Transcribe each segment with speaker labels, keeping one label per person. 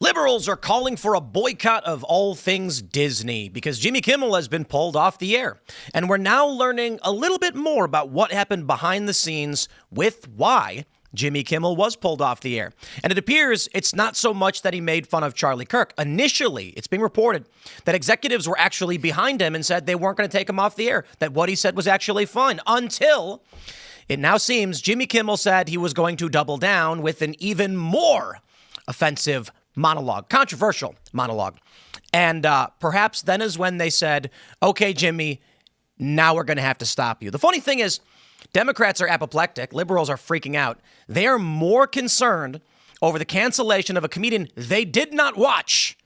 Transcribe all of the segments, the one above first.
Speaker 1: Liberals are calling for a boycott of all things Disney because Jimmy Kimmel has been pulled off the air. And we're now learning a little bit more about what happened behind the scenes with why Jimmy Kimmel was pulled off the air. And it appears it's not so much that he made fun of Charlie Kirk. Initially, it's being reported that executives were actually behind him and said they weren't going to take him off the air, that what he said was actually fine, until it now seems Jimmy Kimmel said he was going to double down with an even more offensive monologue, controversial monologue. And perhaps then is when they said, okay, Jimmy, now we're going to have to stop you. The funny thing is, Democrats are apoplectic. Liberals are freaking out. They are more concerned over the cancellation of a comedian they did not watch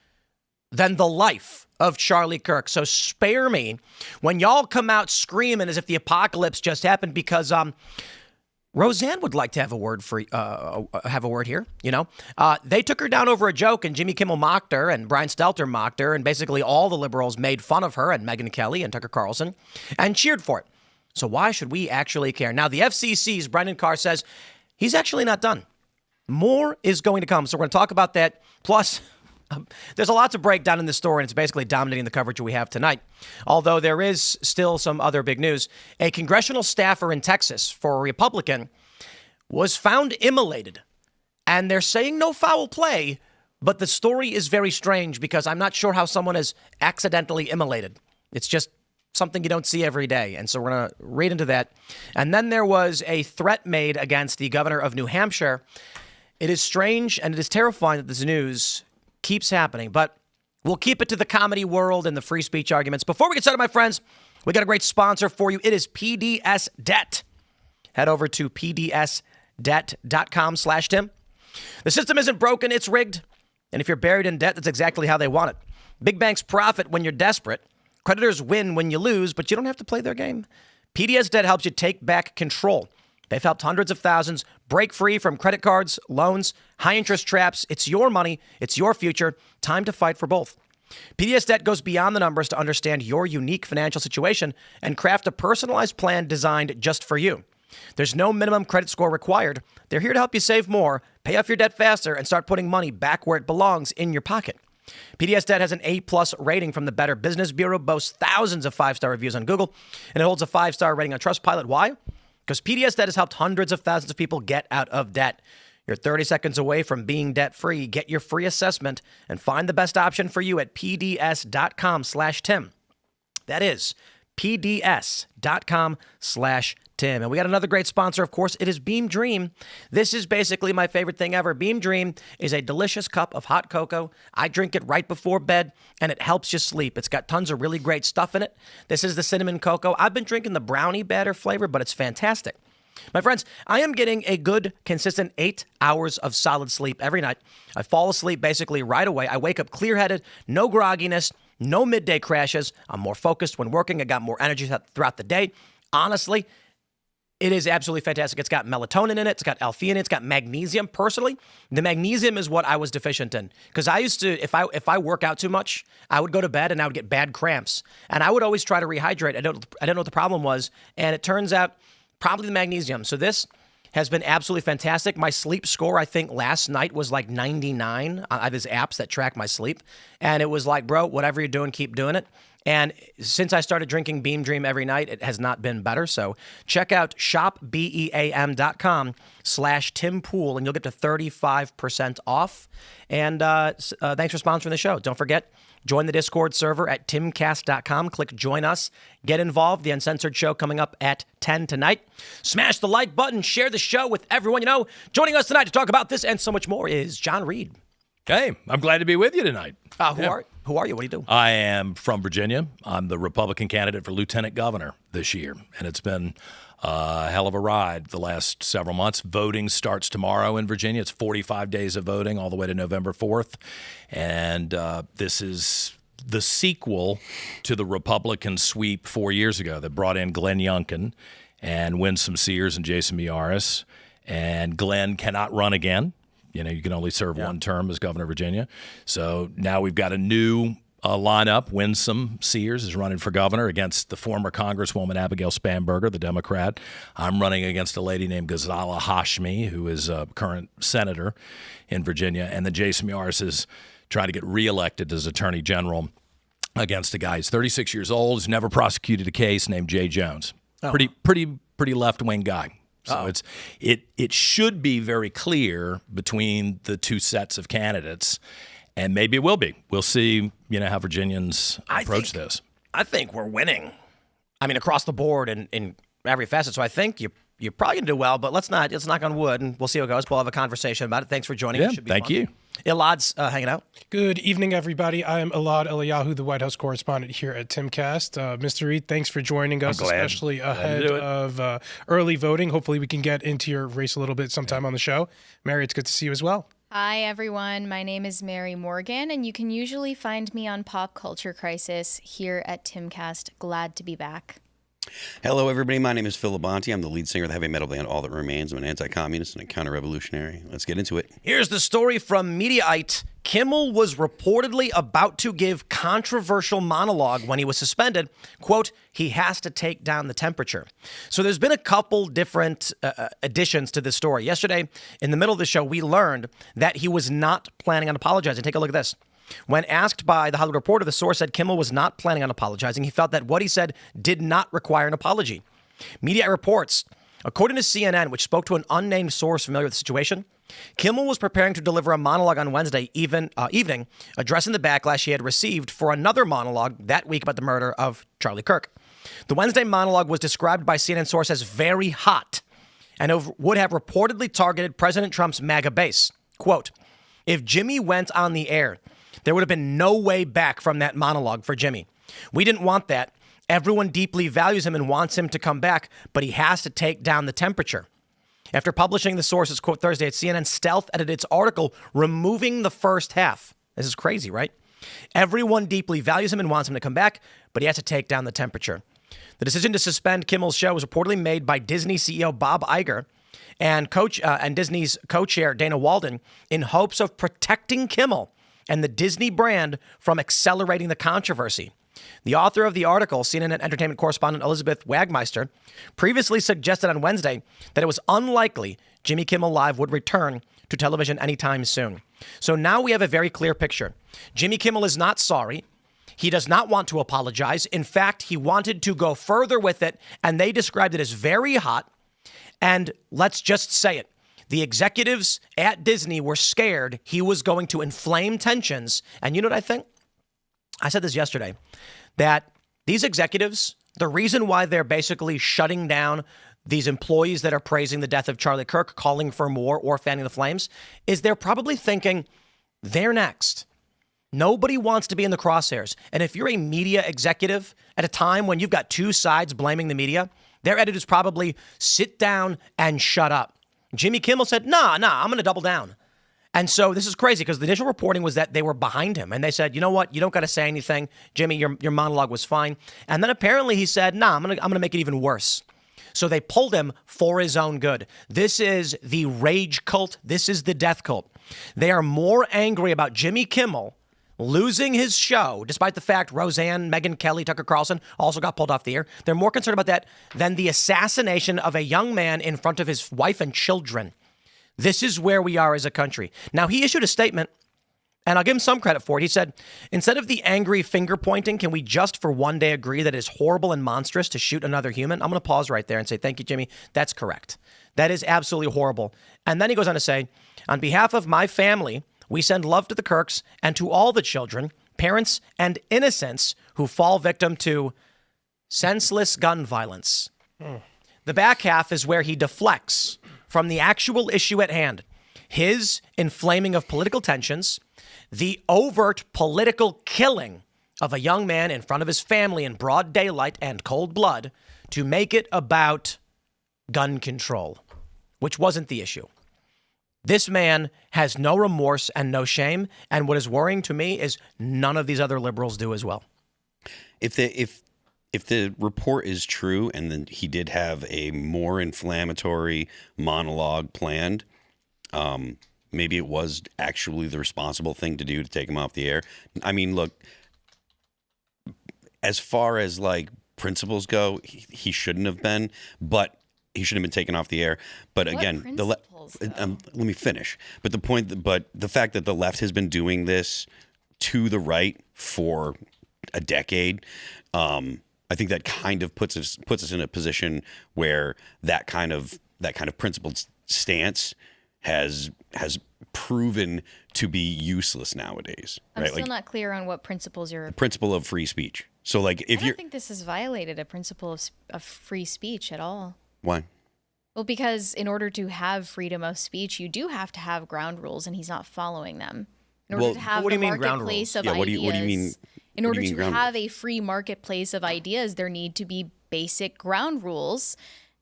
Speaker 1: than the life of Charlie Kirk. So spare me when y'all come out screaming as if the apocalypse just happened, because Roseanne would like to have a word here. You know, they took her down over a joke, and Jimmy Kimmel mocked her, and Brian Stelter mocked her, and basically all the liberals made fun of her, and Megyn Kelly and Tucker Carlson, and cheered for it. So why should we actually care? Now, the FCC's Brendan Carr says he's actually not done. More is going to come. So we're going to talk about that. Plus, there's a lot to break down in this story, and it's basically dominating the coverage we have tonight. Although there is still some other big news. A congressional staffer in Texas for a Republican was found immolated. And they're saying no foul play, but the story is very strange because I'm not sure how someone is accidentally immolated. It's just something you don't see every day. And so we're going to read into that. And then there was a threat made against the governor of New Hampshire. It is strange and it is terrifying that this news keeps happening, but we'll keep it to the comedy world and the free speech arguments. Before we get started, my friends, we got a great sponsor for you. It is PDS Debt. Head over to pdsdebt.com/Tim. The system isn't broken, it's rigged. And if you're buried in debt, that's exactly how they want it. Big banks profit when you're desperate. Creditors win when you lose, but you don't have to play their game. PDS Debt helps you take back control. They've helped hundreds of thousands break free from credit cards, loans, high-interest traps. It's your money. It's your future. Time to fight for both. PDS Debt goes beyond the numbers to understand your unique financial situation and craft a personalized plan designed just for you. There's no minimum credit score required. They're here to help you save more, pay off your debt faster, and start putting money back where it belongs, in your pocket. PDS Debt has an A+ rating from the Better Business Bureau, boasts thousands of 5-star reviews on Google, and it holds a 5-star rating on Trustpilot. Why? Because PDS Debt has helped hundreds of thousands of people get out of debt. You're 30 seconds away from being debt-free. Get your free assessment and find the best option for you at pds.com/Tim. That is pds.com/Tim. And we got another great sponsor, of course. It is Beam Dream. This is basically my favorite thing ever. Beam Dream is a delicious cup of hot cocoa. I drink it right before bed, and it helps you sleep. It's got tons of really great stuff in it. This is the cinnamon cocoa. I've been drinking the brownie batter flavor, but it's fantastic. My friends, I am getting a good, consistent 8 hours of solid sleep every night. I fall asleep basically right away. I wake up clear-headed, no grogginess, no midday crashes. I'm more focused when working. I got more energy throughout the day. Honestly, it is absolutely fantastic. It's got melatonin in it. It's got L-theanine in it. It's got magnesium. Personally, the magnesium is what I was deficient in, because I used to, if I work out too much, I would go to bed and I would get bad cramps, and I would always try to rehydrate. I don't know what the problem was, and it turns out probably the magnesium. So this has been absolutely fantastic. My sleep score, I think last night, was like 99. I have these apps that track my sleep, and it was like, bro, whatever you're doing, keep doing it. And since I started drinking Beam Dream every night, it has not been better. So check out shopbeam.com/Tim Pool, and you'll get to 35% off. And thanks for sponsoring the show. Don't forget, join the Discord server at timcast.com. Click join us. Get involved. The Uncensored Show coming up at 10 tonight. Smash the like button. Share the show with everyone you know. Joining us tonight to talk about this and so much more is John Reid.
Speaker 2: Hey, I'm glad to be with you tonight.
Speaker 1: Who are you? What do you do?
Speaker 2: I am from Virginia. I'm the Republican candidate for lieutenant governor this year, and it's been a hell of a ride the last several months. Voting starts tomorrow in Virginia. It's 45 days of voting all the way to November 4th, and this is the sequel to the Republican sweep 4 years ago that brought in Glenn Youngkin and Winsome Sears and Jason Miyares, and Glenn cannot run again. You know, you can only serve one term as governor of Virginia. So now we've got a new lineup. Winsome Sears is running for governor against the former Congresswoman Abigail Spanberger, the Democrat. I'm running against a lady named Ghazala Hashmi, who is a current senator in Virginia. And then Jason Yaris is trying to get reelected as Attorney General against a guy who's 36 years old, who's never prosecuted a case, named Jay Jones.
Speaker 1: Oh.
Speaker 2: Pretty left-wing guy. So it should be very clear between the two sets of candidates, and maybe it will be. We'll see, how Virginians approach this. I
Speaker 1: think we're winning. I mean, across the board in every facet. So I think you're probably going to do well, but let's knock on wood, and we'll see how it goes. We'll have a conversation about it. Thanks for joining us.
Speaker 2: Thank you.
Speaker 1: Elaad's hanging out.
Speaker 3: Good evening, everybody. I am Elaad Eliyahu, the White House correspondent here at Timcast. Mr. Reid, thanks for joining us, especially ahead of early voting. Hopefully we can get into your race a little bit sometime on the show. Mary, it's good to see you as well.
Speaker 4: Hi, everyone. My name is Mary Morgan, and you can usually find me on Pop Culture Crisis here at Timcast. Glad to be back.
Speaker 5: Hello, everybody. My name is Phil Labonte. I'm the lead singer of the heavy metal band All That Remains. I'm an anti-communist and a counter-revolutionary. Let's get into it.
Speaker 1: Here's the story from Mediaite. Kimmel was reportedly about to give controversial monologue when he was suspended. Quote, he has to take down the temperature. So there's been a couple different additions to this story. Yesterday, in the middle of the show, we learned that he was not planning on apologizing. Take a look at this. When asked by The Hollywood Reporter, the source said Kimmel was not planning on apologizing. He felt that what he said did not require an apology. Media reports, according to CNN, which spoke to an unnamed source familiar with the situation, Kimmel was preparing to deliver a monologue on Wednesday evening, addressing the backlash he had received for another monologue that week about the murder of Charlie Kirk. The Wednesday monologue was described by CNN source as very hot and would have reportedly targeted President Trump's MAGA base. Quote, if Jimmy went on the air, there would have been no way back from that monologue for Jimmy. We didn't want that. Everyone deeply values him and wants him to come back, but he has to take down the temperature. After publishing the source's quote Thursday, CNN stealth edited its article, removing the first half. This is crazy, right? Everyone deeply values him and wants him to come back, but he has to take down the temperature. The decision to suspend Kimmel's show was reportedly made by Disney CEO Bob Iger and Disney's co-chair Dana Walden in hopes of protecting Kimmel and the Disney brand from accelerating the controversy. The author of the article, CNN entertainment correspondent Elizabeth Wagmeister, previously suggested on Wednesday that it was unlikely Jimmy Kimmel Live would return to television anytime soon. So now we have a very clear picture. Jimmy Kimmel is not sorry. He does not want to apologize. In fact, he wanted to go further with it, and they described it as very hot. And let's just say it. The executives at Disney were scared he was going to inflame tensions. And you know what I think? I said this yesterday, that these executives, the reason why they're basically shutting down these employees that are praising the death of Charlie Kirk, calling for more or fanning the flames, is they're probably thinking they're next. Nobody wants to be in the crosshairs. And if you're a media executive at a time when you've got two sides blaming the media, their editors probably sit down and shut up. Jimmy Kimmel said, nah, I'm going to double down. And so this is crazy because the initial reporting was that they were behind him. And they said, you know what? You don't got to say anything. Jimmy, your monologue was fine. And then apparently he said, nah, I'm going to make it even worse. So they pulled him for his own good. This is the rage cult. This is the death cult. They are more angry about Jimmy Kimmel losing his show, despite the fact Roseanne, Megyn Kelly, Tucker Carlson also got pulled off the air. They're more concerned about that than the assassination of a young man in front of his wife and children. This is where we are as a country. Now, he issued a statement, and I'll give him some credit for it. He said, instead of the angry finger pointing, can we just for one day agree that it is horrible and monstrous to shoot another human? I'm going to pause right there and say, thank you, Jimmy. That's correct. That is absolutely horrible. And then he goes on to say, on behalf of my family, we send love to the Kirks and to all the children, parents, and innocents who fall victim to senseless gun violence. The back half is where he deflects from the actual issue at hand, his inflaming of political tensions, the overt political killing of a young man in front of his family in broad daylight and cold blood, to make it about gun control, which wasn't the issue. This man has no remorse and no shame. And what is worrying to me is none of these other liberals do as well.
Speaker 5: If the report is true and then he did have a more inflammatory monologue planned, maybe it was actually the responsible thing to do to take him off the air. I mean, look, as far as like principles go, he shouldn't have been, but he shouldn't have been taken off the air. But again, let me finish. But the fact that the left has been doing this to the right for a decade, I think that kind of puts us in a position where that kind of principled stance has proven to be useless nowadays.
Speaker 4: I'm still not clear on what principles you're.
Speaker 5: Principle of free speech. So like if
Speaker 4: I don't think this has violated a principle of free speech at all.
Speaker 5: Why?
Speaker 4: Well, because in order to have freedom of speech, you do have to have ground rules, and he's not following them. In order to have
Speaker 1: what do you
Speaker 4: the
Speaker 1: mean ground
Speaker 4: marketplace
Speaker 1: rules?
Speaker 4: of
Speaker 5: What
Speaker 4: ideas,
Speaker 5: do you mean?
Speaker 4: In order to have a free marketplace of ideas, there need to be basic ground rules,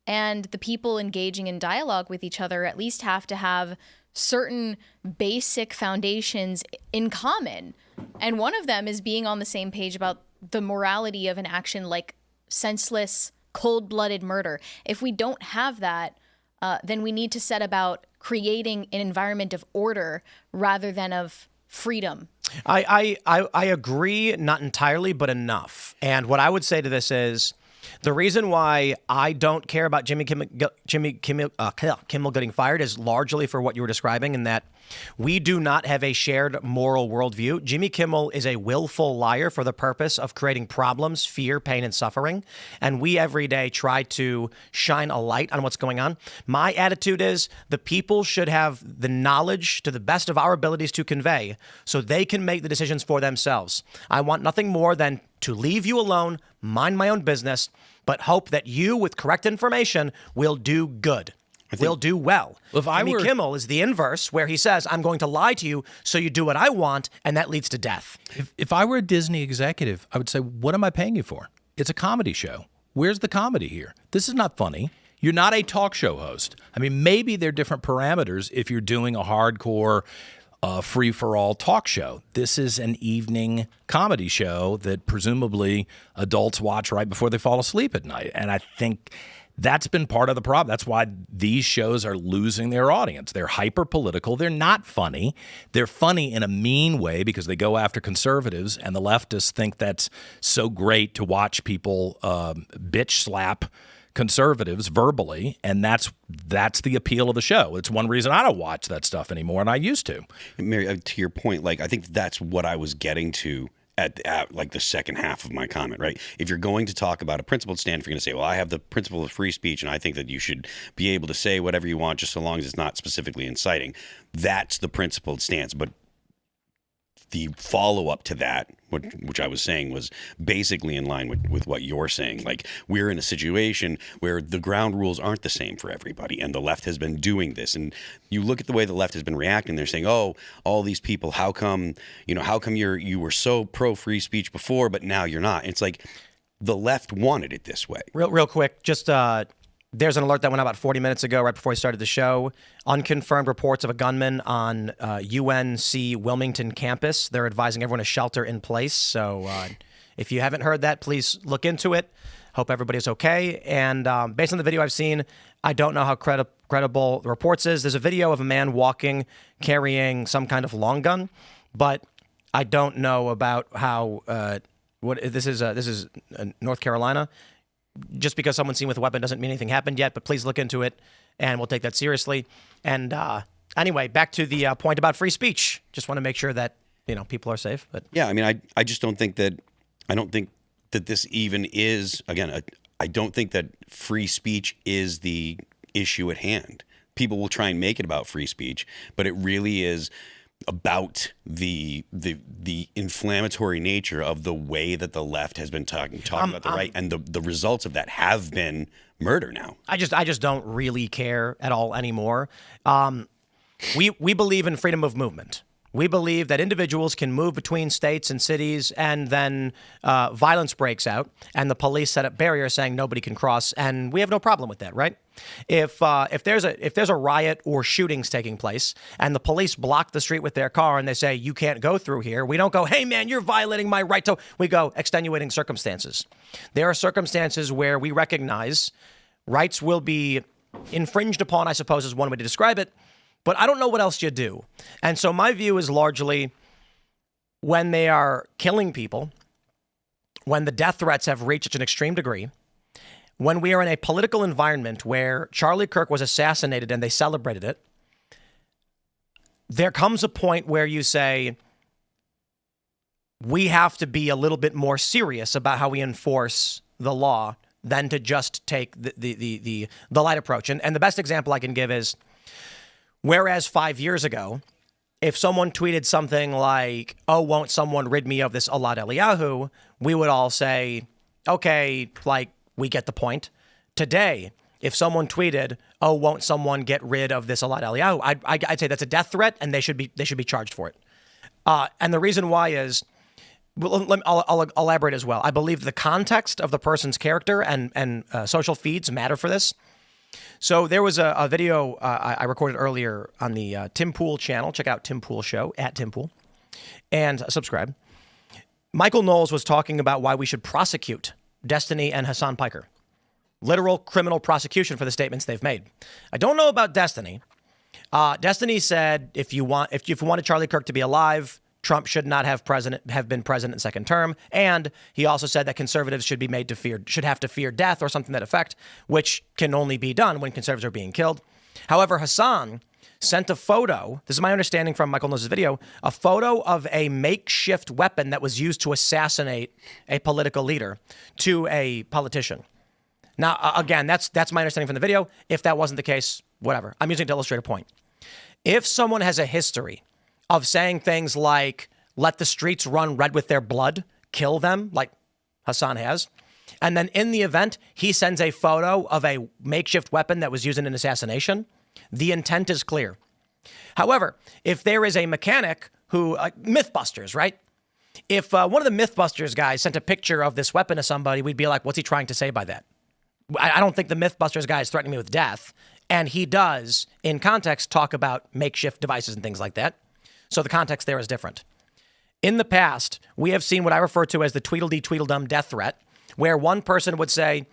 Speaker 4: and the people engaging in dialogue with each other at least have to have certain basic foundations in common. And one of them is being on the same page about the morality of an action like senseless, cold-blooded murder. If we don't have that, then we need to set about creating an environment of order rather than of freedom.
Speaker 1: I agree, not entirely, but enough. And what I would say to this is the reason why I don't care about Jimmy Kimmel getting fired is largely for what you were describing, in that we do not have a shared moral worldview. Jimmy Kimmel is a willful liar for the purpose of creating problems, fear, pain, and suffering. And we every day try to shine a light on what's going on. My attitude is the people should have the knowledge to the best of our abilities to convey so they can make the decisions for themselves. I want nothing more than to leave you alone, mind my own business, but hope that you, with correct information, will do good. Will do well. Jimmy Kimmel is the inverse, where he says, I'm going to lie to you so you do what I want, and that leads to death.
Speaker 2: If I were a Disney executive, I would say, what am I paying you for? It's a comedy show. Where's the comedy here? This is not funny. You're not a talk show host. I mean, maybe there are different parameters if you're doing a hardcore free-for-all talk show. This is an evening comedy show that presumably adults watch right before they fall asleep at night. And I think that's been part of the problem. That's why these shows are losing their audience. They're hyper-political. They're not funny. They're funny in a mean way because they go after conservatives, and the leftists think that's so great to watch people bitch slap conservatives verbally, and that's the appeal of the show. It's one reason I don't watch that stuff anymore, and I used to.
Speaker 5: Mary, to your point, like I think that's what I was getting to at like the second half of my comment, right? If you're going to talk about a principled stand, if you're going to say, well, I have the principle of free speech, and I think that you should be able to say whatever you want just so long as it's not specifically inciting, that's the principled stance. But the follow-up to that, which I was saying, was basically in line with what you're saying. Like, we're in a situation where the ground rules aren't the same for everybody, and the left has been doing this. And you look at the way the left has been reacting. They're saying, oh, all these people, how come you were so pro-free speech before, but now you're not? It's like the left wanted it this way.
Speaker 1: Real quick, just there's an alert that went out about 40 minutes ago, right before we started the show. Unconfirmed reports of a gunman on UNC Wilmington campus. They're advising everyone to shelter in place. So if you haven't heard that, please look into it. Hope everybody's okay. And based on the video I've seen, I don't know how credible the reports is. There's a video of a man walking, carrying some kind of long gun, but I don't know about how this is North Carolina. Just because someone's seen with a weapon doesn't mean anything happened yet, but please look into it, and we'll take that seriously. And anyway, back to the point about free speech. Just want to make sure that people are safe. But
Speaker 5: yeah, I mean, I just don't think that this even is, again, I don't think that free speech is the issue at hand. People will try and make it about free speech, but it really is about the inflammatory nature of the way that the left has been talking about the right, and the results of that have been murder now.
Speaker 1: I just don't really care at all anymore. We believe in freedom of movement. We believe that individuals can move between states and cities, and then violence breaks out, and the police set up barriers saying nobody can cross, and we have no problem with that, right? If there's a riot or shootings taking place, and the police block the street with their car, and they say you can't go through here, we don't go, hey man, you're violating my right to. We go extenuating circumstances. There are circumstances where we recognize rights will be infringed upon, I suppose is one way to describe it. But I don't know what else you do. And so my view is largely when they are killing people when the death threats have reached such an extreme degree, when we are in a political environment where Charlie Kirk was assassinated and they celebrated it, there comes a point where you say, we have to be a little bit more serious about how we enforce the law than to just take the light approach. And the best example I can give is, whereas 5 years ago, if someone tweeted something like, oh, won't someone rid me of this Elaad Eliyahu, we would all say, okay, like, we get the point. Today, if someone tweeted, oh, won't someone get rid of this Elaad Eliyahu, I'd say that's a death threat, and they should be charged for it. And the reason why is, well, I'll elaborate as well. I believe the context of the person's character and social feeds matter for this. So there was a video I recorded earlier on the Tim Pool channel. Check out Tim Pool Show, at Tim Pool, and subscribe. Michael Knowles was talking about why we should prosecute Destiny and Hassan Piker. Literal criminal prosecution for the statements they've made. I don't know about Destiny. Destiny said if you wanted Charlie Kirk to be alive, Trump should not have been president in second term. And he also said that conservatives should have to fear death or something to that effect, which can only be done when conservatives are being killed. However, Hassan sent a photo, this is my understanding from Michael Knowles' video, a photo of a makeshift weapon that was used to assassinate a political leader to a politician. Now, again, that's my understanding from the video. If that wasn't the case, whatever. I'm using it to illustrate a point. If someone has a history of saying things like, let the streets run red with their blood, kill them, like Hassan has, and then in the event, he sends a photo of a makeshift weapon that was used in an assassination, the intent is clear. However, if there is a mechanic who, Mythbusters, right? If one of the Mythbusters guys sent a picture of this weapon to somebody, we'd be like, what's he trying to say by that? I don't think the Mythbusters guy is threatening me with death. And he does, in context, talk about makeshift devices and things like that. So the context there is different. In the past, we have seen what I refer to as the Tweedledee Tweedledum death threat, where one person would say,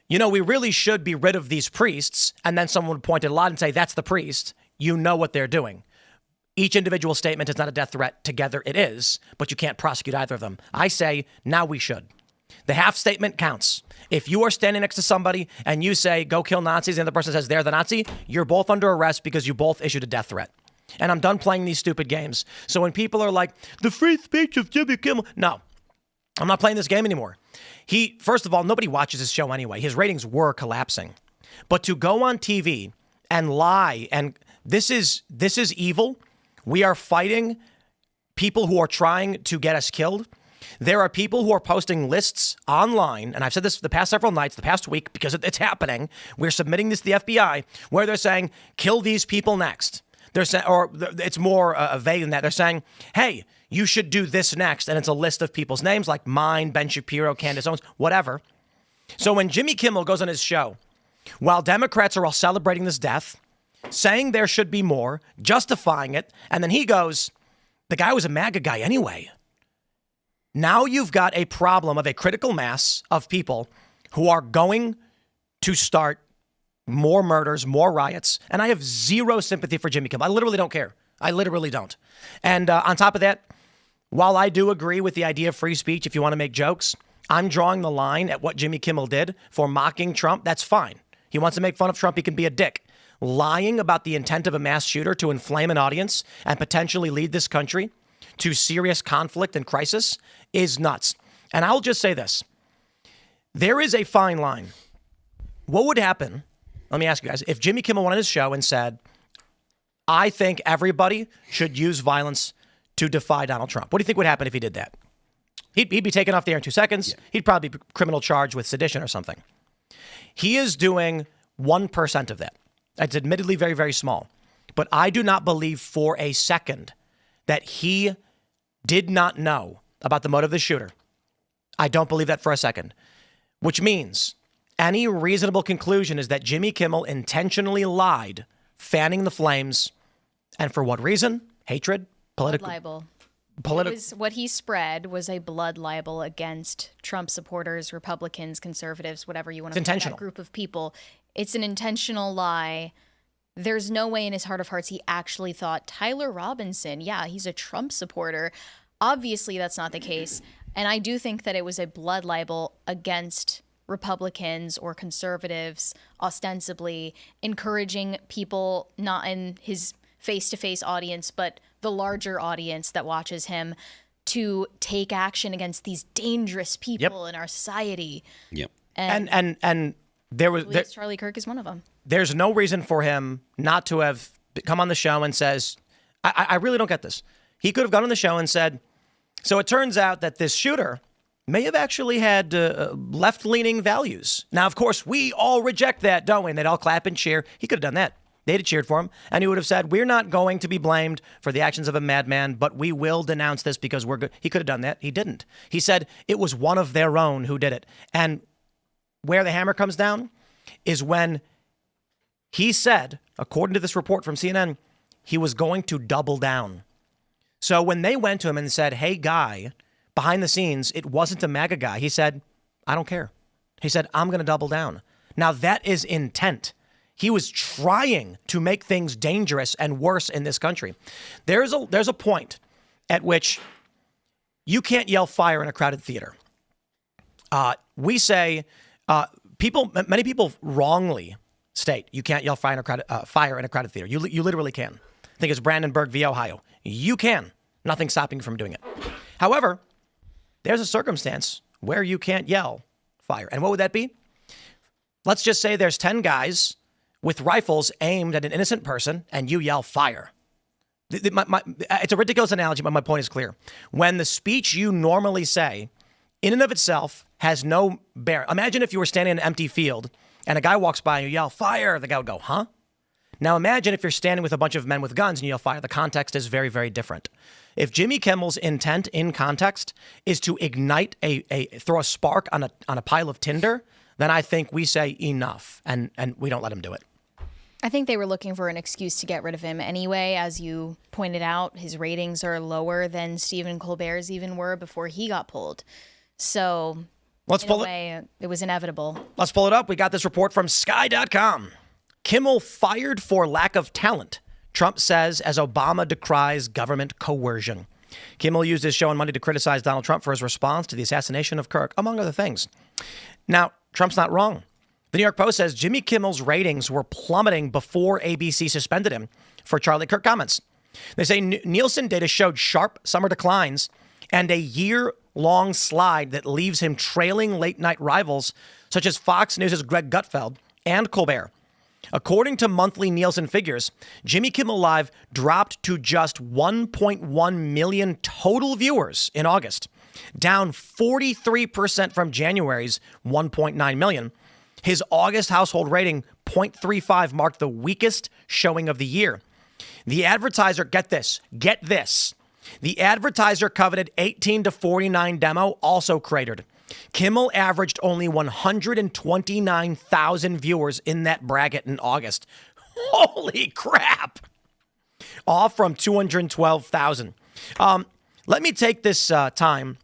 Speaker 1: you know, we really should be rid of these priests. And then someone would point at Elaad and say, that's the priest. You know what they're doing. Each individual statement is not a death threat. Together it is, but you can't prosecute either of them. I say, now we should. The half statement counts. If you are standing next to somebody and you say, go kill Nazis, and the other person says they're the Nazi, you're both under arrest because you both issued a death threat. And I'm done playing these stupid games. So when people are like, the free speech of Jimmy Kimmel, no, I'm not playing this game anymore. First of all, nobody watches his show anyway. His ratings were collapsing. But to go on TV and lie, and this is evil. We are fighting people who are trying to get us killed. There are people who are posting lists online, and I've said this the past several nights, the past week, because it's happening. We're submitting this to the FBI, where they're saying, kill these people next. They're saying, or it's more vague than that. They're saying, hey, you should do this next. And it's a list of people's names like mine, Ben Shapiro, Candace Owens, whatever. So when Jimmy Kimmel goes on his show, while Democrats are all celebrating this death, saying there should be more, justifying it, and then he goes, the guy was a MAGA guy anyway. Now you've got a problem of a critical mass of people who are going to start more murders, more riots, and I have zero sympathy for Jimmy Kimmel. I literally don't care. I literally don't. And on top of that, while I do agree with the idea of free speech, if you want to make jokes, I'm drawing the line at what Jimmy Kimmel did for mocking Trump. That's fine. He wants to make fun of Trump. He can be a dick. Lying about the intent of a mass shooter to inflame an audience and potentially lead this country to serious conflict and crisis is nuts. And I'll just say this. There is a fine line. What would happen, let me ask you guys, if Jimmy Kimmel went on his show and said, I think everybody should use violence to defy Donald Trump. What do you think would happen if he did that? He'd be taken off the air in 2 seconds. Yeah. He'd probably be criminal charged with sedition or something. He is doing 1% of that. It's admittedly very, very small. But I do not believe for a second that he did not know about the motive of the shooter. I don't believe that for a second. Which means any reasonable conclusion is that Jimmy Kimmel intentionally lied, fanning the flames. And for what reason? Hatred? Political libel.
Speaker 4: What he spread was a blood libel against Trump supporters, Republicans, conservatives, whatever you want to call that group of people. It's an intentional lie. There's no way in his heart of hearts he actually thought Tyler Robinson, yeah, he's a Trump supporter. Obviously, that's not the case. And I do think that it was a blood libel against Republicans or conservatives, ostensibly encouraging people not in his face-to-face audience, but the larger audience that watches him to take action against these dangerous people in our society.
Speaker 5: Yep.
Speaker 1: And there was
Speaker 4: Charlie Kirk is one of them.
Speaker 1: There's no reason for him not to have come on the show and says, I really don't get this. He could have gone on the show and said, so it turns out that this shooter may have actually had left-leaning values. Now, of course, we all reject that, don't we? And they'd all clap and cheer. He could have done that. They'd have cheered for him. And he would have said, we're not going to be blamed for the actions of a madman, but we will denounce this because we're good. He could have done that. He didn't. He said it was one of their own who did it. And where the hammer comes down is when he said, according to this report from CNN, he was going to double down. So when they went to him and said, hey, guy, behind the scenes, it wasn't a MAGA guy. He said, I don't care. He said, I'm going to double down. Now, that is intent. He was trying to make things dangerous and worse in this country. There's a point at which you can't yell fire in a crowded theater. We say many people wrongly state you can't yell fire in a crowded theater. You literally can. I think it's Brandenburg v. Ohio. You can. Nothing's stopping you from doing it. However, there's a circumstance where you can't yell fire. And what would that be? Let's just say there's 10 guys with rifles aimed at an innocent person and you yell fire. It's a ridiculous analogy, but my point is clear. When the speech you normally say, in and of itself, has no bearing. Imagine if you were standing in an empty field and a guy walks by and you yell fire. The guy would go, huh? Now imagine if you're standing with a bunch of men with guns and you yell fire. The context is very, very different. If Jimmy Kimmel's intent in context is to ignite throw a spark on a pile of tinder, then I think we say enough and we don't let him do it.
Speaker 4: I think they were looking for an excuse to get rid of him anyway. As you pointed out, his ratings are lower than Stephen Colbert's even were before he got pulled. So it was inevitable.
Speaker 1: Let's pull it up. We got this report from Sky.com. Kimmel fired for lack of talent, Trump says, as Obama decries government coercion. Kimmel used his show on Monday to criticize Donald Trump for his response to the assassination of Kirk, among other things. Now, Trump's not wrong. The New York Post says Jimmy Kimmel's ratings were plummeting before ABC suspended him for Charlie Kirk comments. They say Nielsen data showed sharp summer declines and a year-long slide that leaves him trailing late-night rivals such as Fox News' Greg Gutfeld and Colbert. According to monthly Nielsen figures, Jimmy Kimmel Live dropped to just 1.1 million total viewers in August, down 43% from January's 1.9 million. His August household rating, 0.35, marked the weakest showing of the year. The Advertiser, get this. The Advertiser coveted 18 to 49 demo also cratered. Kimmel averaged only 129,000 viewers in that bracket in August. Holy crap! Off from 212,000. Let me take this time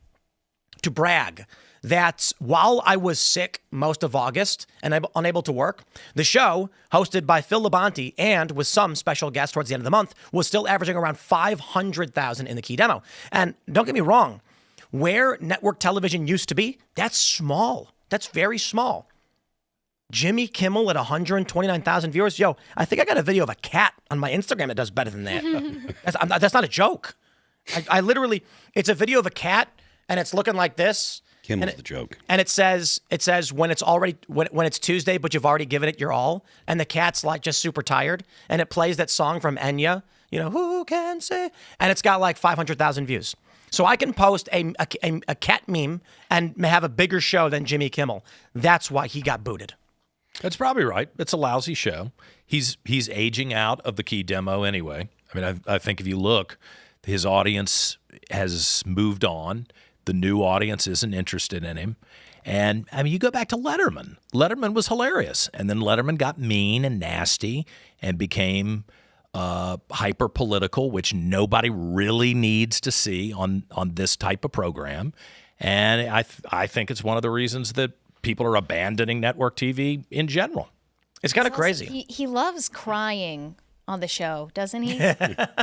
Speaker 1: to brag that while I was sick most of August and unable to work, the show, hosted by Phil Labonte and with some special guests towards the end of the month, was still averaging around 500,000 in the key demo. And don't get me wrong, where network television used to be, that's small. That's very small. Jimmy Kimmel at 129,000 viewers. Yo, I think I got a video of a cat on my Instagram that does better than that. That's not a joke. I literally, it's a video of a cat and it's looking like this.
Speaker 5: Kimmel's the joke.
Speaker 1: And it says when it's Tuesday, but you've already given it your all. And the cat's like just super tired. And it plays that song from Enya, who can say? And it's got like 500,000 views. So I can post a cat meme and have a bigger show than Jimmy Kimmel. That's why he got booted.
Speaker 2: That's probably right. It's a lousy show. He's aging out of the key demo anyway. I mean, I think if you look, his audience has moved on. The new audience isn't interested in him. And I mean, you go back to Letterman. Letterman was hilarious. And then Letterman got mean and nasty and became hyper political, which nobody really needs to see on this type of program. And I think it's one of the reasons that people are abandoning network TV in general.
Speaker 1: It's kind of crazy.
Speaker 4: He loves crying on the show, doesn't he?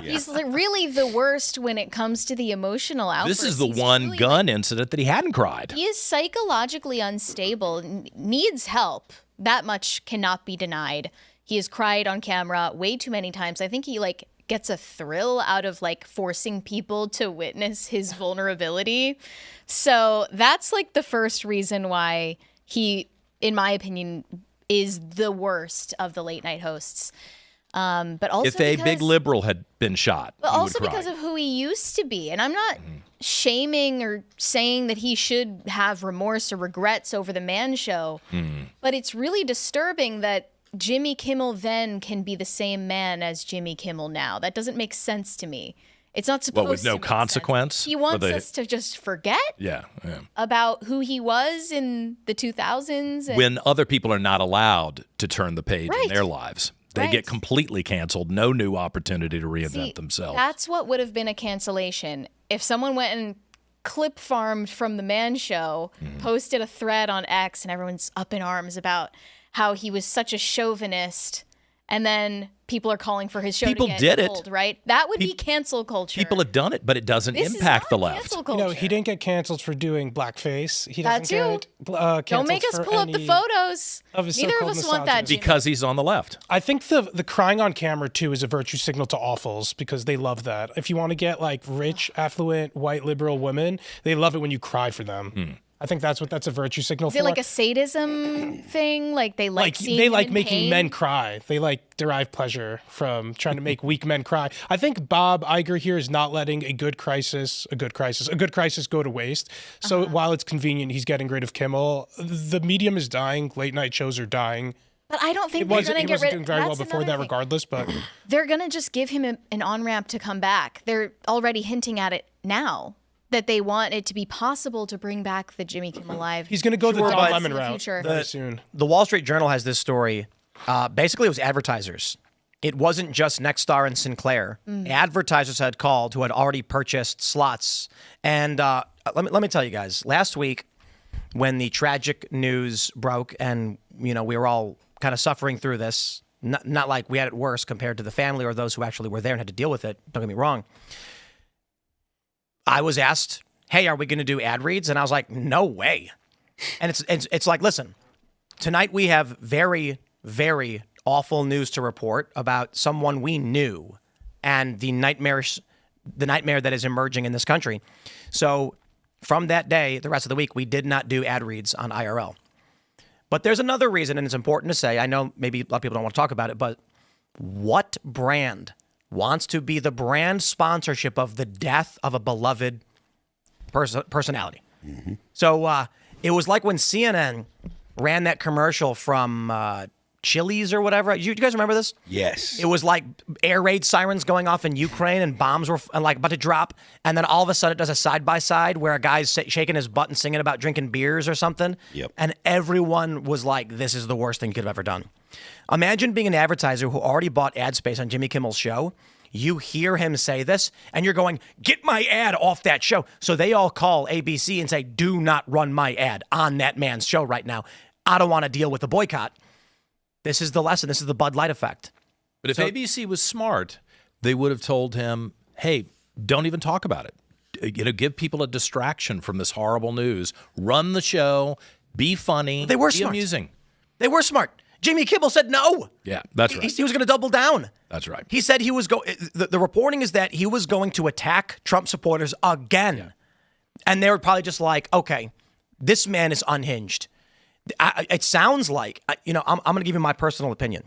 Speaker 4: He's like really the worst when it comes to the emotional outbursts.
Speaker 2: This is the one
Speaker 4: really,
Speaker 2: gun incident that he hadn't cried.
Speaker 4: He is psychologically unstable, needs help. That much cannot be denied. He has cried on camera way too many times. I think he gets a thrill out of forcing people to witness his vulnerability. So that's the first reason why he, in my opinion, is the worst of the late night hosts. But also
Speaker 2: if a big liberal had been shot,
Speaker 4: but
Speaker 2: you
Speaker 4: also
Speaker 2: would cry.
Speaker 4: because of who he used to be. And I'm not shaming or saying that he should have remorse or regrets over the Man Show, but it's really disturbing that Jimmy Kimmel then can be the same man as Jimmy Kimmel now. That doesn't make sense to me. It's not supposed to.
Speaker 2: With no
Speaker 4: make
Speaker 2: consequence?
Speaker 4: sense. He wants us to just forget about who he was in the 2000s.
Speaker 2: When other people are not allowed to turn the page in their lives. They get completely canceled. No new opportunity to reinvent themselves.
Speaker 4: That's what would have been a cancellation. If someone went and clip farmed from the Man Show, posted a thread on X, and everyone's up in arms about how he was such a chauvinist, and then people are calling for his show
Speaker 2: People
Speaker 4: to get
Speaker 2: did
Speaker 4: pulled,
Speaker 2: it.
Speaker 4: right? That would be cancel culture.
Speaker 2: People have done it, but it doesn't
Speaker 4: This
Speaker 2: impact
Speaker 4: is
Speaker 2: the
Speaker 4: not
Speaker 2: left.
Speaker 4: cancel culture.
Speaker 3: He didn't get canceled for doing blackface. He
Speaker 4: That
Speaker 3: doesn't
Speaker 4: too.
Speaker 3: get canceled
Speaker 4: Don't make us
Speaker 3: for
Speaker 4: pull up the
Speaker 3: any
Speaker 4: photos.
Speaker 3: of his
Speaker 4: Neither of
Speaker 3: so-called
Speaker 4: us want that,
Speaker 3: misogyny.
Speaker 4: Jimmy.
Speaker 2: Because he's on the left.
Speaker 3: I think the crying on camera too is a virtue signal to awfuls because they love that. If you want to get rich, affluent, white liberal women, they love it when you cry for them. I think that's a virtue signal
Speaker 4: Is
Speaker 3: for.
Speaker 4: it like a sadism thing? They like seeing
Speaker 3: they
Speaker 4: him
Speaker 3: like
Speaker 4: in
Speaker 3: making
Speaker 4: pain?
Speaker 3: men cry. They derive pleasure from trying to make weak men cry. I think Bob Iger here is not letting a good crisis go to waste. So while it's convenient, he's getting rid of Kimmel. The medium is dying. Late night shows are dying.
Speaker 4: But I don't think
Speaker 3: He
Speaker 4: they're
Speaker 3: wasn't
Speaker 4: going to get rid of
Speaker 3: doing very well
Speaker 4: that's
Speaker 3: before
Speaker 4: another
Speaker 3: that,
Speaker 4: thing.
Speaker 3: regardless. But
Speaker 4: They're going to just give him an on-ramp to come back. They're already hinting at it now, that they want it to be possible to bring back the Jimmy Kimmel Live.
Speaker 3: he's going to go the Don
Speaker 1: but-
Speaker 3: Lemon
Speaker 4: in the
Speaker 3: route
Speaker 4: future.
Speaker 3: very soon.
Speaker 1: The Wall Street Journal has this story. Basically, it was advertisers. It wasn't just Nexstar and Sinclair. Advertisers had called who had already purchased slots. And let me tell you guys, last week when the tragic news broke and, we were all kind of suffering through this, not like we had it worse compared to the family or those who actually were there and had to deal with it. Don't get me wrong. I was asked, hey, are we going to do ad reads? And I was like, no way. And it's like, listen, tonight we have very, very awful news to report about someone we knew and the nightmare that is emerging in this country. So from that day, the rest of the week, we did not do ad reads on IRL. But there's another reason, and it's important to say, I know maybe a lot of people don't want to talk about it, but what brand wants to be the brand sponsorship of the death of a beloved personality? So it was like when CNN ran that commercial from Chili's or whatever. You guys remember this?
Speaker 5: Yes.
Speaker 1: It was like air raid sirens going off in Ukraine and bombs were about to drop. And then all of a sudden it does a side-by-side where a guy's shaking his butt and singing about drinking beers or something.
Speaker 5: Yep.
Speaker 1: And everyone was like, this is the worst thing you could have ever done. Imagine being an advertiser who already bought ad space on Jimmy Kimmel's show. You hear him say this, and you're going, get my ad off that show. So they all call ABC and say, do not run my ad on that man's show right now. I don't want to deal with the boycott. This is the lesson. This is the Bud Light effect.
Speaker 2: But if ABC was smart, they would have told him, hey, don't even talk about it. Give people a distraction from this horrible news. Run the show. Be funny.
Speaker 1: They were
Speaker 2: be
Speaker 1: smart.
Speaker 2: amusing.
Speaker 1: They were smart. Jimmy Kimmel said no.
Speaker 2: Yeah, that's right.
Speaker 1: He was going to double down.
Speaker 2: That's right.
Speaker 1: He said he was the reporting is that he was going to attack Trump supporters again. Yeah. And they were probably just like, okay, this man is unhinged. It sounds like, I'm going to give you my personal opinion.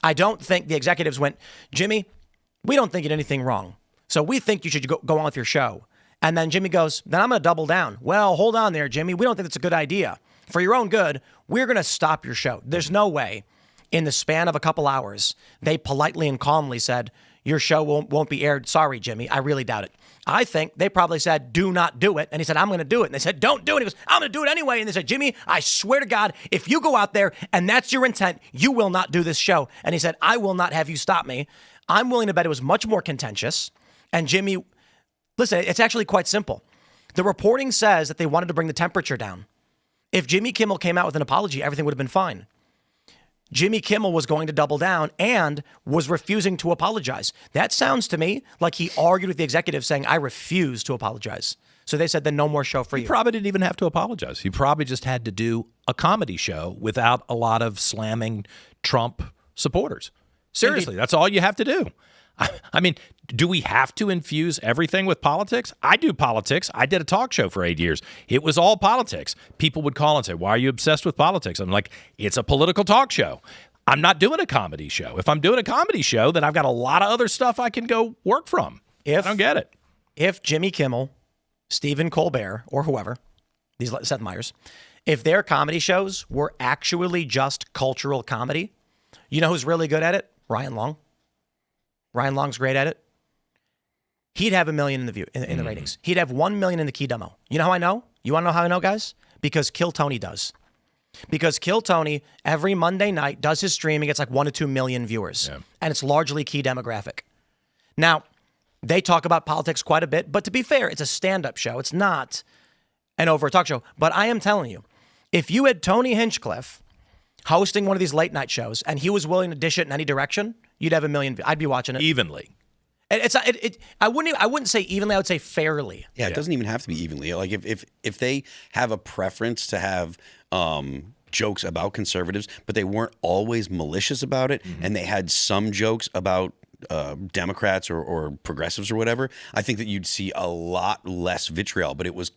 Speaker 1: I don't think the executives went, Jimmy, we don't think you did anything wrong. So we think you should go on with your show. And then Jimmy goes, then I'm going to double down. Well, hold on there, Jimmy. We don't think that's a good idea. For your own good, we're going to stop your show. There's no way in the span of a couple hours, they politely and calmly said, your show won't be aired. Sorry, Jimmy. I really doubt it. I think they probably said, do not do it. And he said, I'm going to do it. And they said, don't do it. And he goes, I'm going to do it anyway. And they said, Jimmy, I swear to God, if you go out there and that's your intent, you will not do this show. And he said, I will not have you stop me. I'm willing to bet it was much more contentious. And Jimmy, listen, it's actually quite simple. The reporting says that they wanted to bring the temperature down. If Jimmy Kimmel came out with an apology, everything would have been fine. Jimmy Kimmel was going to double down and was refusing to apologize. That sounds to me like he argued with the executive saying, I refuse to apologize. So they said, then no more show for you.
Speaker 2: He probably didn't even have to apologize. He probably just had to do a comedy show without a lot of slamming Trump supporters. Seriously, that's all you have to do. I mean, do we have to infuse everything with politics? I do politics. I did a talk show for 8 years. It was all politics. People would call and say, why are you obsessed with politics? I'm like, it's a political talk show. I'm not doing a comedy show. If I'm doing a comedy show, then I've got a lot of other stuff I can go work from. I don't get it.
Speaker 1: If Jimmy Kimmel, Stephen Colbert, or whoever, these Seth Meyers, if their comedy shows were actually just cultural comedy, you know who's really good at it? Ryan Long. Ryan Long's great at it. He'd have 1 million in the ratings. He'd have 1 million in the key demo. You know how I know? You want to know how I know, guys? Because Kill Tony does. Because Kill Tony every Monday night does his stream and gets like 1 to 2 million viewers. Yeah. And it's largely key demographic. Now, they talk about politics quite a bit, but to be fair, it's a stand-up show. It's not an over talk show. But I am telling you, if you had Tony Hinchcliffe hosting one of these late night shows and he was willing to dish it in any direction, you'd have 1 million. I'd be watching it
Speaker 2: evenly.
Speaker 1: I wouldn't say evenly. I would say fairly.
Speaker 5: Yeah, it doesn't even have to be evenly. Like if they have a preference to have jokes about conservatives, but they weren't always malicious about it, and they had some jokes about Democrats or progressives or whatever, I think that you'd see a lot less vitriol. But it was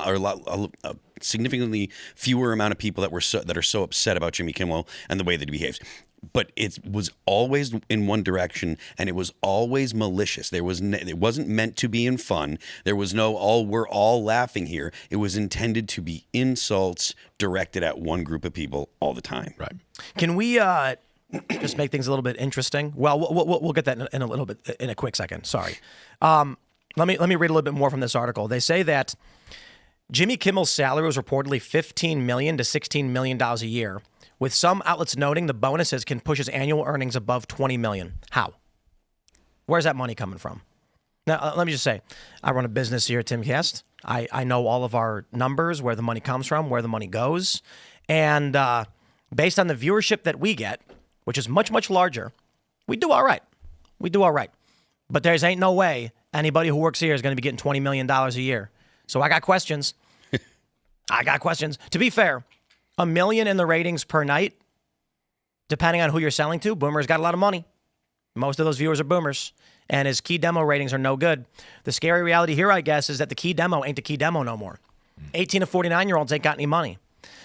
Speaker 5: a significantly fewer amount of people that are so upset about Jimmy Kimmel and the way that he behaves. But it was always in one direction, and it was always malicious. It wasn't meant to be in fun. There was no, we're all laughing here. It was intended to be insults directed at one group of people all the time.
Speaker 2: Right.
Speaker 1: Can we just make things a little bit interesting? Well, we'll get that in a little bit, in a quick second. Sorry. Let me read a little bit more from this article. They say that Jimmy Kimmel's salary was reportedly $15 million to $16 million a year, with some outlets noting the bonuses can push his annual earnings above $20 million. How? Where's that money coming from? Now, let me just say, I run a business here at Timcast. I know all of our numbers, where the money comes from, where the money goes. And based on the viewership that we get, which is much, much larger, we do all right. We do all right. But there's ain't no way anybody who works here is going to be getting $20 million a year. So I got questions. To be fair, $1 million in the ratings per night, depending on who you're selling to, Boomer's got a lot of money. Most of those viewers are Boomers, and his key demo ratings are no good. The scary reality here, I guess, is that the key demo ain't the key demo no more. 18 to 49-year-olds ain't got any money.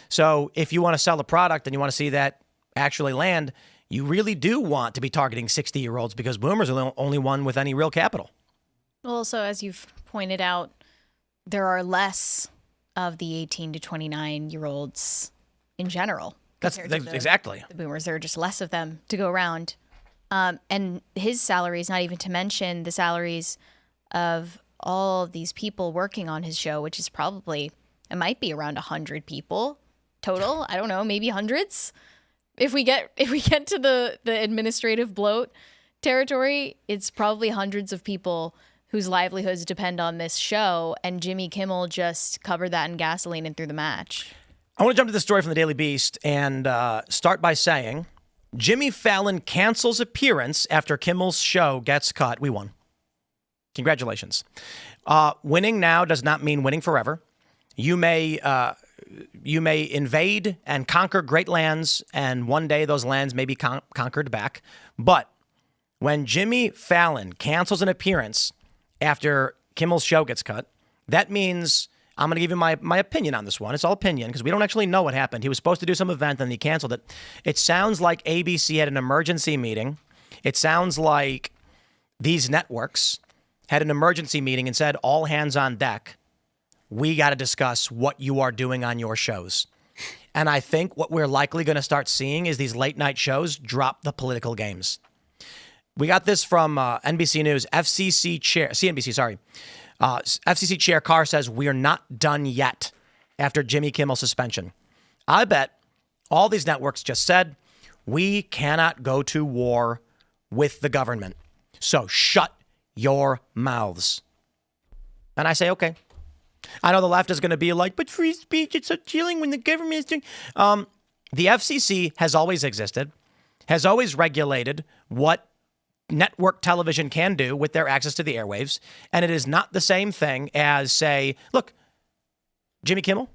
Speaker 1: So if you want to sell the product and you want to see that actually land, you really do want to be targeting 60-year-olds, because Boomers are the only one with any real capital.
Speaker 4: Well, so as you've pointed out, there are less of the 18 to 29-year-olds in general.
Speaker 1: That's exactly.
Speaker 4: The Boomers, there are just less of them to go around. And his salaries, not even to mention the salaries of all of these people working on his show, which is probably, it might be around 100 people total. I don't know, maybe hundreds. If we get to the administrative bloat territory, it's probably hundreds of people whose livelihoods depend on this show, and Jimmy Kimmel just covered that in gasoline and threw the match.
Speaker 1: I want to jump to the story from the Daily Beast and start by saying Jimmy Fallon cancels appearance after Kimmel's show gets cut. We won. Congratulations. Winning now does not mean winning forever. You may invade and conquer great lands, and one day those lands may be conquered back. But when Jimmy Fallon cancels an appearance after Kimmel's show gets cut, that means, I'm going to give you my opinion on this one. It's all opinion because we don't actually know what happened. He was supposed to do some event and he canceled it. It sounds like ABC had an emergency meeting. It sounds like these networks had an emergency meeting and said, all hands on deck. We got to discuss what you are doing on your shows. And I think what we're likely going to start seeing is these late night shows drop the political games. We got this from NBC News. FCC Chair Carr says we are not done yet after Jimmy Kimmel's suspension. I bet all these networks just said we cannot go to war with the government. So shut your mouths. And I say, okay. I know the left is going to be like, but free speech, it's so chilling when the government is doing... The FCC has always existed, has always regulated what network television can do with their access to the airwaves. And it is not the same thing as, say, look, Jimmy Kimmel,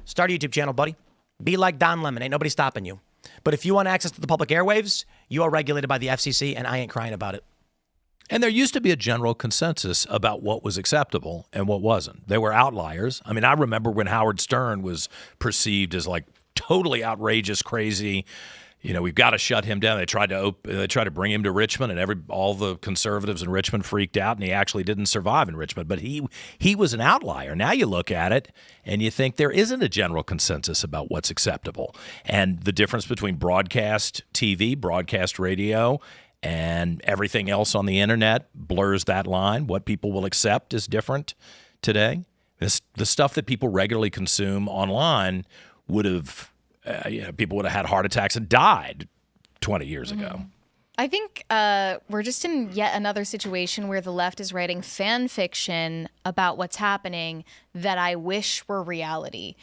Speaker 1: start a YouTube channel, buddy. Be like Don Lemon. Ain't nobody stopping you. But if you want access to the public airwaves, you are regulated by the FCC, and I ain't crying about it.
Speaker 2: And there used to be a general consensus about what was acceptable and what wasn't. There were outliers. I mean, I remember when Howard Stern was perceived as like totally outrageous, crazy. You know, we've got to shut him down. They tried to bring him to Richmond, and all the conservatives in Richmond freaked out, and he actually didn't survive in Richmond. But he was an outlier. Now you look at it, and you think there isn't a general consensus about what's acceptable. And the difference between broadcast TV, broadcast radio, and everything else on the internet blurs that line. What people will accept is different today. The stuff that people regularly consume online would have people would have had heart attacks and died 20 years ago.
Speaker 4: I think we're just in yet another situation where the left is writing fan fiction about what's happening that I wish were reality.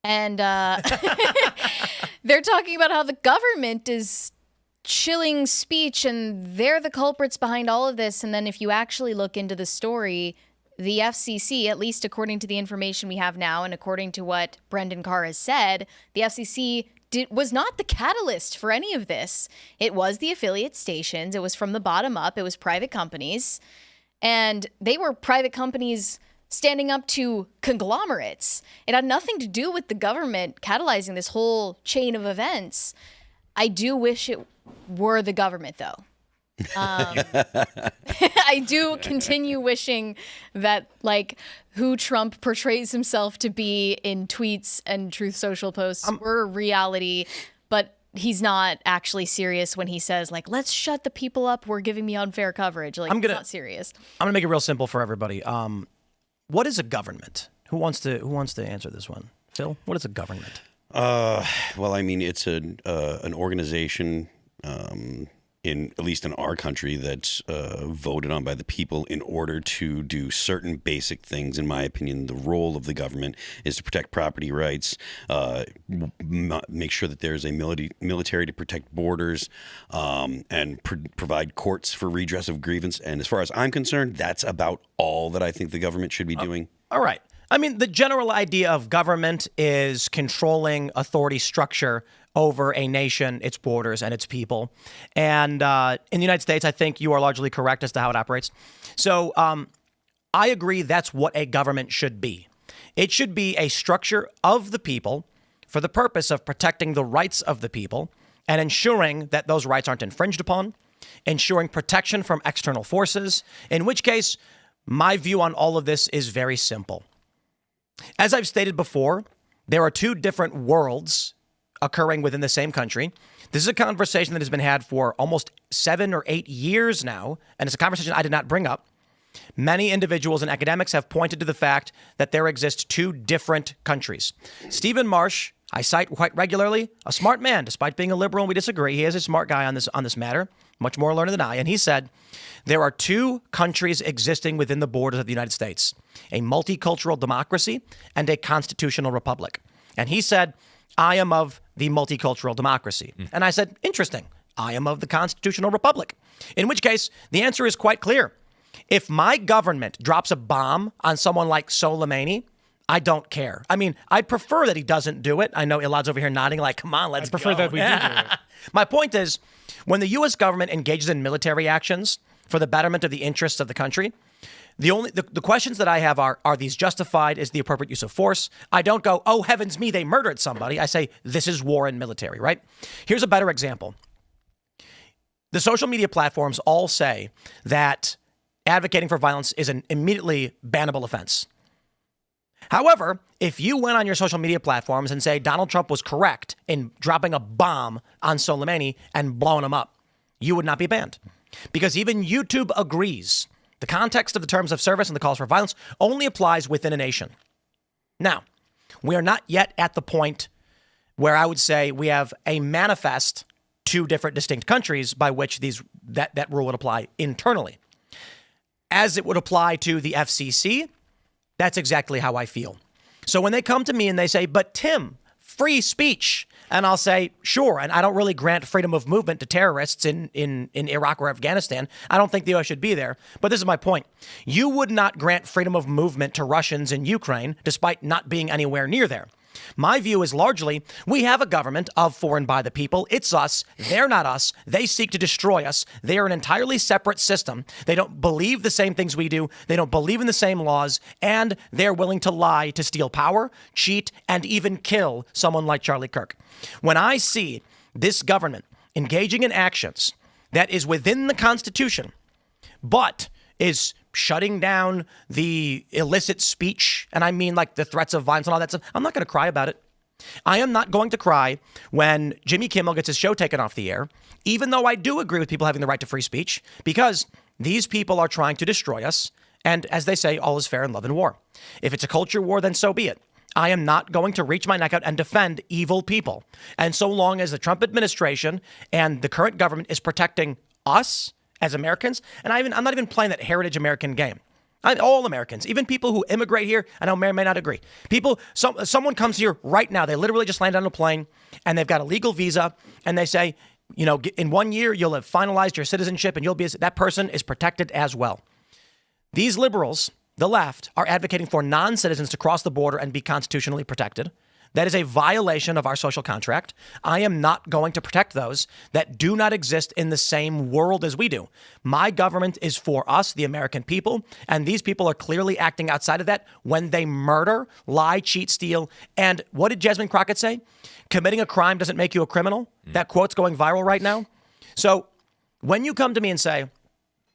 Speaker 4: And they're talking about how the government is chilling speech and they're the culprits behind all of this. And then if you actually look into the story, the FCC, at least according to the information we have now and according to what Brendan Carr has said, the FCC was not the catalyst for any of this. It was the affiliate stations. It was from the bottom up. It was private companies. And they were private companies standing up to conglomerates. It had nothing to do with the government catalyzing this whole chain of events. I do wish it were the government, though. I do continue wishing that, like, who Trump portrays himself to be in tweets and Truth Social posts were reality, but he's not actually serious when he says, like, let's shut the people up who are giving me unfair coverage. Like, it's not serious.
Speaker 1: I'm gonna make it real simple for everybody. What is a government? Who wants to answer this one? Phil, what is a government?
Speaker 5: Well, I mean, it's an organization, at least in our country, that's voted on by the people in order to do certain basic things. In my opinion, the role of the government is to protect property rights, make sure that there's a military to protect borders, and provide courts for redress of grievance. And as far as I'm concerned, that's about all that I think the government should be doing. All
Speaker 1: right. I mean, the general idea of government is controlling authority structure over a nation, its borders, and its people. And in the United States, I think you are largely correct as to how it operates. So I agree that's what a government should be. It should be a structure of the people for the purpose of protecting the rights of the people and ensuring that those rights aren't infringed upon, ensuring protection from external forces, in which case, my view on all of this is very simple. As I've stated before, there are two different worlds occurring within the same country. This is a conversation that has been had for almost 7 or 8 years now, and it's a conversation I did not bring up. Many individuals and academics have pointed to the fact that there exist two different countries. Stephen Marsh, I cite quite regularly, a smart man, despite being a liberal and we disagree. He is a smart guy on this matter, much more learned than I. And he said, there are two countries existing within the borders of the United States, a multicultural democracy and a constitutional republic. And he said, I am of the multicultural democracy. And I said, interesting. I am of the constitutional republic. In which case, the answer is quite clear. If my government drops a bomb on someone like Soleimani, I don't care. I mean, I'd prefer that he doesn't do it. I know Elaad's over here nodding like, come on, let's go.
Speaker 3: I'd prefer that we do it.
Speaker 1: My point is, when the U.S. government engages in military actions for the betterment of the interests of the country, the questions that I have are these justified? Is the appropriate use of force? I don't go, oh, heavens me, they murdered somebody. I say, this is war and military, right? Here's a better example. The social media platforms all say that advocating for violence is an immediately bannable offense. However, if you went on your social media platforms and say Donald Trump was correct in dropping a bomb on Soleimani and blowing him up, you would not be banned. Because even YouTube agrees the context of the terms of service and the calls for violence only applies within a nation. Now, we are not yet at the point where I would say we have a manifest two different distinct countries by which that rule would apply internally. As it would apply to the FCC, that's exactly how I feel. So when they come to me and they say, but Tim, free speech. And I'll say, sure. And I don't really grant freedom of movement to terrorists in Iraq or Afghanistan. I don't think the U.S. should be there. But this is my point. You would not grant freedom of movement to Russians in Ukraine, despite not being anywhere near there. My view is largely we have a government of for and by the people. It's us. They're not us. They seek to destroy us. They are an entirely separate system. They don't believe the same things we do. They don't believe in the same laws. And they're willing to lie to steal power, cheat, and even kill someone like Charlie Kirk. When I see this government engaging in actions that is within the Constitution, but is shutting down the illicit speech, and I mean like the threats of violence and all that stuff, I'm not going to cry about it. I am not going to cry when Jimmy Kimmel gets his show taken off the air, even though I do agree with people having the right to free speech, because these people are trying to destroy us. And as they say, all is fair in love and war. If it's a culture war, then so be it. I am not going to reach my neck out and defend evil people. And so long as the Trump administration and the current government is protecting us as Americans, and I'm not even playing that heritage American game. All Americans, even people who immigrate here, I know may or may not agree. Someone comes here right now, they literally just landed on a plane, and they've got a legal visa, and they say, in 1 year, you'll have finalized your citizenship, and that person is protected as well. These liberals, the left, are advocating for non-citizens to cross the border and be constitutionally protected. That is a violation of our social contract. I am not going to protect those that do not exist in the same world as we do. My government is for us, the American people, and these people are clearly acting outside of that when they murder, lie, cheat, steal. And what did Jasmine Crockett say? Committing a crime doesn't make you a criminal. That quote's going viral right now. So when you come to me and say,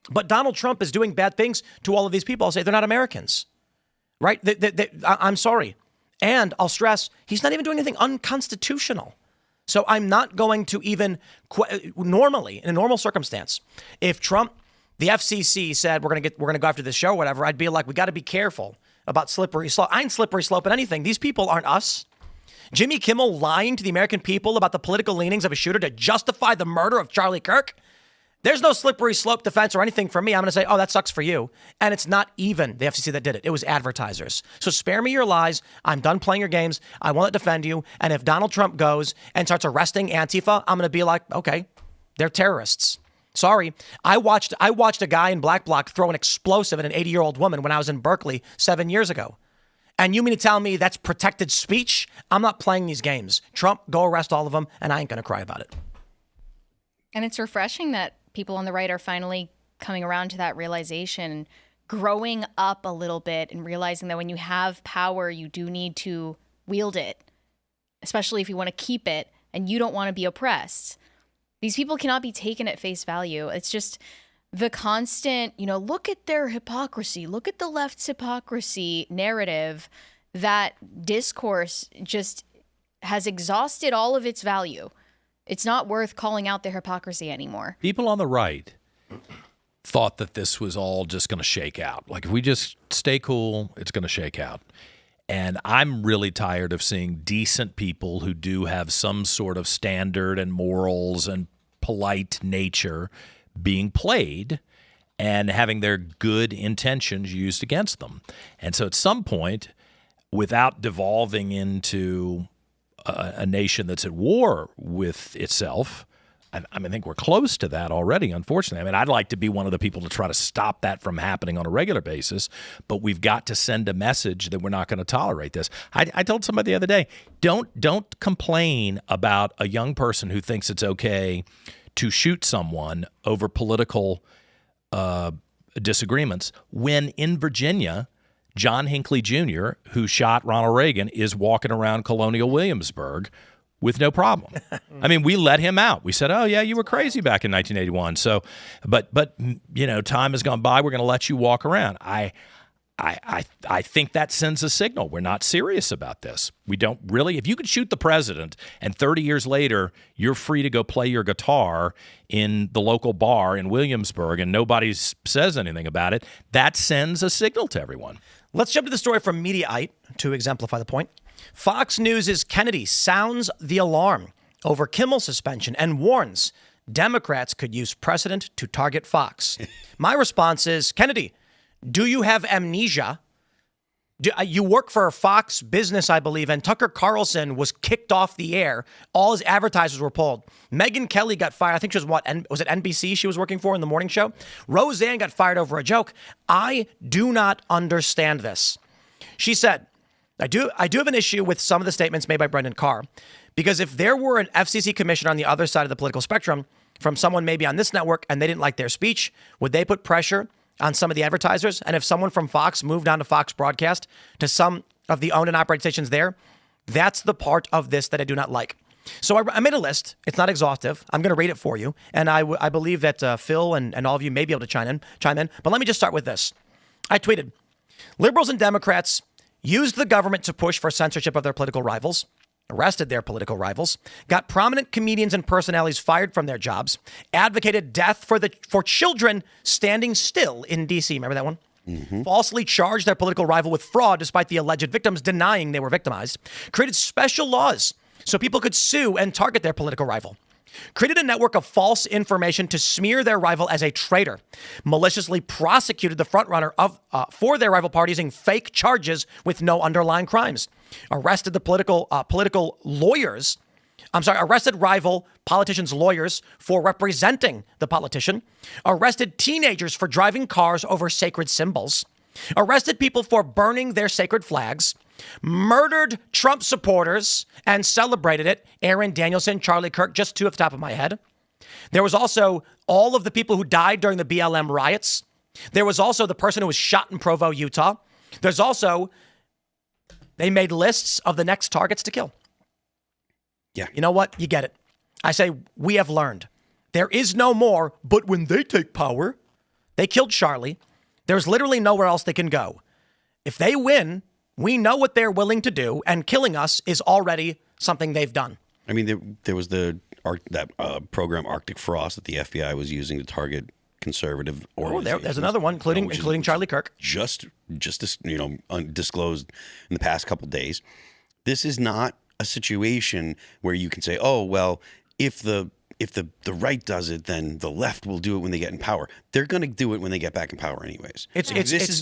Speaker 1: but Donald Trump is doing bad things to all of these people, I'll say they're not Americans, right? I'm sorry. And I'll stress, he's not even doing anything unconstitutional. So I'm not going to even normally, in a normal circumstance, if Trump, the FCC said we're going to go after this show or whatever, I'd be like, we got to be careful about slippery slope. I ain't slippery slope in anything. These people aren't us. Jimmy Kimmel lying to the American people about the political leanings of a shooter to justify the murder of Charlie Kirk. There's no slippery slope defense or anything for me. I'm going to say, oh, that sucks for you. And it's not even the FCC that did it. It was advertisers. So spare me your lies. I'm done playing your games. I won't defend you. And if Donald Trump goes and starts arresting Antifa, I'm going to be like, okay, they're terrorists. Sorry. I watched a guy in Black Bloc throw an explosive at an 80-year-old woman when I was in Berkeley 7 years ago. And you mean to tell me that's protected speech? I'm not playing these games. Trump, go arrest all of them, and I ain't going to cry about it.
Speaker 4: And it's refreshing that people on the right are finally coming around to that realization, growing up a little bit and realizing that when you have power, you do need to wield it, especially if you want to keep it and you don't want to be oppressed. These people cannot be taken at face value. It's just the constant, look at their hypocrisy, look at the left's hypocrisy narrative. That discourse just has exhausted all of its value. It's not worth calling out their hypocrisy anymore.
Speaker 2: People on the right thought that this was all just going to shake out. Like, if we just stay cool, it's going to shake out. And I'm really tired of seeing decent people who do have some sort of standard and morals and polite nature being played and having their good intentions used against them. And so at some point, without devolving into a nation that's at war with itself, I think we're close to that already, unfortunately. I mean, I'd like to be one of the people to try to stop that from happening on a regular basis, but we've got to send a message that we're not going to tolerate this. I told somebody the other day, don't complain about a young person who thinks it's okay to shoot someone over political disagreements when in Virginia, John Hinckley Jr., who shot Ronald Reagan, is walking around Colonial Williamsburg with no problem. I mean, we let him out. We said, oh, yeah, you were crazy back in 1981. So, but time has gone by. We're going to let you walk around. I think that sends a signal. We're not serious about this. We don't really. If you could shoot the president and 30 years later you're free to go play your guitar in the local bar in Williamsburg and nobody says anything about it, that sends a signal to everyone.
Speaker 1: Let's jump to the story from Mediaite to exemplify the point. Fox News' Kennedy sounds the alarm over Kimmel suspension and warns Democrats could use precedent to target Fox. My response is, Kennedy, do you have amnesia? You work for Fox Business, I believe, and Tucker Carlson was kicked off the air. All his advertisers were pulled. Megyn Kelly got fired. I think she was was it NBC she was working for in the morning show? Roseanne got fired over a joke. I do not understand this. She said, I do have an issue with some of the statements made by Brendan Carr, because if there were an FCC commissioner on the other side of the political spectrum from someone maybe on this network and they didn't like their speech, would they put pressure on some of the advertisers? And if someone from Fox moved on to Fox Broadcast to some of the owned and operated stations there, that's the part of this that I do not like. So I made a list. It's not exhaustive. I'm going to read it for you. And I believe that Phil and all of you may be able to chime in. But let me just start with this. I tweeted, liberals and Democrats used the government to push for censorship of their political rivals, arrested their political rivals, got prominent comedians and personalities fired from their jobs, advocated death for children standing still in D.C. Remember that one? Mm-hmm. Falsely charged their political rival with fraud despite the alleged victims denying they were victimized, created special laws so people could sue and target their political rival, created a network of false information to smear their rival as a traitor, maliciously prosecuted the frontrunner for their rival party using fake charges with no underlying crimes, arrested rival politicians' lawyers for representing the politician, arrested teenagers for driving cars over sacred symbols, arrested people for burning their sacred flags, murdered Trump supporters and celebrated it. Aaron Danielson, Charlie Kirk, just two off the top of my head. There was also all of the people who died during the BLM riots. There was also the person who was shot in Provo, Utah. There's also, they made lists of the next targets to kill.
Speaker 5: Yeah.
Speaker 1: You know what? You get it. I say, we have learned. There is no more, but when they take power, they killed Charlie. There's literally nowhere else they can go. If they win, we know what they're willing to do, and killing us is already something they've done.
Speaker 5: I mean, there was that program Arctic Frost that the FBI was using to target conservative organizations.
Speaker 1: There's another one, including Charlie Kirk.
Speaker 5: Just disclosed in the past couple of days. This is not a situation where you can say, oh, well, if the right does it, then the left will do it when they get in power. They're going to do it when they get back in power anyways.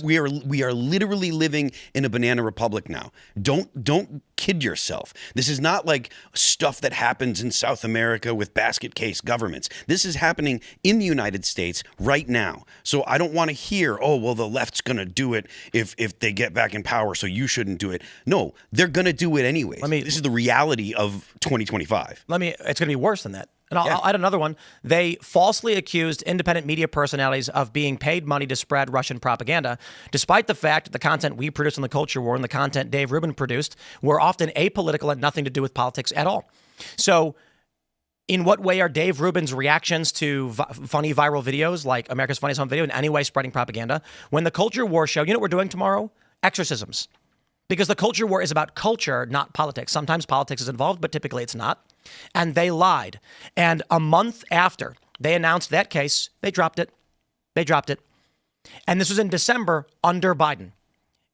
Speaker 5: We are literally living in a banana republic now. Don't kid yourself. This is not like stuff that happens in South America with basket case governments. This is happening in the United States right now. So I don't want to hear, oh, well, the left's going to do it if they get back in power, so you shouldn't do it. No, they're going to do it anyways. This is the reality of 2025.
Speaker 1: It's going to be worse than that. And I'll add another one. They falsely accused independent media personalities of being paid money to spread Russian propaganda, despite the fact that the content we produce on the Culture War and the content Dave Rubin produced were often apolitical and nothing to do with politics at all. So in what way are Dave Rubin's reactions to funny viral videos like America's Funniest Home Video in any way spreading propaganda? When the Culture War show, you know what we're doing tomorrow? Exorcisms. Because the Culture War is about culture, not politics. Sometimes politics is involved, but typically it's not. And they lied. And a month after they announced that case, they dropped it. And this was in December under Biden.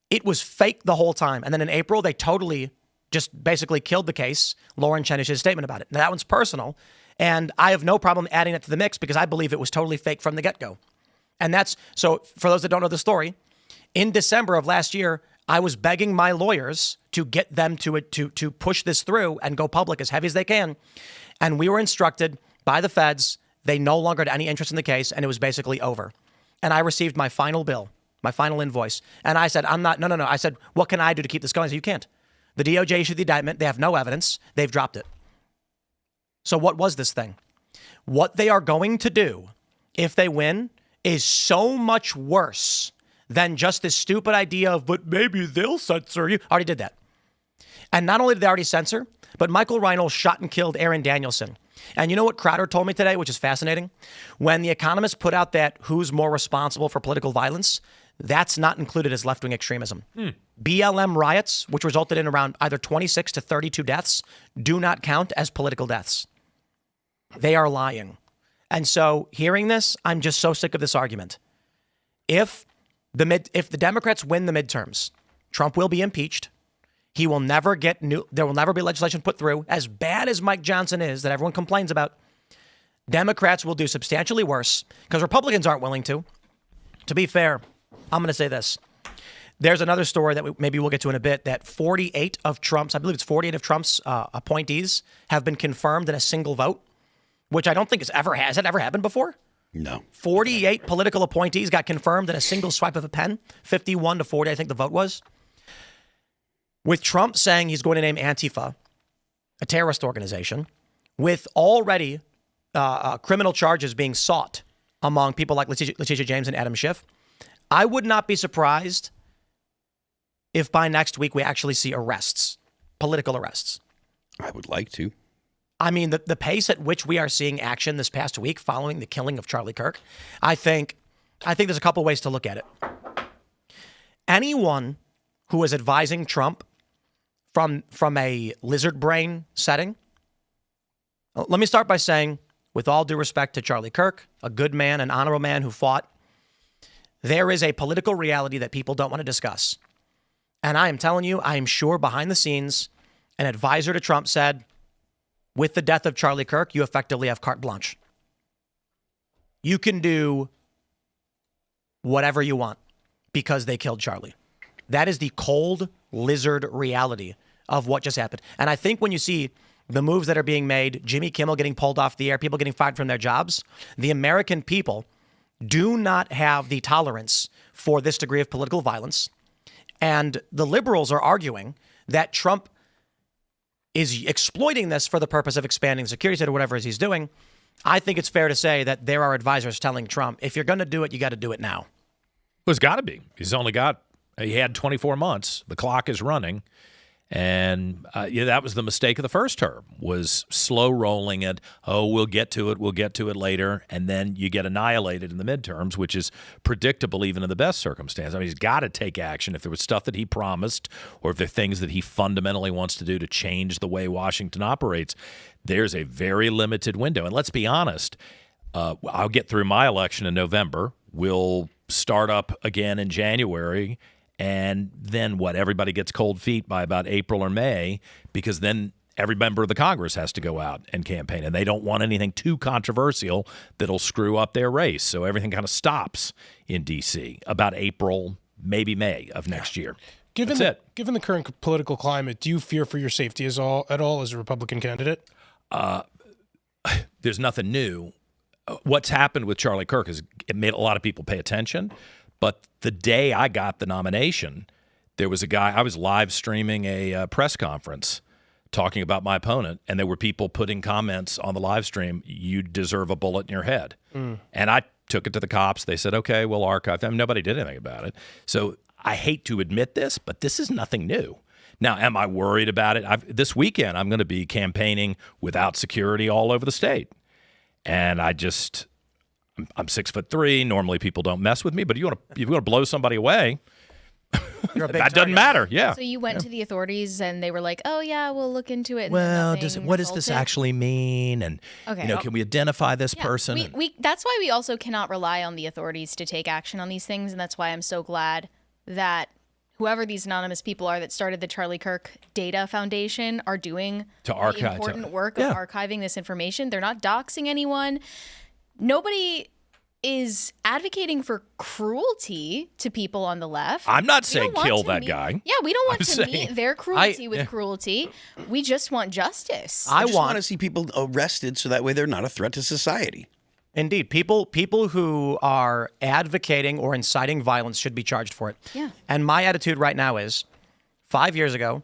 Speaker 1: It was fake the whole time. And then in April, they totally just basically killed the case. Lauren Chen issued a statement about it. Now, that one's personal. And I have no problem adding it to the mix because I believe it was totally fake from the get-go. And so for those that don't know the story, in December of last year, I was begging my lawyers to get them to push this through and go public as heavy as they can. And we were instructed by the feds, they no longer had any interest in the case, and it was basically over. And I received my final bill, my final invoice. And I said, no. I said, what can I do to keep this going? I said, you can't. The DOJ issued the indictment. They have no evidence. They've dropped it. So what was this thing? What they are going to do, if they win, is so much worse than just this stupid idea of, but maybe they'll censor you. Already did that. And not only did they already censor, but Michael Reinoehl shot and killed Aaron Danielson. And you know what Crowder told me today, which is fascinating? When The Economist put out that who's more responsible for political violence, that's not included as left-wing extremism. BLM riots, which resulted in around either 26 to 32 deaths, do not count as political deaths. They are lying. And so hearing this, I'm just so sick of this argument. If the Democrats win the midterms, Trump will be impeached. He will never there will never be legislation put through. As bad as Mike Johnson is, that everyone complains about, Democrats will do substantially worse because Republicans aren't willing to. To be fair, I'm going to say this. There's another story that maybe we'll get to in a bit, that 48 of Trump's appointees have been confirmed in a single vote, which I don't think has it ever happened before?
Speaker 5: No.
Speaker 1: 48 political appointees got confirmed in a single swipe of a pen, 51 to 40, I think the vote was. With Trump saying he's going to name Antifa a terrorist organization, with already criminal charges being sought among people like Letitia James and Adam Schiff, I would not be surprised if by next week we actually see arrests, political arrests.
Speaker 5: I would like to.
Speaker 1: I mean, the pace at which we are seeing action this past week following the killing of Charlie Kirk, I think there's a couple ways to look at it. Anyone who is advising Trump from a lizard brain setting, let me start by saying, with all due respect to Charlie Kirk, a good man, an honorable man who fought, there is a political reality that people don't want to discuss. And I am telling you, I am sure behind the scenes, an advisor to Trump said, with the death of Charlie Kirk, you effectively have carte blanche. You can do whatever you want because they killed Charlie. That is the cold lizard reality of what just happened. And I think when you see the moves that are being made, Jimmy Kimmel getting pulled off the air, people getting fired from their jobs, the American people do not have the tolerance for this degree of political violence. And the liberals are arguing that Trump is exploiting this for the purpose of expanding the security state or whatever it is he's doing. I think it's fair to say that there are advisors telling Trump, if you're going to do it, you got to do it now.
Speaker 2: Well, it's got to be. He had 24 months. The clock is running. And that was the mistake of the first term, was slow rolling it. Oh, we'll get to it later. And then you get annihilated in the midterms, which is predictable even in the best circumstance. I mean, he's got to take action if there was stuff that he promised or if there are things that he fundamentally wants to do to change the way Washington operates. There's a very limited window. And let's be honest, I'll get through my election in November. We'll start up again in January. And then what? Everybody gets cold feet by about April or May, because then every member of the Congress has to go out and campaign, and they don't want anything too controversial that'll screw up their race. So everything kind of stops in D.C. about April, maybe May of next year.
Speaker 3: Given the current political climate, do you fear for your safety at all as a Republican candidate?
Speaker 2: There's nothing new. What's happened with Charlie Kirk is it made a lot of people pay attention. But the day I got the nomination, there was a guy, I was live streaming a press conference talking about my opponent, and there were people putting comments on the live stream, you deserve a bullet in your head. And I took it to the cops. They said, okay, we'll archive them. Nobody did anything about it. So I hate to admit this, but this is nothing new. Now, am I worried about it? This weekend, I'm going to be campaigning without security all over the state. And I'm 6'3". Normally, people don't mess with me. But if you want to blow somebody away, that doesn't matter. Yeah.
Speaker 4: So you went to the authorities, and they were like, "Oh yeah, we'll look into it." And
Speaker 2: well, what does this actually mean? And can we identify this person?
Speaker 4: That's why we also cannot rely on the authorities to take action on these things, and that's why I'm so glad that whoever these anonymous people are that started the Charlie Kirk Data Foundation are doing the important work of archiving this information. They're not doxing anyone. Nobody is advocating for cruelty to people on the left.
Speaker 2: I'm not saying kill that guy.
Speaker 4: Yeah, we don't want to meet their cruelty with cruelty. We just want justice.
Speaker 5: I just want to see people arrested so that way they're not a threat to society.
Speaker 1: Indeed. People who are advocating or inciting violence should be charged for it.
Speaker 4: Yeah.
Speaker 1: And my attitude right now is, 5 years ago,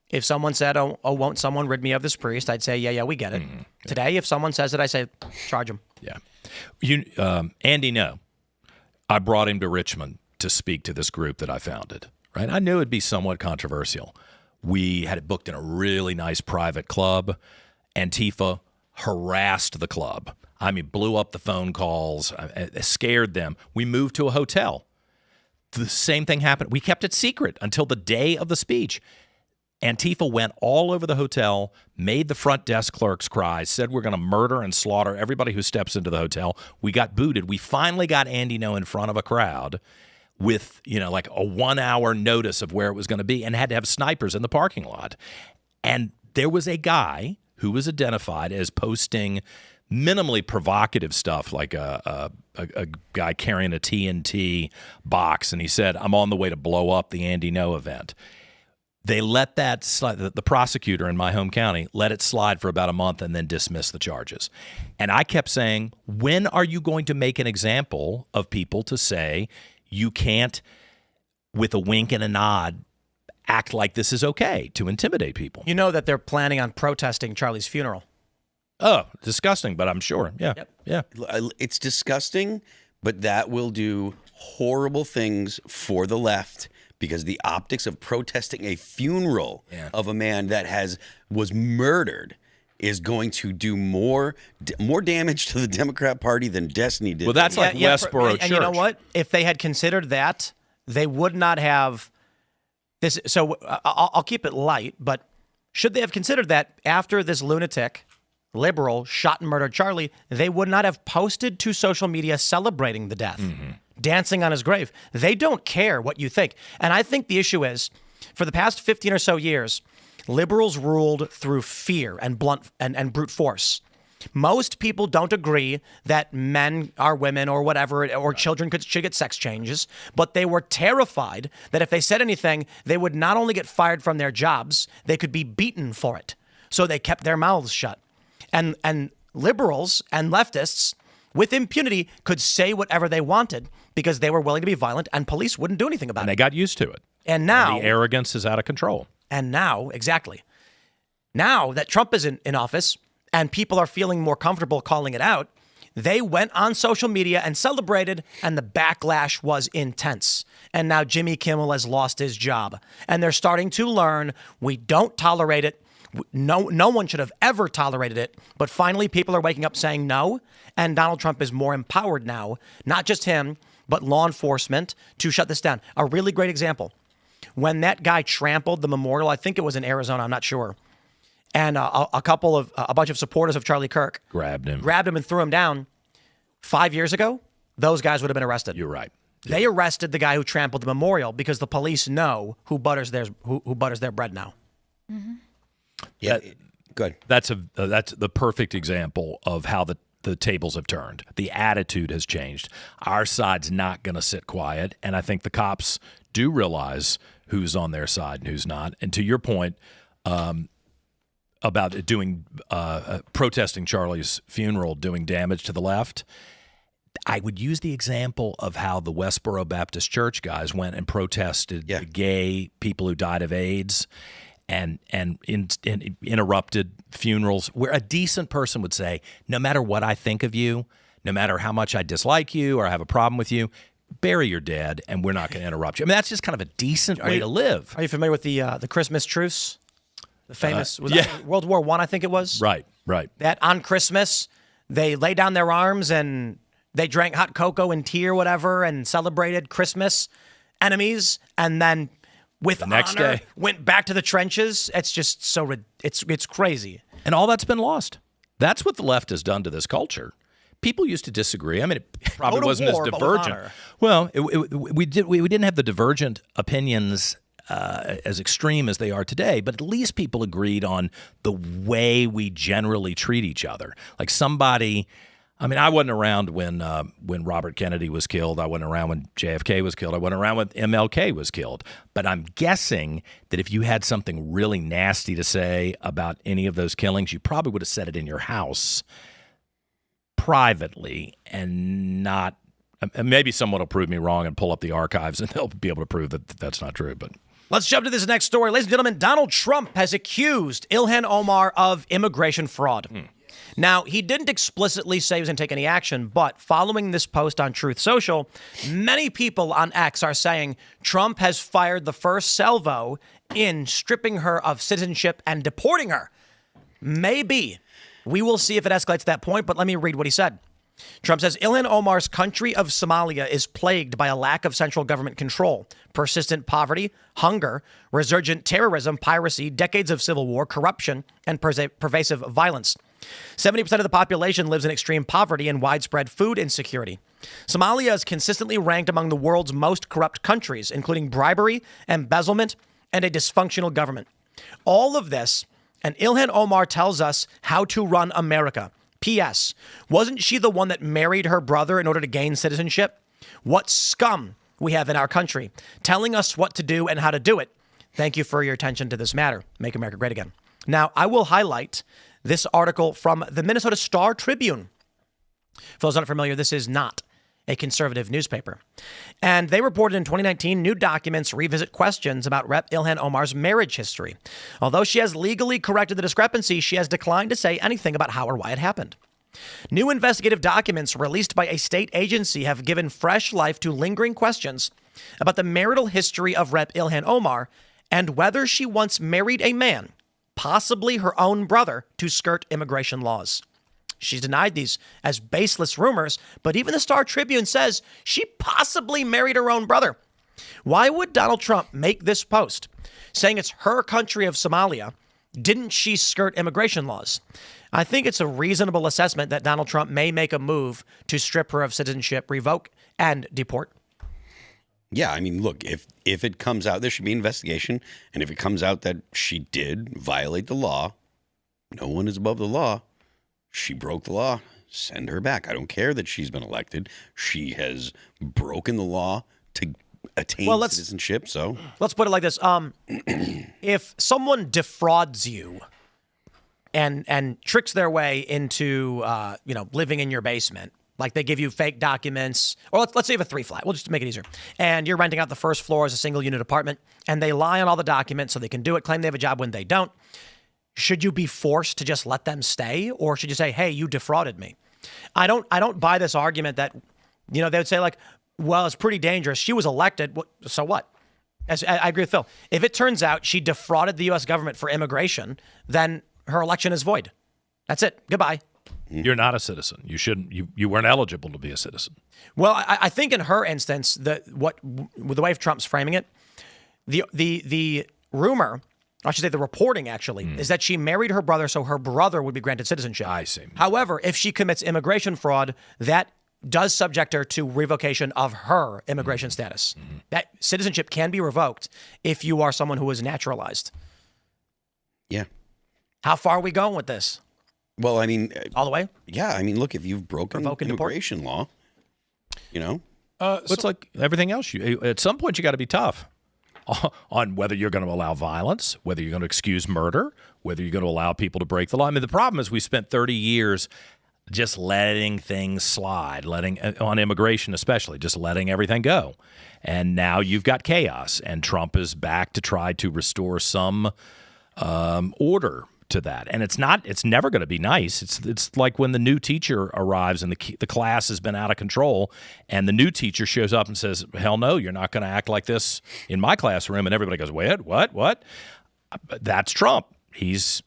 Speaker 1: if someone said, oh, won't someone rid me of this priest? I'd say, yeah, we get it. Mm-hmm. Today, if someone says it, I say, charge him.
Speaker 2: Yeah. Andy, I brought him to Richmond to speak to this group that I founded, right? I knew it'd be somewhat controversial. We had it booked in a really nice private club. Antifa harassed the club. I mean, blew up the phone calls, scared them. We moved to a hotel. The same thing happened. We kept it secret until the day of the speech. Antifa went all over the hotel, made the front desk clerks cry, said we're going to murder and slaughter everybody who steps into the hotel. We got booted. We finally got Andy No in front of a crowd with, like a 1 hour notice of where it was going to be, and had to have snipers in the parking lot. And there was a guy who was identified as posting minimally provocative stuff, like a guy carrying a TNT box, and he said, "I'm on the way to blow up the Andy No event." They let that slide. The prosecutor in my home county let it slide for about a month and then dismissed the charges. And I kept saying, when are you going to make an example of people to say you can't, with a wink and a nod, act like this is okay to intimidate people?
Speaker 1: You know that they're planning on protesting Charlie's funeral.
Speaker 2: Oh, disgusting, but I'm sure. Yeah.
Speaker 1: Yep.
Speaker 2: Yeah.
Speaker 5: It's disgusting, but that will do horrible things for the left, because the optics of protesting a funeral of a man that was murdered is going to do more damage to the Democrat Party than Destiny did.
Speaker 2: Well, that's like Westboro Church.
Speaker 1: And you know what? If they had considered that, they would not have this. So I'll keep it light, but should they have considered that after this lunatic liberal shot and murdered Charlie, they would not have posted to social media celebrating the death, dancing on his grave. They don't care what you think. And I think the issue is, for the past 15 or so years, liberals ruled through fear and blunt and brute force. Most people don't agree that men are women or whatever, or children should get sex changes, but they were terrified that if they said anything, they would not only get fired from their jobs, they could be beaten for it. So they kept their mouths shut. And liberals and leftists, with impunity, could say whatever they wanted because they were willing to be violent, and police wouldn't do anything about it.
Speaker 2: And they got used to it.
Speaker 1: And now...
Speaker 2: the arrogance is out of control.
Speaker 1: And now, exactly. Now that Trump is in office and people are feeling more comfortable calling it out, they went on social media and celebrated, and the backlash was intense. And now Jimmy Kimmel has lost his job. And they're starting to learn we don't tolerate it. No one should have ever tolerated it. But finally, people are waking up saying no. And Donald Trump is more empowered now, not just him, but law enforcement, to shut this down. A really great example. When that guy trampled the memorial, I think it was in Arizona, I'm not sure. And a bunch of supporters of Charlie Kirk
Speaker 2: grabbed him
Speaker 1: and threw him down. 5 years ago, those guys would have been arrested.
Speaker 2: You're right.
Speaker 1: They arrested the guy who trampled the memorial because the police know who butters their bread now.
Speaker 4: Mm-hmm.
Speaker 5: Yeah, good.
Speaker 2: That's the perfect example of how the tables have turned. The attitude has changed. Our side's not going to sit quiet, and I think the cops do realize who's on their side and who's not. And to your point about protesting Charlie's funeral, doing damage to the left, I would use the example of how the Westboro Baptist Church guys went and protested the gay people who died of AIDS and interrupted funerals, where a decent person would say, no matter what I think of you, no matter how much I dislike you or I have a problem with you, bury your dead, and we're not going to interrupt you. I mean, that's just kind of a decent way to live.
Speaker 1: Are you familiar with the Christmas truce? The famous World War I, I think it was.
Speaker 2: Right.
Speaker 1: That on Christmas, they lay down their arms and they drank hot cocoa and tea or whatever and celebrated Christmas enemies, and then with
Speaker 2: the next
Speaker 1: honor,
Speaker 2: day
Speaker 1: went back to the trenches. It's just it's crazy.
Speaker 2: And all that's been lost. That's what the left has done to this culture. People used to disagree. I mean, it probably wasn't as divergent. Well, we didn't have the divergent opinions as extreme as they are today, but at least people agreed on the way we generally treat each other. Like somebody, I mean, I wasn't around when Robert Kennedy was killed. I wasn't around when JFK was killed. I wasn't around when MLK was killed. But I'm guessing that if you had something really nasty to say about any of those killings, you probably would have said it in your house privately, and not. And maybe someone will prove me wrong and pull up the archives, and they'll be able to prove that that's not true. But
Speaker 1: let's jump to this next story. Ladies and gentlemen, Donald Trump has accused Ilhan Omar of immigration fraud. Now, he didn't explicitly say he was going to take any action, but following this post on Truth Social, many people on X are saying Trump has fired the first salvo in stripping her of citizenship and deporting her. Maybe. We will see if it escalates to that point, but let me read what he said. Trump says, Ilhan Omar's country of Somalia is plagued by a lack of central government control, persistent poverty, hunger, resurgent terrorism, piracy, decades of civil war, corruption, and pervasive violence. 70% of the population lives in extreme poverty and widespread food insecurity. Somalia is consistently ranked among the world's most corrupt countries, including bribery, embezzlement, and a dysfunctional government. All of this, and Ilhan Omar tells us how to run America. P.S. Wasn't she the one that married her brother in order to gain citizenship? What scum we have in our country, telling us what to do and how to do it. Thank you for your attention to this matter. Make America great again. Now, I will highlight this article from the Minnesota Star Tribune. For those not familiar, this is not a conservative newspaper. And they reported in 2019, new documents revisit questions about Rep. Ilhan Omar's marriage history. Although she has legally corrected the discrepancy, she has declined to say anything about how or why it happened. New investigative documents released by a state agency have given fresh life to lingering questions about the marital history of Rep. Ilhan Omar and whether she once married a man, possibly her own brother, to skirt immigration laws. She's denied these as baseless rumors, but even the Star Tribune says she possibly married her own brother. Why would Donald Trump make this post saying it's her country of Somalia? Didn't she skirt immigration laws? I think it's a reasonable assessment that Donald Trump may make a move to strip her of citizenship, revoke, and deport.
Speaker 5: Yeah, I mean, look, if it comes out, there should be an investigation. And if it comes out that she did violate the law, no one is above the law. She broke the law. Send her back. I don't care that she's been elected. She has broken the law to attain citizenship. So
Speaker 1: let's put it like this. If someone defrauds you and tricks their way into living in your basement, like they give you fake documents, or let's say you have a 3-flat. We'll just make it easier. And you're renting out the first floor as a single unit apartment, and they lie on all the documents so they can do it, claim they have a job when they don't. Should you be forced to just let them stay, or should you say, hey, you defrauded me? I don't buy this argument that, they would say like, well, it's pretty dangerous. She was elected. So what? I agree with Phil. If it turns out she defrauded the U.S. government for immigration, then her election is void. That's it. Goodbye.
Speaker 2: You're not a citizen. You shouldn't. You weren't eligible to be a citizen.
Speaker 1: Well, I think in her instance, the way Trump's framing it, the rumor, I should say the reporting actually, is that she married her brother so her brother would be granted citizenship.
Speaker 2: I see.
Speaker 1: However, if she commits immigration fraud, that does subject her to revocation of her immigration status. That citizenship can be revoked if you are someone who is naturalized.
Speaker 5: Yeah.
Speaker 1: How far are we going with this?
Speaker 5: Well, I mean,
Speaker 1: all the way.
Speaker 5: Yeah, I mean, look, if you've broken immigration law,
Speaker 2: it's like everything else. At some point, you got to be tough on whether you're going to allow violence, whether you're going to excuse murder, whether you're going to allow people to break the law. I mean, the problem is we spent 30 years just letting things slide, on immigration especially, just letting everything go. And now you've got chaos, and Trump is back to try to restore some order to that. And it's never going to be nice. It's like when the new teacher arrives and the class has been out of control, and the new teacher shows up and says, hell no, you're not going to act like this in my classroom. And everybody goes, wait, what? That's Trump. He's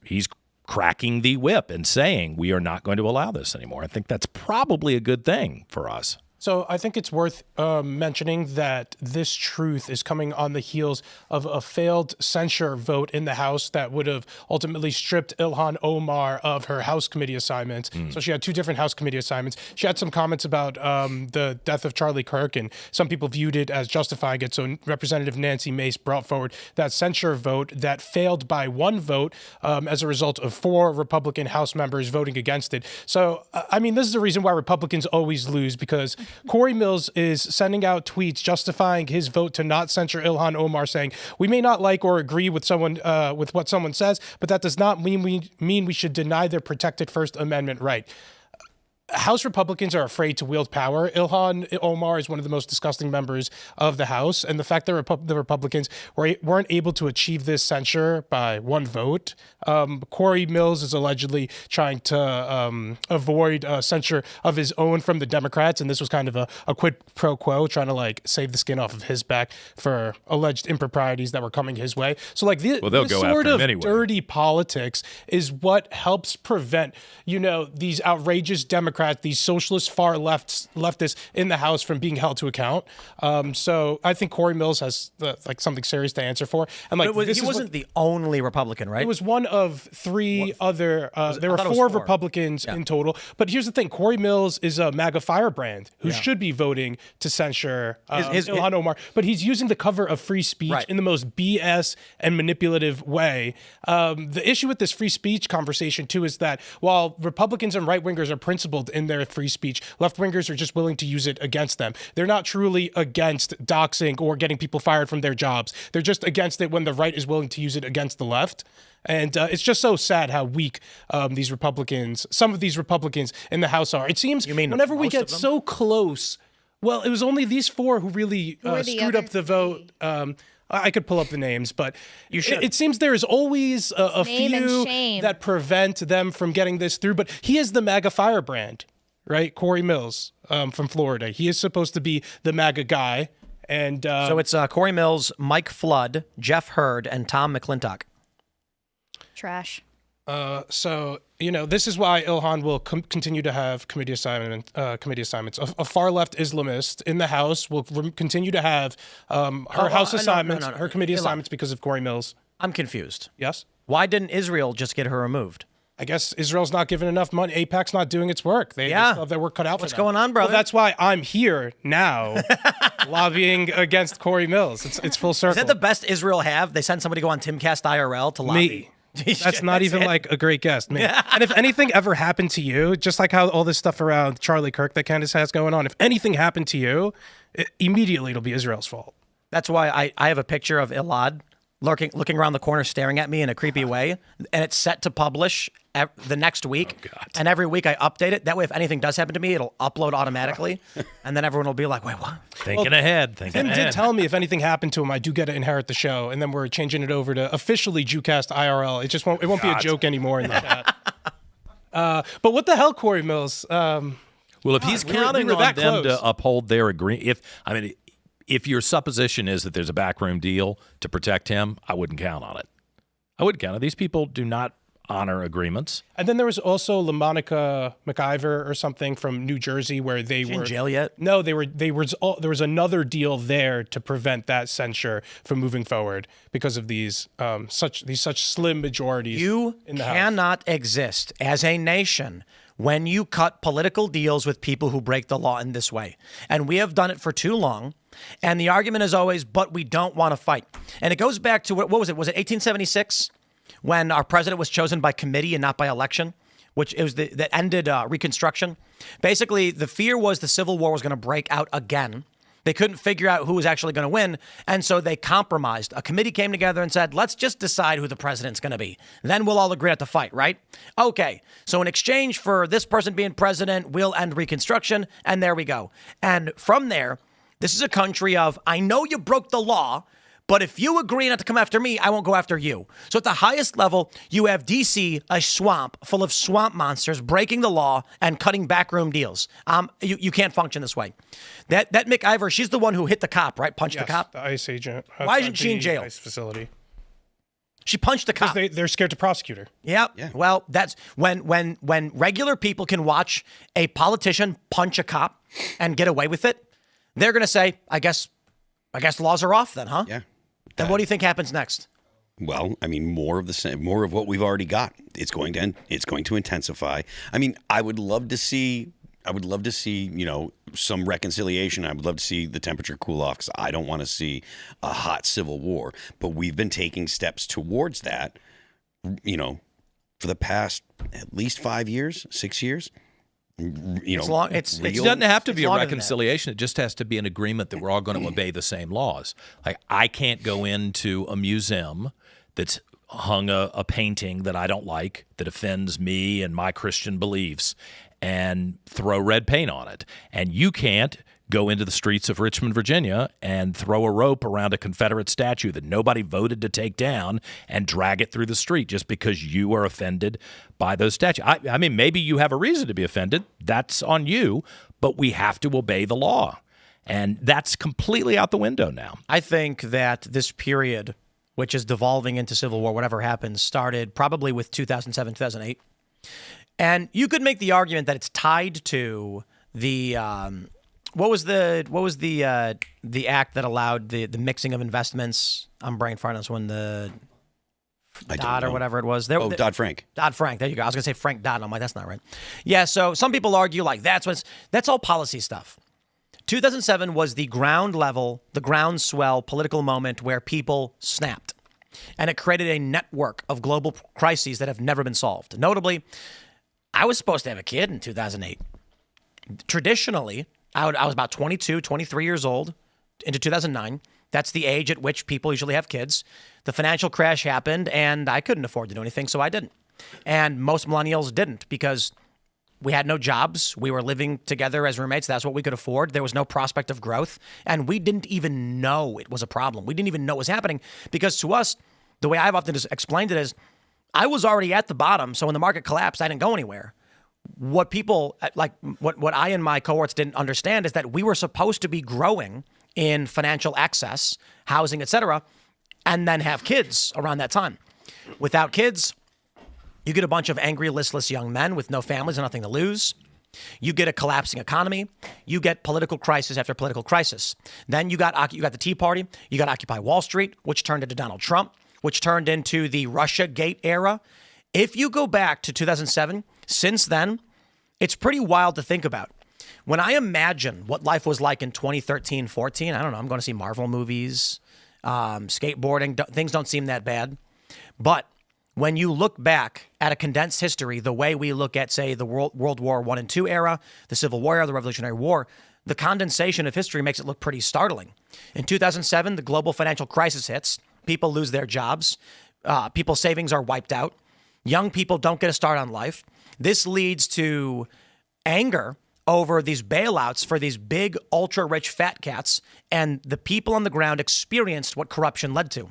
Speaker 2: cracking the whip and saying, we are not going to allow this anymore. I think that's probably a good thing for us.
Speaker 3: So I think it's worth mentioning that this truth is coming on the heels of a failed censure vote in the House that would have ultimately stripped Ilhan Omar of her House committee assignments. So she had 2 different House committee assignments. She had some comments about the death of Charlie Kirk, and some people viewed it as justifying it. So Representative Nancy Mace brought forward that censure vote that failed by 1 vote as a result of 4 Republican House members voting against it. So, I mean, this is the reason why Republicans always lose, because Corey Mills is sending out tweets justifying his vote to not censure Ilhan Omar, saying, we may not like or agree with someone with what someone says, but that does not mean we should deny their protected First Amendment right. House Republicans are afraid to wield power. Ilhan Omar is one of the most disgusting members of the House, and the fact that the Republicans weren't able to achieve this censure by 1 vote. Corey Mills is allegedly trying to avoid censure of his own from the Democrats, and this was kind of a quid pro quo, trying to save the skin off of his back for alleged improprieties that were coming his way. So this sort of dirty politics is what helps prevent these outrageous Democratic Democrats, these socialist far leftists in the House from being held to account. So I think Corey Mills has like something serious to answer for. And like
Speaker 1: he wasn't the only Republican, right?
Speaker 3: It was one of three other. There were four Republicans in total. But here's the thing: Corey Mills is a MAGA firebrand who should be voting to censure Ilhan Omar, but he's using the cover of free speech in the most BS and manipulative way. The issue with this free speech conversation too is that while Republicans and right wingers are principled in their free speech, left wingers are just willing to use it against them. They're not truly against doxing or getting people fired from their jobs. They're just against it when the right is willing to use it against the left. And it's just so sad how weak some of these Republicans in the House are. It seems whenever we get so close, well, it was only these four who really screwed up the vote. I could pull up the names, but it seems there is always a few that prevent them from getting this through. But he is the MAGA firebrand, right? Corey Mills from Florida. He is supposed to be the MAGA guy. And
Speaker 1: so it's Corey Mills, Mike Flood, Jeff Hurd, and Tom McClintock.
Speaker 4: Trash.
Speaker 3: So, this is why Ilhan will continue to have committee assignments. A far left Islamist in the House will continue to have her House assignments, her committee assignments because of Corey Mills.
Speaker 1: I'm confused.
Speaker 3: Yes?
Speaker 1: Why didn't Israel just get her removed?
Speaker 3: I guess Israel's not given enough money. AIPAC's not doing its work. They still have their work cut out for them.
Speaker 1: What's going on, brother?
Speaker 3: Well, that's why I'm here now lobbying against Corey Mills. It's full circle.
Speaker 1: Is that the best Israel have? They send somebody to go on Timcast IRL to lobby?
Speaker 3: Me. That's not even like a great guest, man. And if anything ever happened to you, just like how all this stuff around Charlie Kirk that Candace has going on, if anything happened to you, immediately it'll be Israel's fault.
Speaker 1: That's why I have a picture of Elaad looking around the corner, staring at me in a creepy way, and it's set to publish the next week. Oh, and every week I update it. That way, if anything does happen to me, it'll upload automatically, and then everyone will be like, "Wait, what?"
Speaker 2: Thinking ahead.
Speaker 3: Tim did tell me if anything happened to him, I do get to inherit the show, and then we're changing it over to officially Jewcast IRL. It just won't be a joke anymore in the chat. But what the hell, Corey Mills?
Speaker 2: Well, if he's counting on them to uphold their agreement, if your supposition is that there's a backroom deal to protect him, I wouldn't count on it. I wouldn't count on it. These people do not honor agreements.
Speaker 3: And then there was also LaMonica McIver or something from New Jersey where they were
Speaker 1: in jail yet?
Speaker 3: No, there was another deal there to prevent that censure from moving forward because of these such slim majorities.
Speaker 1: You
Speaker 3: in the House.
Speaker 1: Cannot exist as a nation when you cut political deals with people who break the law in this way. And we have done it for too long. And the argument is always, but we don't want to fight. And it goes back to, what was it? Was it 1876 when our president was chosen by committee and not by election, which it was that ended Reconstruction? Basically, the fear was the Civil War was going to break out again. They couldn't figure out who was actually going to win, and so they compromised. A committee came together and said, let's just decide who the president's going to be. Then we'll all agree at the fight, right? Okay, so in exchange for this person being president, we'll end Reconstruction, and there we go. And from there, this is a country of, I know you broke the law, but if you agree not to come after me, I won't go after you. So at the highest level, you have D.C., a swamp full of swamp monsters breaking the law and cutting backroom deals. You can't function this way. That McIver, she's the one who hit the cop, right? Punched the cop?
Speaker 3: The ICE agent.
Speaker 1: Why isn't she in jail?
Speaker 3: ICE facility.
Speaker 1: She punched the cop.
Speaker 3: Because they're scared to prosecute her.
Speaker 1: Yeah. Well, that's when regular people can watch a politician punch a cop and get away with it, they're going to say, I guess the laws are off then, huh?
Speaker 5: Yeah.
Speaker 1: Then what do you think happens next?
Speaker 5: Well, I mean, more of the same, more of what we've already got. It's going to intensify. I mean, I would love to see, some reconciliation. I would love to see the temperature cool off because I don't want to see a hot civil war. But we've been taking steps towards that, for the past at least 5 years, 6 years.
Speaker 1: It
Speaker 2: doesn't have to be a reconciliation. It just has to be an agreement that we're all going to obey the same laws. Like, I can't go into a museum that's hung a painting that I don't like, that offends me and my Christian beliefs, and throw red paint on it. And you can't go into the streets of Richmond, Virginia, and throw a rope around a Confederate statue that nobody voted to take down and drag it through the street just because you are offended by those statues. I mean, maybe you have a reason to be offended. That's on you, but we have to obey the law. And that's completely out the window now.
Speaker 1: I think that this period, which is devolving into civil war, whatever happens, started probably with 2007, 2008. And you could make the argument that it's tied to the what was the act that allowed the mixing of investments? I'm brain farting on this one. The Dodd or whatever it was.
Speaker 5: Dodd-Frank.
Speaker 1: Dodd-Frank. There you go. I was gonna say Frank Dodd. I'm like, that's not right. Yeah. So some people argue like that's all policy stuff. 2007 was the groundswell political moment where people snapped, and it created a network of global crises that have never been solved. Notably, I was supposed to have a kid in 2008. Traditionally, I was about 22, 23 years old into 2009. That's the age at which people usually have kids. The financial crash happened, and I couldn't afford to do anything, so I didn't. And most millennials didn't because we had no jobs. We were living together as roommates. That's what we could afford. There was no prospect of growth, and we didn't even know it was a problem. We didn't even know it was happening because to us, the way I've often explained it is, I was already at the bottom, so when the market collapsed, I didn't go anywhere. What people what I and my cohorts didn't understand is that we were supposed to be growing in financial access, housing, etc., and then have kids around that time. Without kids, you get a bunch of angry, listless young men with no families and nothing to lose. You get a collapsing economy. You get political crisis after political crisis. Then you got the Tea Party. You got Occupy Wall Street, which turned into Donald Trump, which turned into the Russiagate era. If you go back to 2007, since then, it's pretty wild to think about. When I imagine what life was like in 2013, 14, I don't know, I'm going to see Marvel movies, skateboarding. Things don't seem that bad. But when you look back at a condensed history, the way we look at, say, the World War I and II era, the Civil War era, the Revolutionary War, the condensation of history makes it look pretty startling. In 2007, the global financial crisis hits. People lose their jobs. People's savings are wiped out. Young people don't get a start on life. This leads to anger over these bailouts for these big, ultra-rich fat cats, and the people on the ground experienced what corruption led to.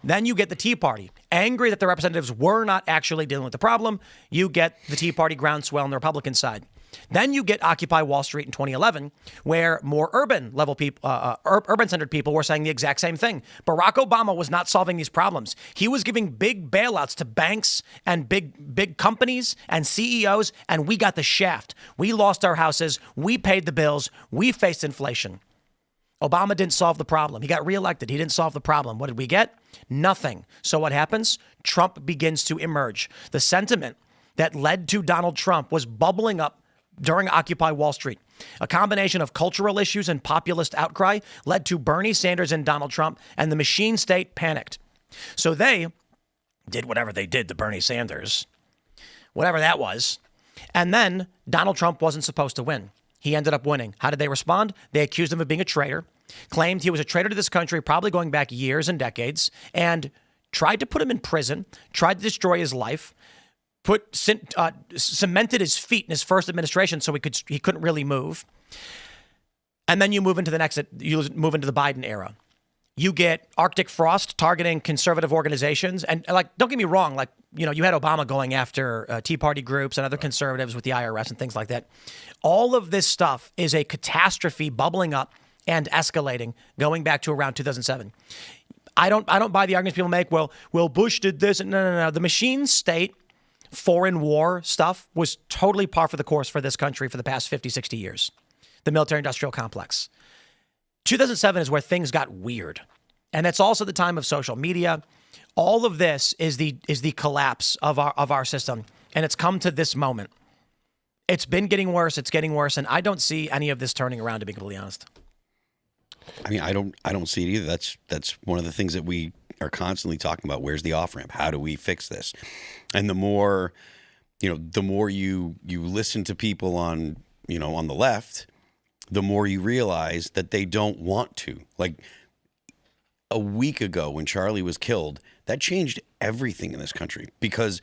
Speaker 1: Then you get the Tea Party, angry that the representatives were not actually dealing with the problem. You get the Tea Party groundswell on the Republican side. Then you get Occupy Wall Street in 2011, where more urban-centered people were saying the exact same thing. Barack Obama was not solving these problems. He was giving big bailouts to banks and big companies and CEOs, and we got the shaft. We lost our houses. We paid the bills. We faced inflation. Obama didn't solve the problem. He got reelected. He didn't solve the problem. What did we get? Nothing. So what happens? Trump begins to emerge. The sentiment that led to Donald Trump was bubbling up during Occupy Wall Street. A combination of cultural issues and populist outcry led to Bernie Sanders and Donald Trump, and the machine state panicked. So they did whatever they did to Bernie Sanders, whatever that was. And then Donald Trump wasn't supposed to win. He ended up winning. How did they respond? They accused him of being a traitor, claimed he was a traitor to this country, probably going back years and decades, and tried to put him in prison, tried to destroy his life, cemented his feet in his first administration so he couldn't really move. And then you move into the Biden era. You get Arctic frost targeting conservative organizations. And don't get me wrong, you had Obama going after Tea Party groups and other conservatives with the IRS and things like that. All of this stuff is a catastrophe bubbling up and escalating going back to around 2007. I don't buy the arguments people make. Well, Bush did this. No. The machine state foreign war stuff was totally par for the course for this country for the past 50, 60 years. The military-industrial complex. 2007 is where things got weird. And that's also the time of social media. All of this is the collapse of our system. And it's come to this moment. It's been getting worse. It's getting worse. And I don't see any of this turning around, to be completely honest.
Speaker 5: I mean, I don't see it either. That's one of the things that we are constantly talking about. Where's the off-ramp? How do we fix this? And the more you listen to people on the left, the more you realize that they don't want to. Like a week ago when Charlie was killed, that changed everything in this country because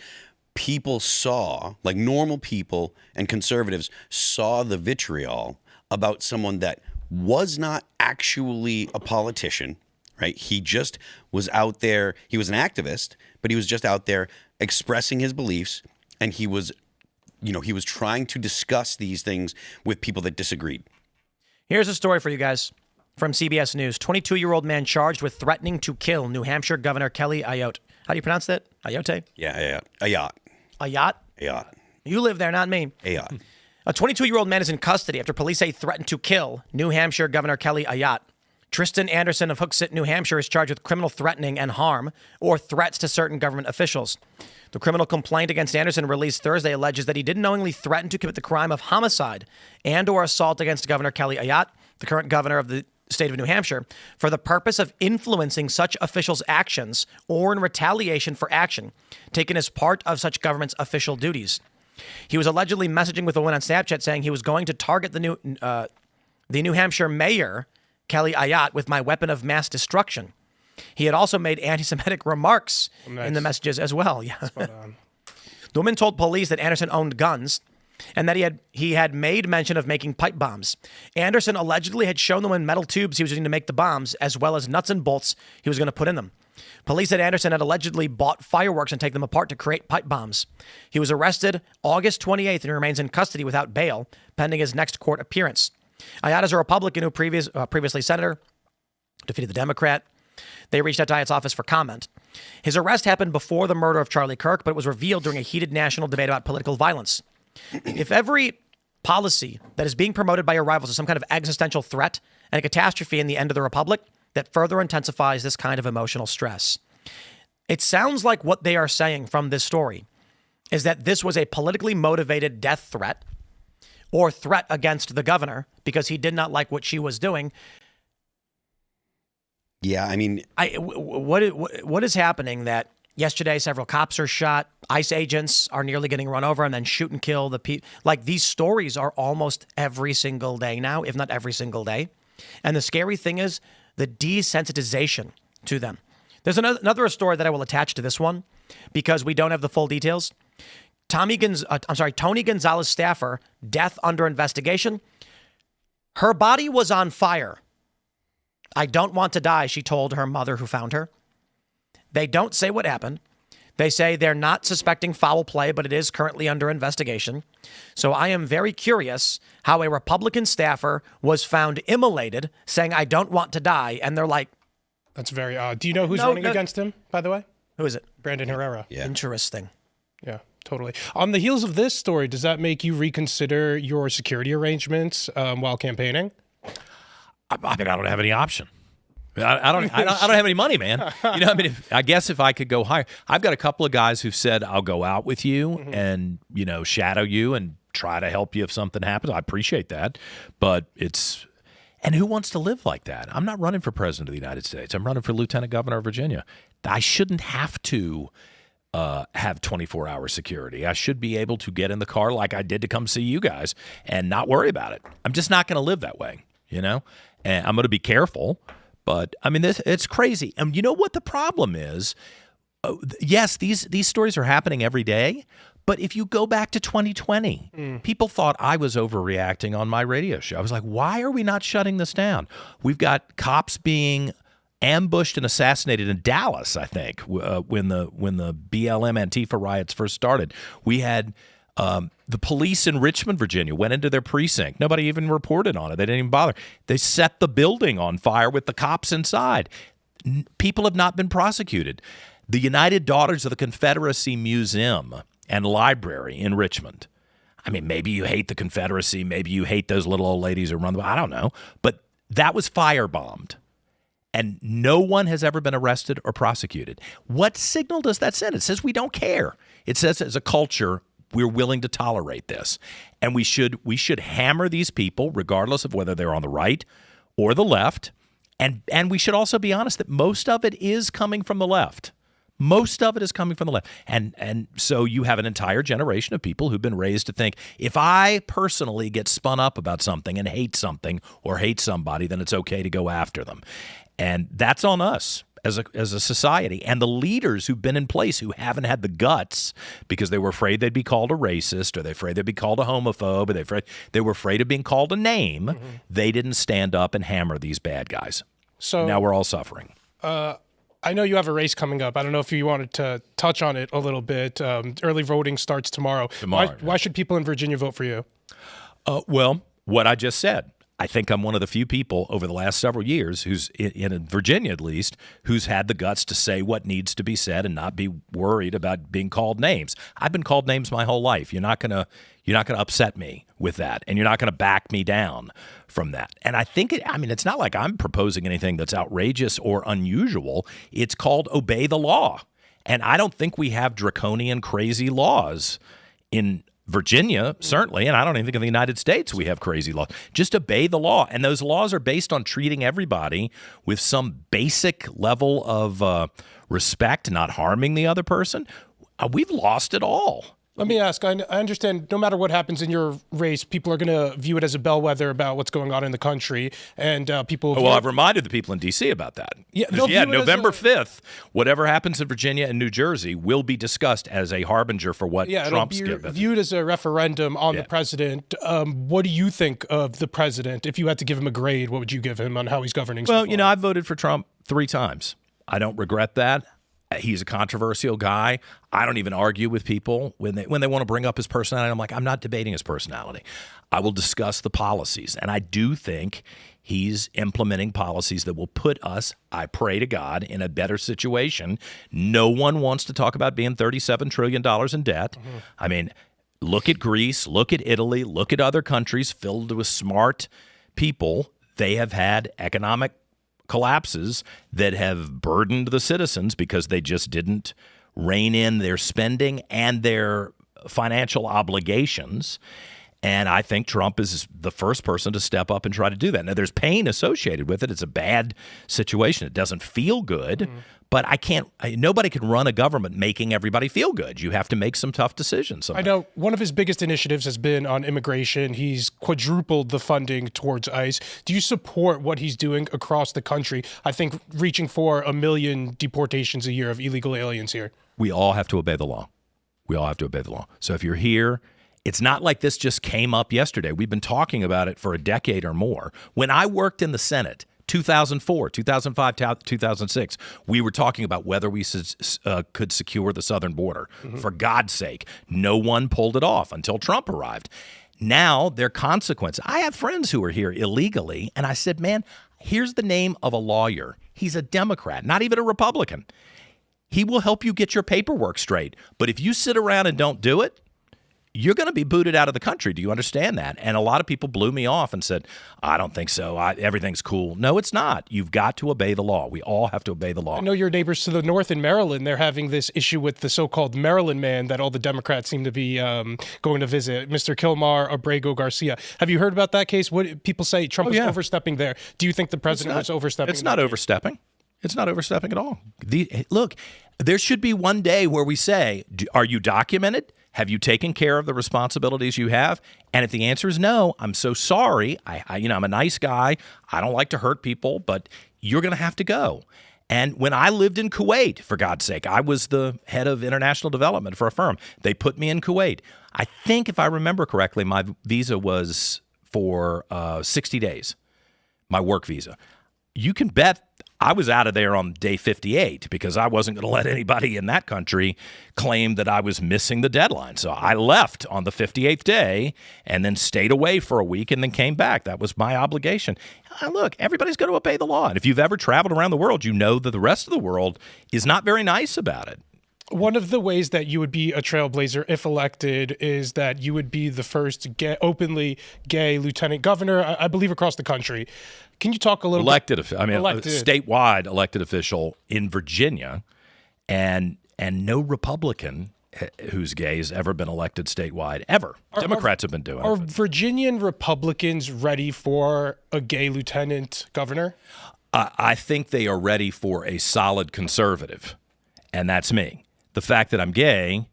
Speaker 5: people saw, like normal people and conservatives saw the vitriol about someone that was not actually a politician, right? He just was out there. He was an activist, but he was just out there expressing his beliefs, and he was trying to discuss these things with people that disagreed.
Speaker 1: Here's a story for you guys from CBS News. 22-year-old man charged with threatening to kill New Hampshire Governor Kelly Ayotte. How do you pronounce that? Ayotte?
Speaker 5: Yeah. Ayotte.
Speaker 1: Ayotte?
Speaker 5: Ayotte.
Speaker 1: You live there, not me.
Speaker 5: Elaad.
Speaker 1: A 22-year-old man is in custody after police say threatened to kill New Hampshire Governor Kelly Ayotte. Tristan Anderson of Hooksett, New Hampshire, is charged with criminal threatening and harm or threats to certain government officials. The criminal complaint against Anderson released Thursday alleges that he did knowingly threaten to commit the crime of homicide and or assault against Governor Kelly Ayotte, the current governor of the state of New Hampshire, for the purpose of influencing such officials' actions or in retaliation for action taken as part of such government's official duties. He was allegedly messaging with a woman on Snapchat saying he was going to target the New Hampshire mayor, Kelly Ayotte, with my weapon of mass destruction. He had also made anti-Semitic remarks in the messages as well. Yeah. The woman told police that Anderson owned guns and that he had made mention of making pipe bombs. Anderson allegedly had shown the woman metal tubes he was using to make the bombs, as well as nuts and bolts he was going to put in them. Police said Anderson had allegedly bought fireworks and taken them apart to create pipe bombs. He was arrested August 28th and remains in custody without bail, pending his next court appearance. Ayotte is a Republican who previously senator, defeated the Democrat. They reached out to Ayotte's office for comment. His arrest happened before the murder of Charlie Kirk, but it was revealed during a heated national debate about political violence. If every policy that is being promoted by your rivals is some kind of existential threat and a catastrophe in the end of the republic, that further intensifies this kind of emotional stress. It sounds like what they are saying from this story is that this was a politically motivated death threat or threat against the governor because he did not like what she was doing.
Speaker 5: Yeah, I mean,
Speaker 1: what is happening that yesterday several cops are shot, ICE agents are nearly getting run over and then shoot and kill the people. Like, these stories are almost every single day now, if not every single day. And the scary thing is the desensitization to them. There's another story that I will attach to this one because we don't have the full details. Tony Gonzalez staffer, death under investigation. Her body was on fire. I don't want to die, she told her mother who found her. They don't say what happened. They say they're not suspecting foul play, but it is currently under investigation. So I am very curious how a Republican staffer was found immolated, saying, I don't want to die. And they're like...
Speaker 3: That's very odd. Do you know who's running against him, by the way?
Speaker 1: Who is it?
Speaker 3: Brandon Herrera.
Speaker 5: Yeah.
Speaker 1: Interesting.
Speaker 3: Yeah, totally. On the heels of this story, does that make you reconsider your security arrangements while campaigning?
Speaker 2: I mean, I don't have any option. I don't have any money, man. You know, I mean, I guess if I could go higher, I've got a couple of guys who've said, I'll go out with you and, you know, shadow you and try to help you if something happens. I appreciate that. But and who wants to live like that? I'm not running for president of the United States. I'm running for lieutenant governor of Virginia. I shouldn't have to have 24-hour security. I should be able to get in the car like I did to come see you guys and not worry about it. I'm just not going to live that way, you know? And I'm going to be careful. But, I mean, it's crazy. And you know what the problem is? Yes, these stories are happening every day. But if you go back to 2020, people thought I was overreacting on my radio show. I was like, why are we not shutting this down? We've got cops being ambushed and assassinated in Dallas, I think, when the BLM Antifa riots first started. We had... the police in Richmond, Virginia, went into their precinct. Nobody even reported on it. They didn't even bother. They set the building on fire with the cops inside. People have not been prosecuted. The United Daughters of the Confederacy Museum and Library in Richmond. I mean, maybe you hate the Confederacy. Maybe you hate those little old ladies who run the... I don't know. But that was firebombed. And no one has ever been arrested or prosecuted. What signal does that send? It says we don't care. It says as a culture... we're willing to tolerate this. And we should hammer these people, regardless of whether they're on the right or the left. And we should also be honest that most of it is coming from the left. Most of it is coming from the left. And so you have an entire generation of people who've been raised to think, if I personally get spun up about something and hate something or hate somebody, then it's okay to go after them. And that's on us. As a society, and the leaders who've been in place who haven't had the guts because they were afraid they'd be called a racist, or they're afraid they'd be called a homophobe, or they were afraid of being called a name, they didn't stand up and hammer these bad guys. So now we're all suffering.
Speaker 3: I know you have a race coming up. I don't know if you wanted to touch on it a little bit. Early voting starts tomorrow. Why should people in Virginia vote for you?
Speaker 2: Well, what I just said. I think I'm one of the few people over the last several years who's, in Virginia at least, who's had the guts to say what needs to be said and not be worried about being called names. I've been called names my whole life. You're not gonna upset me with that, and you're not gonna back me down from that. And I think it's not like I'm proposing anything that's outrageous or unusual. It's called obey the law, and I don't think we have draconian, crazy laws in Virginia, certainly, and I don't even think in the United States we have crazy laws. Just obey the law, and those laws are based on treating everybody with some basic level of respect, not harming the other person. We've lost it all.
Speaker 3: Let me ask, I understand no matter what happens in your race, people are going to view it as a bellwether about what's going on in the country. And people...
Speaker 2: Well, I've reminded the people in D.C. about that. Yeah, November 5th, whatever happens in Virginia and New Jersey will be discussed as a harbinger for what Trump's given.
Speaker 3: Viewed as a referendum on the president. What do you think of the president? If you had to give him a grade, what would you give him on how he's governing so far?
Speaker 2: Well, I voted for Trump 3 times. I don't regret that. He's a controversial guy. I don't even argue with people when they want to bring up his personality. I'm like, I'm not debating his personality. I will discuss the policies. And I do think he's implementing policies that will put us, I pray to God, in a better situation. No one wants to talk about being $37 trillion in debt. Mm-hmm. I mean, look at Greece, look at Italy, look at other countries filled with smart people. They have had economic collapses that have burdened the citizens because they just didn't rein in their spending and their financial obligations. And I think Trump is the first person to step up and try to do that. Now, there's pain associated with it. It's a bad situation. It doesn't feel good, but nobody can run a government making everybody feel good. You have to make some tough decisions sometimes.
Speaker 3: I know one of his biggest initiatives has been on immigration. He's quadrupled the funding towards ICE. Do you support what he's doing across the country? I think reaching for 1 million deportations a year of illegal aliens here.
Speaker 2: We all have to obey the law. We all have to obey the law. So if you're here, it's not like this just came up yesterday. We've been talking about it for a decade or more. When I worked in the Senate, 2004, 2005, 2006, we were talking about whether we could secure the southern border. Mm-hmm. For God's sake, no one pulled it off until Trump arrived. Now, there are consequences. I have friends who are here illegally, and I said, man, here's the name of a lawyer. He's a Democrat, not even a Republican. He will help you get your paperwork straight. But if you sit around and don't do it, you're going to be booted out of the country. Do you understand that? And a lot of people blew me off and said, I don't think so. Everything's cool. No, it's not. You've got to obey the law. We all have to obey the law.
Speaker 3: I know your neighbors to the north in Maryland, they're having this issue with the so-called Maryland man that all the Democrats seem to be going to visit, Mr. Kilmar Abrego Garcia. Have you heard about that case? What people say Trump was overstepping there. Do you think the president was overstepping?
Speaker 2: It's not overstepping. It's not overstepping at all. Look, there should be one day where we say, are you documented? Have you taken care of the responsibilities you have? And if the answer is no, I'm so sorry. I'm a nice guy. I don't like to hurt people, but you're going to have to go. And when I lived in Kuwait, for God's sake, I was the head of international development for a firm. They put me in Kuwait. I think if I remember correctly, my visa was for 60 days, my work visa. You can bet I was out of there on day 58 because I wasn't going to let anybody in that country claim that I was missing the deadline. So I left on the 58th day and then stayed away for a week and then came back. That was my obligation. Look, everybody's going to obey the law. And if you've ever traveled around the world, you know that the rest of the world is not very nice about it.
Speaker 3: One of the ways that you would be a trailblazer if elected is that you would be the first openly gay lieutenant governor, I believe, across the country. Can you talk a little
Speaker 2: elected? Statewide elected official in Virginia, and no Republican who's gay has ever been elected statewide, ever. Democrats have been doing it.
Speaker 3: Are Virginian Republicans ready for a gay lieutenant governor?
Speaker 2: I think they are ready for a solid conservative, and that's me. The fact that I'm gay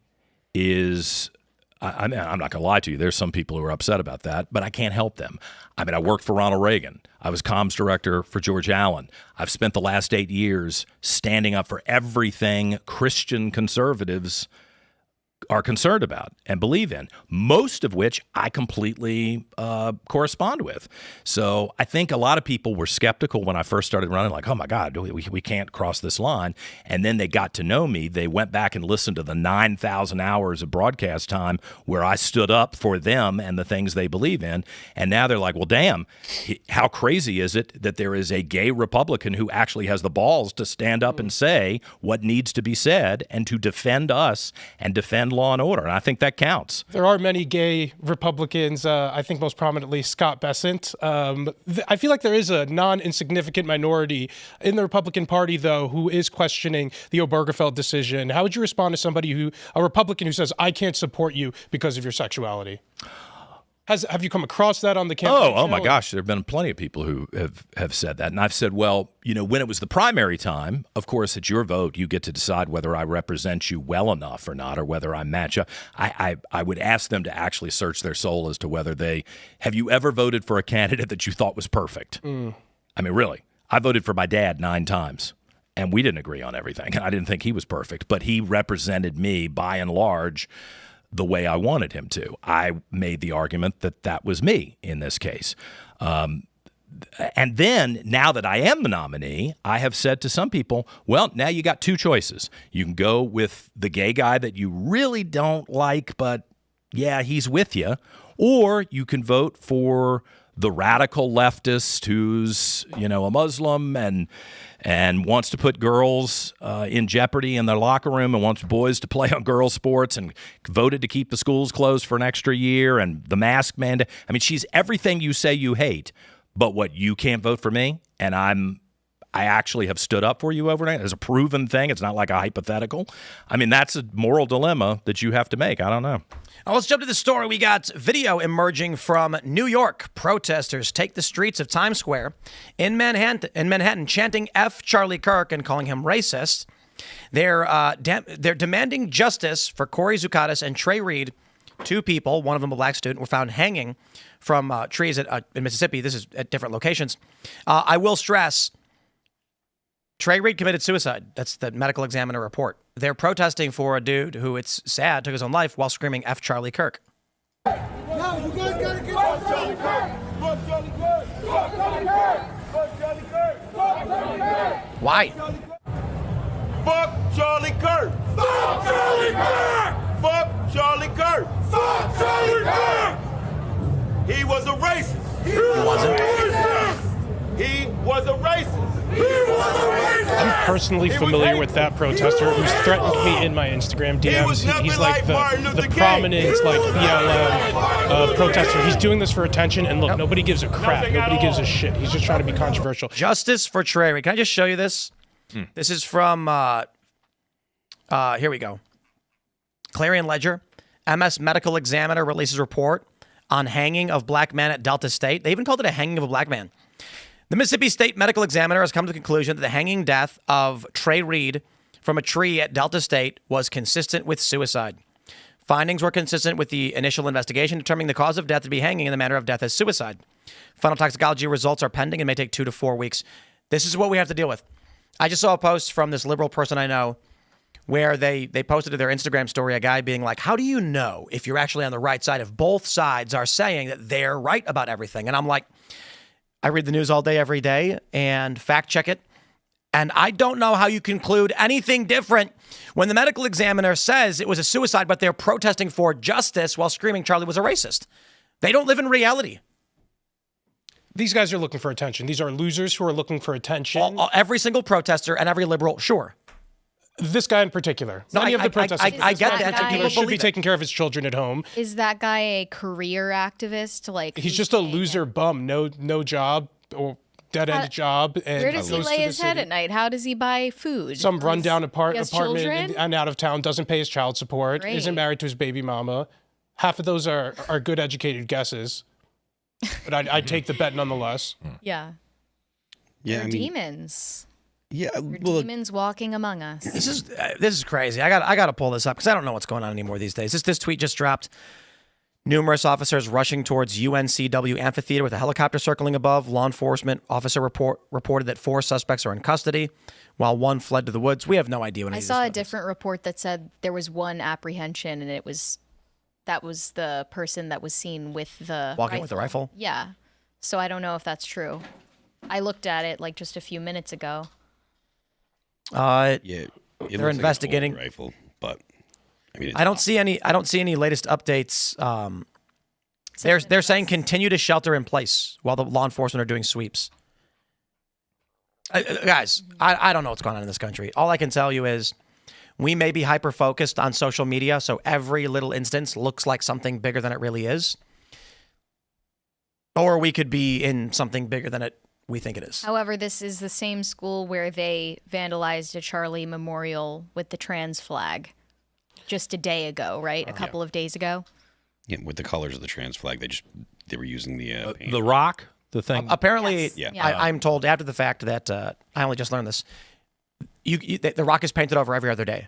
Speaker 2: is, I'm not going to lie to you, there's some people who are upset about that, but I can't help them. I worked for Ronald Reagan. I was comms director for George Allen. I've spent the last 8 years standing up for everything Christian conservatives are concerned about and believe in, most of which I completely correspond with. So I think a lot of people were skeptical when I first started running, like, oh my God, we can't cross this line. And then they got to know me. They went back and listened to the 9,000 hours of broadcast time where I stood up for them and the things they believe in. And now they're like, well, damn, how crazy is it that there is a gay Republican who actually has the balls to stand up and say what needs to be said and to defend us and defend law and order. And I think that counts.
Speaker 3: There are many gay Republicans, I think most prominently Scott Bessent. I feel like there is a non-insignificant minority in the Republican Party, though, who is questioning the Obergefell decision. How would you respond to somebody a Republican who says, I can't support you because of your sexuality? Have you come across that on the campaign?
Speaker 2: Oh my gosh, there have been plenty of people who have said that. And I've said, well, when it was the primary time, of course, it's your vote. You get to decide whether I represent you well enough or not, or whether I match up. I would ask them to actually search their soul as to whether have you ever voted for a candidate that you thought was perfect? I mean, really, I voted for my dad 9 times. And we didn't agree on everything. I didn't think he was perfect, but he represented me by and large the way I wanted him to. I made the argument that that was me in this case. And then, now that I am the nominee, I have said to some people, well, now you got 2 choices. You can go with the gay guy that you really don't like, but yeah, he's with you. Or you can vote for the radical leftist who's, a Muslim and wants to put girls in jeopardy in their locker room and wants boys to play on girls' sports and voted to keep the schools closed for an extra year and the mask mandate. I mean, she's everything you say you hate, but what, you can't vote for me? And I actually have stood up for you overnight as a proven thing. It's not like a hypothetical. I mean, that's a moral dilemma that you have to make. I don't know.
Speaker 1: Let's jump to the story. We got video emerging from New York. Protesters take the streets of Times Square in Manhattan, chanting F Charlie Kirk and calling him racist. They're demanding justice for Corey Zucattis and Trey Reid. 2 people, one of them a black student, were found hanging from trees in Mississippi. This is at different locations. I will stress, Trey Reid committed suicide. That's the medical examiner report. They're protesting for a dude who, it's sad, took his own life while screaming F Charlie Kirk.
Speaker 6: No, you guys gotta get Fuck Charlie Kirk! Fuck Charlie Kirk! Fuck Charlie Kirk! Fuck Charlie Kirk! Fuck Charlie Kirk!
Speaker 1: Why?
Speaker 6: Fuck Charlie Kirk! Fuck Charlie Kirk! Fuck Charlie Kirk! Fuck Charlie Kirk! He was a racist! He
Speaker 1: wasn't.
Speaker 6: He was a racist! He was a racist!
Speaker 3: I'm personally familiar with that protester who's threatened me in my Instagram DMs. He's like the prominent, BLM protester. He's doing this for attention, and look, nobody gives a crap. Nobody gives a shit. He's just trying to be controversial.
Speaker 1: Justice for Trey Reid. Can I just show you this? This is from, here we go. Clarion Ledger. MS medical examiner releases report on hanging of black man at Delta State. They even called it a hanging of a black man. The Mississippi State medical examiner has come to the conclusion that the hanging death of Trey Reid from a tree at Delta State was consistent with suicide. Findings were consistent with the initial investigation, determining the cause of death to be hanging and the manner of death as suicide. Final toxicology results are pending and may take 2 to 4 weeks. This is what we have to deal with. I just saw a post from this liberal person I know where they posted to their Instagram story a guy being like, how do you know if you're actually on the right side if both sides are saying that they're right about everything? And I'm like, I read the news all day, every day, and fact check it. And I don't know how you conclude anything different when the medical examiner says it was a suicide, but they're protesting for justice while screaming Charlie was a racist. They don't live in reality.
Speaker 3: These guys are looking for attention. These are losers who are looking for attention.
Speaker 1: Every single protester and every liberal, sure.
Speaker 3: This guy in particular.
Speaker 1: No,
Speaker 3: Many of the protesters.
Speaker 1: I get that.
Speaker 3: People should be taking care of his children at home.
Speaker 4: Is that guy a career activist?
Speaker 3: He's just a loser bum. No job or dead-end job. And
Speaker 4: where does he lay his head at night? How does he buy food?
Speaker 3: Some rundown apartment and out of town, doesn't pay his child support, isn't married to his baby mama. Half of those are good educated guesses. But I'd take the bet nonetheless.
Speaker 4: Yeah.
Speaker 5: Yeah,
Speaker 4: They're demons.
Speaker 5: Yeah,
Speaker 4: well, demons walking among us.
Speaker 1: This is crazy. I got to pull this up because I don't know what's going on anymore these days. This tweet just dropped. Numerous officers rushing towards UNCW amphitheater with a helicopter circling above. Law enforcement officer reported that 4 suspects are in custody, while 1 fled to the woods. We have no idea when
Speaker 4: I saw a different report that said there was 1 apprehension, and that was the person that was seen with the
Speaker 1: walking with the rifle.
Speaker 4: Yeah, so I don't know if that's true. I looked at it like just a few minutes ago.
Speaker 5: Yeah,
Speaker 1: they're investigating.
Speaker 5: Like rifle, but I mean,
Speaker 1: I don't see any latest updates. They're saying continue to shelter in place while the law enforcement are doing sweeps. Guys, I don't know what's going on in this country. All I can tell you is we may be hyper focused on social media, so every little instance looks like something bigger than it really is, or we could be in something bigger than we think it is.
Speaker 4: However, this is the same school where they vandalized a Charlie memorial with the trans flag just a day ago, right? A couple of days ago.
Speaker 5: Yeah, with the colors of the trans flag, they were using the paint.
Speaker 2: The rock, the thing.
Speaker 1: Apparently,
Speaker 4: Yes.
Speaker 5: Yeah.
Speaker 1: I'm told after the fact that I only just learned this. The rock is painted over every other day.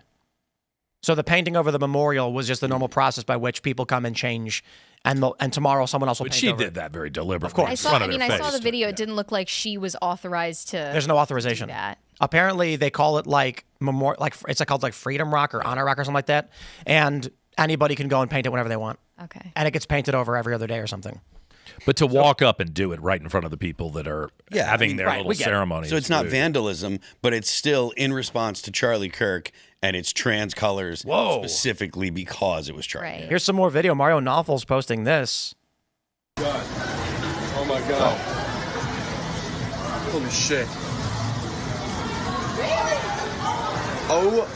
Speaker 1: So the painting over the memorial was just the normal process by which people come and change, and tomorrow someone else will
Speaker 2: But
Speaker 1: paint
Speaker 2: she
Speaker 1: over
Speaker 2: did
Speaker 1: it.
Speaker 2: that very deliberately.
Speaker 1: Of course.
Speaker 2: in
Speaker 4: I
Speaker 2: front of their
Speaker 4: saw the
Speaker 2: face.
Speaker 4: video. It didn't look like she was authorized to.
Speaker 1: There's no authorization.
Speaker 4: do that.
Speaker 1: Apparently, they call it like it's called like Freedom Rock or Honor Rock or something like that, and anybody can go and paint it whenever they want,
Speaker 4: Okay.
Speaker 1: and it gets painted over every other day or something.
Speaker 2: But to walk up and do it right in front of the people that are having their
Speaker 1: right,
Speaker 2: little
Speaker 1: we get it.
Speaker 2: ceremony.
Speaker 5: So
Speaker 2: is
Speaker 5: it's not
Speaker 2: rude.
Speaker 5: vandalism, but it's still in response to Charlie Kirk and its trans colors, specifically because it was Charlie.
Speaker 4: Right.
Speaker 1: Here's some more video. Mario Nawfal's posting this.
Speaker 7: God. Oh my God. Holy shit. Oh.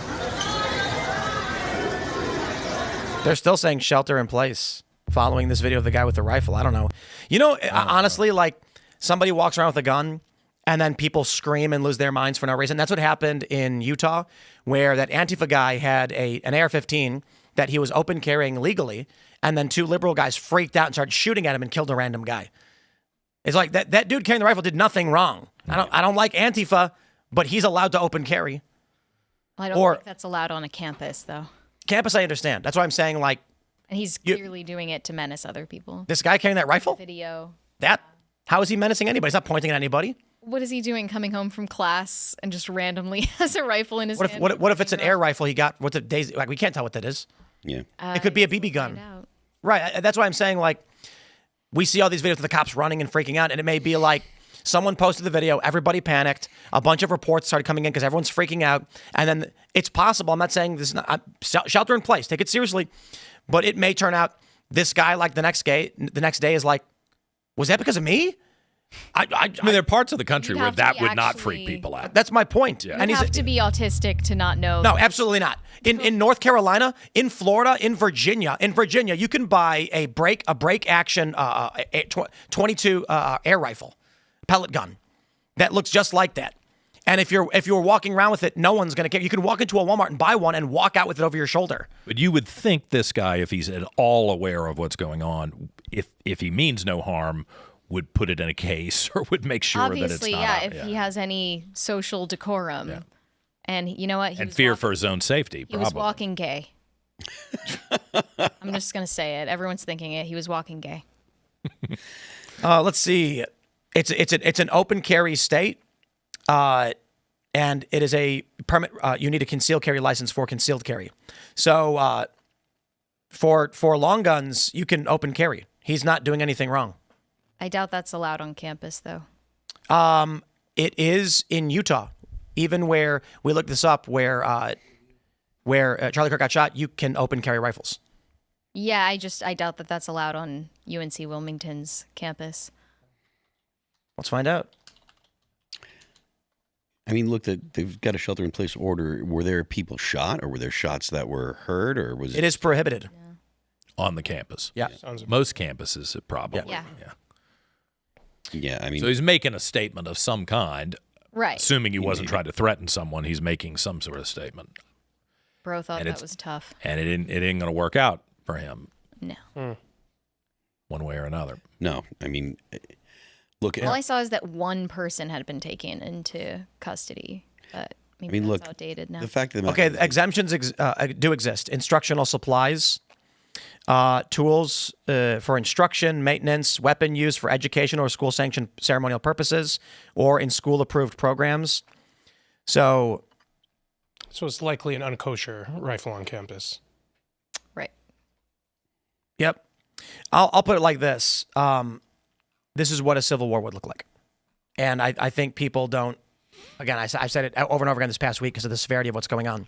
Speaker 1: They're still saying shelter in place following this video of the guy with the rifle. I don't know. You know, honestly, like somebody walks around with a gun and then people scream and lose their minds for no reason. That's what happened in Utah, where that Antifa guy had an AR-15 that he was open carrying legally, and then 2 liberal guys freaked out and started shooting at him and killed a random guy. It's like that dude carrying the rifle did nothing wrong. I don't like Antifa, but he's allowed to open carry.
Speaker 4: I don't think that's allowed on a campus, though.
Speaker 1: Campus, I understand. That's why I'm saying, like,
Speaker 4: And he's clearly doing it to menace other people.
Speaker 1: this guy carrying that rifle,
Speaker 4: Video.
Speaker 1: how is he menacing anybody? He's not pointing at anybody.
Speaker 4: What is he doing coming home from class and just randomly has a rifle in his
Speaker 1: What if
Speaker 4: hand?
Speaker 1: what if it's an air rifle he got? What's it? Days? Like we can't tell what that is.
Speaker 5: Yeah.
Speaker 1: It could be a BB gun.
Speaker 4: Find out.
Speaker 1: Right. That's why I'm saying, like, we see all these videos of the cops running and freaking out, and it may be like someone posted the video, everybody panicked, a bunch of reports started coming in because everyone's freaking out, and then it's possible. I'm not saying this is not shelter in place. Take it seriously, but it may turn out this guy, like the next day, is like, was that because of me?
Speaker 2: I mean, there are parts of the country
Speaker 4: You'd
Speaker 2: where
Speaker 4: have to
Speaker 2: that
Speaker 4: be
Speaker 2: would not freak
Speaker 4: actually-
Speaker 2: people out.
Speaker 1: That's my point.
Speaker 2: Yeah.
Speaker 1: And
Speaker 4: You
Speaker 1: he's
Speaker 4: have to be autistic to not know.
Speaker 1: no, absolutely not. In North Carolina, in Florida, in Virginia, you can buy a break action 22 air rifle, pellet gun, that looks just like that. And if you're walking around with it, no one's gonna care. You can walk into a Walmart and buy one and walk out with it over your shoulder.
Speaker 2: But you would think this guy, if he's at all aware of what's going on, if he means no harm, would put it in a case or would make sure
Speaker 4: Obviously,
Speaker 2: that it's not.
Speaker 4: if he has any social decorum.
Speaker 2: Yeah.
Speaker 4: And you know what? He
Speaker 2: and
Speaker 4: was
Speaker 2: fear
Speaker 4: walking-
Speaker 2: for his own safety,
Speaker 4: He
Speaker 2: probably.
Speaker 4: was walking gay. I'm just going to say it. Everyone's thinking it. He was walking gay.
Speaker 1: Let's see. It's an open carry state, and it is a permit. You need a concealed carry license for concealed carry. So for long guns, you can open carry. He's not doing anything wrong.
Speaker 4: I doubt that's allowed on campus, though.
Speaker 1: It is in Utah, even where we looked this up, where Charlie Kirk got shot. You can open carry rifles.
Speaker 4: Yeah, I doubt that that's allowed on UNC Wilmington's campus.
Speaker 1: Let's find out.
Speaker 5: I mean, look, they've got a shelter-in-place order. Were there people shot, or were there shots that were heard, or was
Speaker 1: It is prohibited.
Speaker 2: on the campus.
Speaker 1: Yeah.
Speaker 2: Most campuses, it probably.
Speaker 4: Yeah.
Speaker 5: Yeah, I mean,
Speaker 2: So he's making a statement of some kind,
Speaker 4: Right.
Speaker 2: assuming he wasn't trying to threaten someone. He's making some sort of statement,
Speaker 4: Bro thought
Speaker 2: and
Speaker 4: that
Speaker 2: it's-
Speaker 4: was tough.
Speaker 2: and it ain't going to work out for him
Speaker 4: No.
Speaker 2: one way or another.
Speaker 5: no, I mean, look at.
Speaker 4: All I saw is that one person had been taken into custody. But maybe
Speaker 5: mean,
Speaker 4: that's
Speaker 5: look,
Speaker 4: outdated now.
Speaker 5: the fact of the matter
Speaker 1: Okay, exemptions do exist. Instructional supplies. tools for instruction, maintenance, weapon use for education or school-sanctioned ceremonial purposes, or in school-approved programs. So
Speaker 3: it's likely an unkosher rifle on campus.
Speaker 4: Right.
Speaker 1: Yep. I'll put it like this. This is what a civil war would look like. And I think people don't, again, I've said it over and over again this past week because of the severity of what's going on.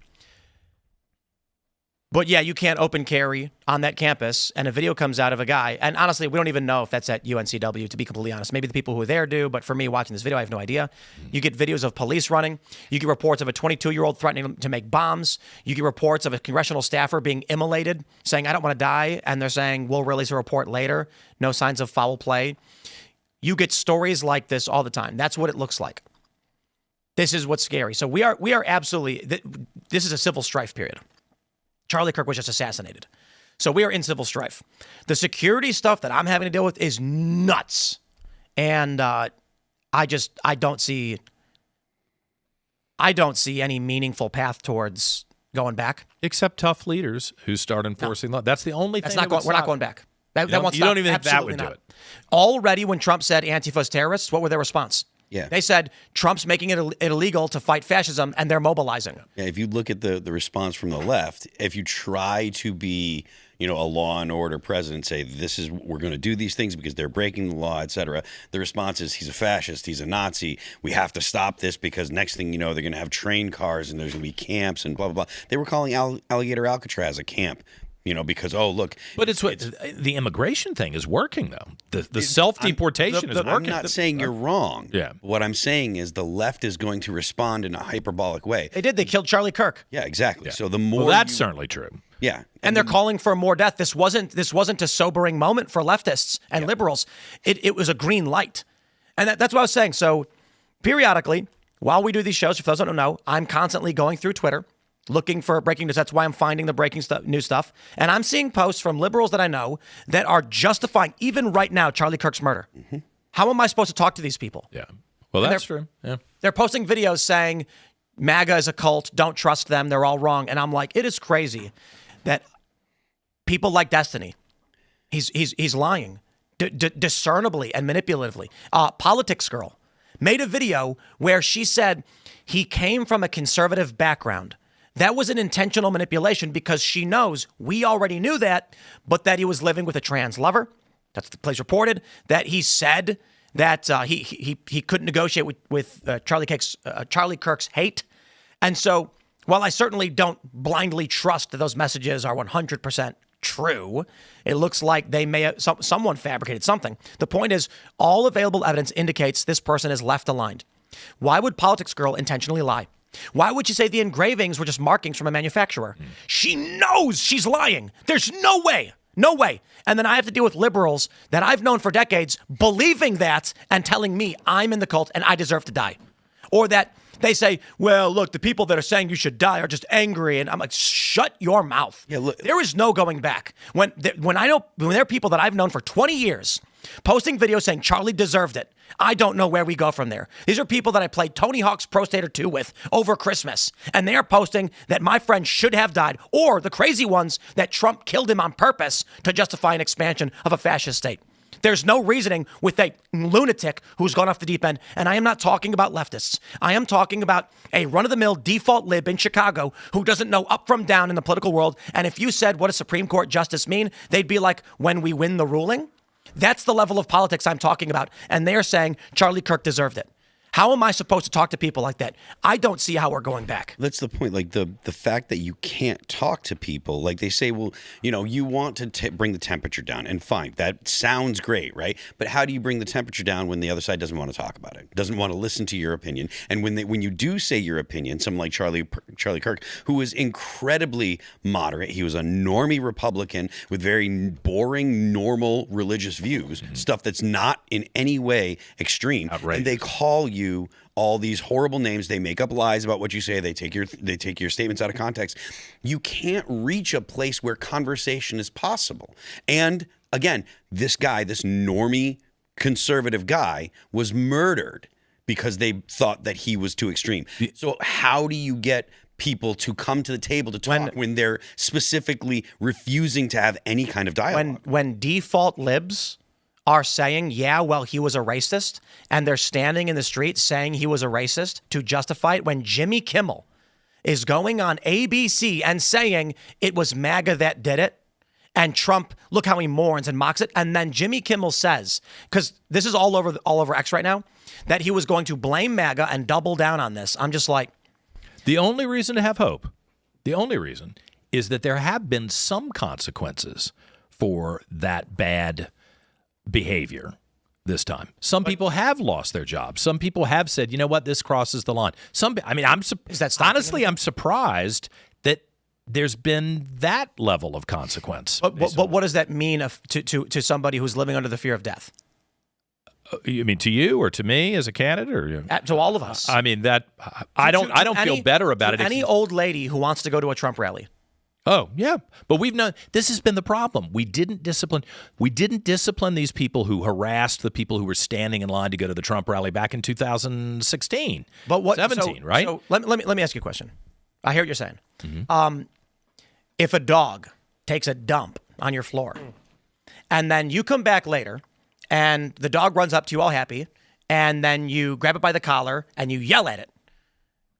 Speaker 1: But yeah, you can't open carry on that campus, and a video comes out of a guy. And honestly, we don't even know if that's at UNCW, to be completely honest. Maybe the people who were there do, but for me watching this video, I have no idea. You get videos of police running. You get reports of a 22-year-old threatening to make bombs. You get reports of a congressional staffer being immolated, saying, I don't want to die. And they're saying, we'll release a report later. No signs of foul play. You get stories like this all the time. That's what it looks like. This is what's scary. So we are absolutely, this is a civil strife period. Charlie Kirk was just assassinated. So we are in civil strife. The security stuff that I'm having to deal with is nuts. And I don't see any meaningful path towards going back.
Speaker 2: Except tough leaders who start enforcing law. That's the only thing.
Speaker 1: We're not going back. That won't stop.
Speaker 2: You don't even think that
Speaker 1: Absolutely
Speaker 2: would do
Speaker 1: not.
Speaker 2: it.
Speaker 1: Already when Trump said Antifa's terrorists, what were their response?
Speaker 5: Yeah.
Speaker 1: They said Trump's making it illegal to fight fascism, and they're mobilizing.
Speaker 5: Yeah, if you look at the response from the left, if you try to be, a law and order president, say we're going to do these things because they're breaking the law, et cetera, the response is he's a fascist, he's a Nazi, we have to stop this because next thing you know, they're going to have train cars and there's going to be camps and blah, blah, blah. They were calling Alligator Alcatraz a camp. Because, look.
Speaker 2: But it's the immigration thing is working, though. The self-deportation is working.
Speaker 5: I'm not saying you're wrong.
Speaker 2: Yeah.
Speaker 5: What I'm saying is the left is going to respond in a hyperbolic way.
Speaker 1: They did. They killed Charlie Kirk.
Speaker 5: Yeah, exactly.
Speaker 2: Yeah.
Speaker 5: So the more
Speaker 2: that's certainly true.
Speaker 5: Yeah.
Speaker 1: And they're calling for more death. This wasn't a sobering moment for leftists and liberals. It was a green light. And that's what I was saying. So periodically, while we do these shows, if those don't know, I'm constantly going through Twitter, looking for breaking news. That's why I'm finding the breaking news stuff. And I'm seeing posts from liberals that I know that are justifying, even right now, Charlie Kirk's murder. Mm-hmm. How am I supposed to talk to these people?
Speaker 2: Yeah. Well, that's true. Yeah.
Speaker 1: They're posting videos saying MAGA is a cult. Don't trust them. They're all wrong. And I'm like, it is crazy that people like Destiny, he's lying discernibly and manipulatively. Politics Girl made a video where she said he came from a conservative background. That was an intentional manipulation because she knows we already knew that, but that he was living with a trans lover. That's the place reported. That he said that he couldn't negotiate with Charlie Kirk's hate. And so while I certainly don't blindly trust that those messages are 100% true, it looks like they may have, someone fabricated something. The point is, all available evidence indicates this person is left aligned. Why would Politics Girl intentionally lie? Why would you say the engravings were just markings from a manufacturer? She knows she's lying. There's no way. No way. And then I have to deal with liberals that I've known for decades believing that and telling me I'm in the cult and I deserve to die. Or that they say, well, look, the people that are saying you should die are just angry. And I'm like, shut your mouth.
Speaker 5: Yeah, look,
Speaker 1: there is no going back. When there are people that I've known for 20 years posting videos saying Charlie deserved it, I don't know where we go from there. These are people that I played Tony Hawk's Pro Skater 2 with over Christmas. And they are posting that my friend should have died, or the crazy ones that Trump killed him on purpose to justify an expansion of a fascist state. There's no reasoning with a lunatic who's gone off the deep end. And I am not talking about leftists. I am talking about a run-of-the-mill default lib in Chicago who doesn't know up from down in the political world. And if you said, what does Supreme Court justice mean? They'd be like, when we win the ruling? That's the level of politics I'm talking about. And they're saying Charlie Kirk deserved it. How am I supposed to talk to people like that? I don't see how we're going back.
Speaker 5: That's the point. Like the fact that you can't talk to people, like they say, well, you want to bring the temperature down, and fine, that sounds great, right? But how do you bring the temperature down when the other side doesn't want to talk about it, doesn't want to listen to your opinion? And when you do say your opinion, someone like Charlie Kirk, who was incredibly moderate, he was a normie Republican with very boring, normal religious views, stuff that's not in any way extreme.
Speaker 2: Outrageous.
Speaker 5: And they call you all these horrible names. They make up lies about what you say. They take your statements out of context. You can't reach a place where conversation is possible. And again, this guy, this normie conservative guy, was murdered because they thought that he was too extreme. So how do you get people to come to the table to talk when they're specifically refusing to have any kind of dialogue.
Speaker 1: When default libs are saying, yeah, well, he was a racist, and they're standing in the street saying he was a racist to justify it, when Jimmy Kimmel is going on ABC and saying it was MAGA that did it, and Trump, look how he mourns and mocks it, and then Jimmy Kimmel says, because this is all over X right now, that he was going to blame MAGA and double down on this. I'm just like...
Speaker 2: The only reason to have hope, the only reason, is that there have been some consequences for that bad behavior this time. Some people have lost their jobs. Some people have said, you know what, this crosses the line. Honestly, I'm surprised that there's been that level of consequence.
Speaker 1: But what does that mean to somebody who's living under the fear of death?
Speaker 2: You mean to you or to me as a candidate, or
Speaker 1: to all of us?
Speaker 2: I mean that I don't feel better about it.
Speaker 1: Any old lady who wants to go to a Trump rally.
Speaker 2: Oh, yeah. But we've known this has been the problem. We didn't discipline these people who harassed the people who were standing in line to go to the Trump rally back in 2016.
Speaker 1: But
Speaker 2: 17, right?
Speaker 1: So let me ask you a question. I hear what you're saying.
Speaker 2: Mm-hmm.
Speaker 1: If a dog takes a dump on your floor and then you come back later and the dog runs up to you all happy and then you grab it by the collar and you yell at it,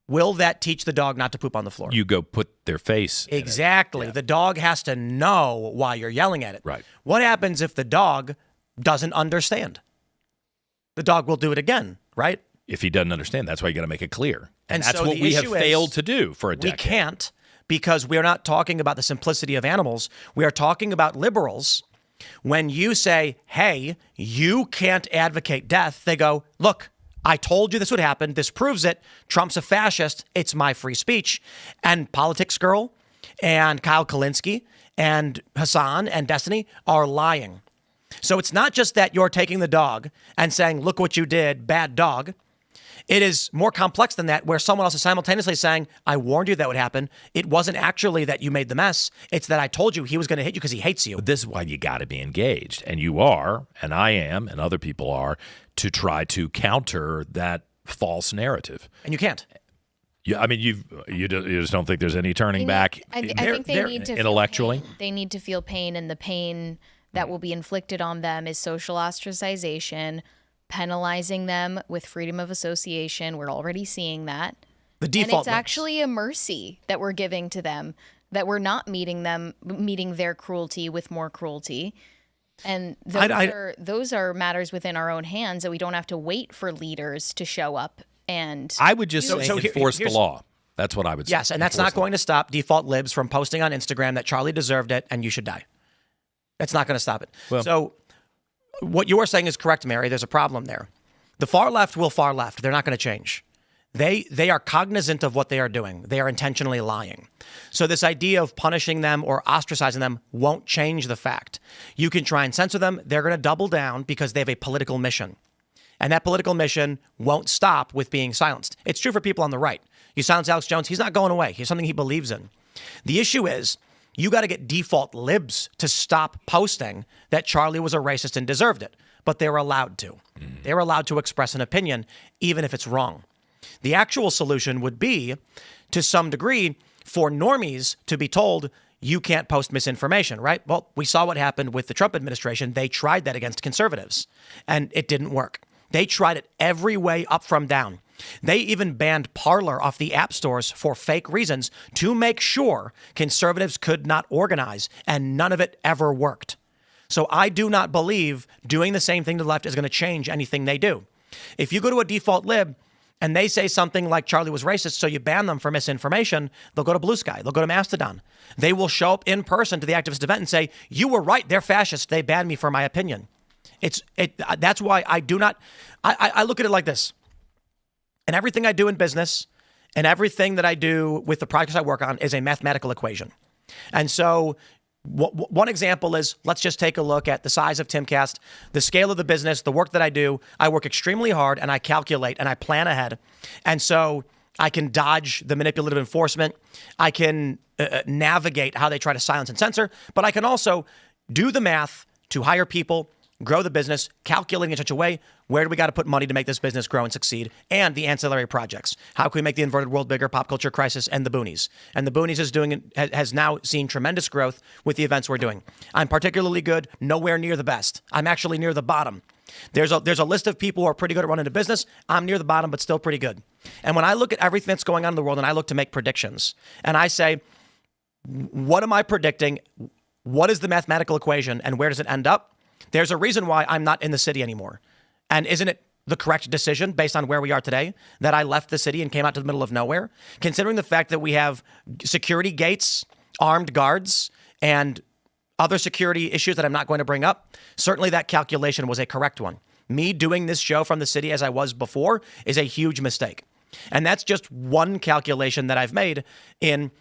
Speaker 1: will that teach the dog not to poop on the floor?
Speaker 2: You go put their face
Speaker 1: Exactly.
Speaker 2: in it. Yeah.
Speaker 1: The dog has to know why you're yelling at it.
Speaker 2: Right.
Speaker 1: What happens if the dog doesn't understand? The dog will do it again, right?
Speaker 2: If he doesn't understand, that's why you got to make it clear. And that's
Speaker 1: so
Speaker 2: what
Speaker 1: the
Speaker 2: we have
Speaker 1: issue is,
Speaker 2: failed to do for a decade.
Speaker 1: We can't, because we're not talking about the simplicity of animals. We are talking about liberals. When you say, hey, you can't advocate death, they go, look, I told you this would happen. This proves it. Trump's a fascist. It's my free speech. And Politics Girl and Kyle Kalinske and Hassan and Destiny are lying. So it's not just that you're taking the dog and saying, look what you did, bad dog. It is more complex than that, where someone else is simultaneously saying, I warned you that would happen. It wasn't actually that you made the mess. It's that I told you he was going to hit you because he hates you.
Speaker 2: But this is why you got to be engaged. And you are, and I am, and other people are, to try to counter that false narrative.
Speaker 1: And you can't.
Speaker 2: Yeah, I mean, you just don't think there's any turning back.
Speaker 4: I think they need to
Speaker 2: intellectually.
Speaker 4: Feel pain. They need to feel pain, and the pain that will be inflicted on them is social ostracization, penalizing them with freedom of association. We're already seeing that.
Speaker 1: The default.
Speaker 4: And it's actually a mercy that we're giving to them, that we're not meeting their cruelty with more cruelty. And those are matters within our own hands that we don't have to wait for leaders to show up. And
Speaker 2: I would just say enforce the law. That's what I would say.
Speaker 1: Yes, and that's not going to stop default libs from posting on Instagram that Charlie deserved it and you should die. That's not going to stop it.
Speaker 2: Well,
Speaker 1: so what you are saying is correct, Mary. There's a problem there. The far left will far left. They're not going to change. They are cognizant of what they are doing. They are intentionally lying. So this idea of punishing them or ostracizing them won't change the fact. You can try and censor them. They're going to double down because they have a political mission. And that political mission won't stop with being silenced. It's true for people on the right. You silence Alex Jones, he's not going away. He's something he believes in. The issue is you got to get default libs to stop posting that Charlie was a racist and deserved it. But they're allowed to. They're allowed to express an opinion, even if it's wrong. The actual solution would be, to some degree, for normies to be told, you can't post misinformation, right? Well, we saw what happened with the Trump administration. They tried that against conservatives, and it didn't work. They tried it every way up from down. They even banned Parler off the app stores for fake reasons to make sure conservatives could not organize, and none of it ever worked. So I do not believe doing the same thing to the left is going to change anything they do. If you go to a default lib and they say something like Charlie was racist, so you ban them for misinformation, they'll go to Blue Sky. They'll go to Mastodon. They will show up in person to the activist event and say, you were right, they're fascists. They banned me for my opinion. That's why I do not, I look at it like this. And everything I do in business and everything that I do with the projects I work on is a mathematical equation. And so one example is, let's just take a look at the size of Timcast, the scale of the business, the work that I do. I work extremely hard and I calculate and I plan ahead. And so I can dodge the manipulative enforcement. I can navigate how they try to silence and censor, but I can also do the math to hire people, grow the business, calculating in such a way, where do we got to put money to make this business grow and succeed, and the ancillary projects. How can we make the inverted world bigger, pop culture crisis, and the boonies? And the boonies has now seen tremendous growth with the events we're doing. I'm particularly good, nowhere near the best. I'm actually near the bottom. There's a list of people who are pretty good at running a business. I'm near the bottom, but still pretty good. And when I look at everything that's going on in the world and I look to make predictions, and I say, what am I predicting? What is the mathematical equation, and where does it end up? There's a reason why I'm not in the city anymore. And isn't it the correct decision based on where we are today that I left the city and came out to the middle of nowhere? Considering the fact that we have security gates, armed guards, and other security issues that I'm not going to bring up, certainly that calculation was a correct one. Me doing this show from the city as I was before is a huge mistake. And that's just one calculation that I've made in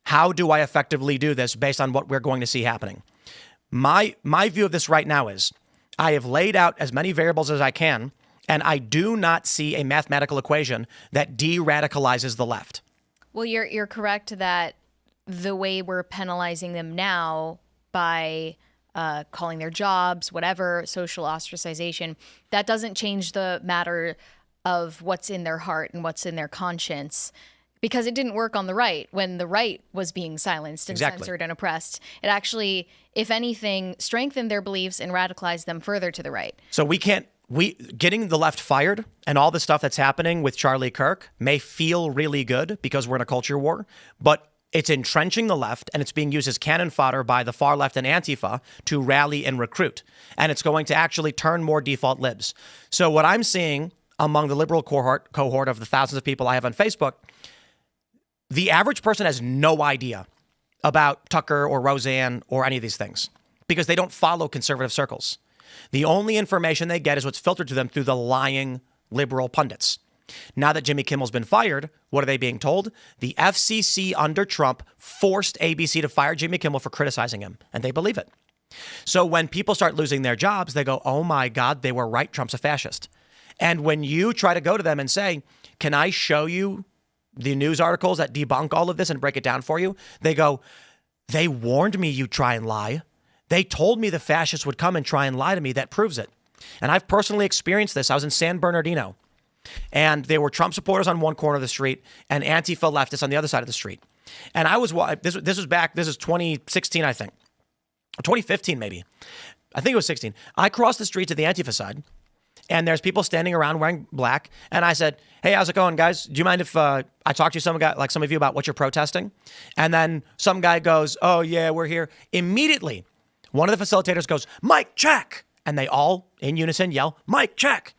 Speaker 1: how do I effectively do this based on what we're going to see happening. My view of this right now is I have laid out as many variables as I can, and I do not see a mathematical equation that de-radicalizes the left.
Speaker 4: Well, you're correct that the way we're penalizing them now by calling their jobs, whatever, social ostracization, that doesn't change the matter of what's in their heart and what's in their conscience. Because it didn't work on the right when the right was being silenced and censored and oppressed. It actually, if anything, strengthened their beliefs and radicalized them further to the right.
Speaker 1: So getting the left fired and all the stuff that's happening with Charlie Kirk may feel really good because we're in a culture war, but it's entrenching the left and it's being used as cannon fodder by the far left and Antifa to rally and recruit. And it's going to actually turn more default libs. So what I'm seeing among the liberal cohort of the thousands of people I have on Facebook, the average person has no idea about Tucker or Roseanne or any of these things because they don't follow conservative circles. The only information they get is what's filtered to them through the lying liberal pundits. Now that Jimmy Kimmel's been fired, what are they being told? The FCC under Trump forced ABC to fire Jimmy Kimmel for criticizing him, and they believe it. So when people start losing their jobs, they go, oh my God, they were right, Trump's a fascist. And when you try to go to them and say, can I show you the news articles that debunk all of this and break it down for you, they go, they warned me you'd try and lie. They told me the fascists would come and try and lie to me. That proves it. And I've personally experienced this. I was in San Bernardino, and there were Trump supporters on one corner of the street and Antifa leftists on the other side of the street. And I was, this is 2016, I think, or 2015 maybe. I think it was 16. I crossed the street to the Antifa side, and there's people standing around wearing black. And I said, hey, how's it going, guys? Do you mind if I talk to some of you about what you're protesting? And then some guy goes, oh, yeah, we're here. Immediately, one of the facilitators goes, mic check. And they all in unison yell, mic check.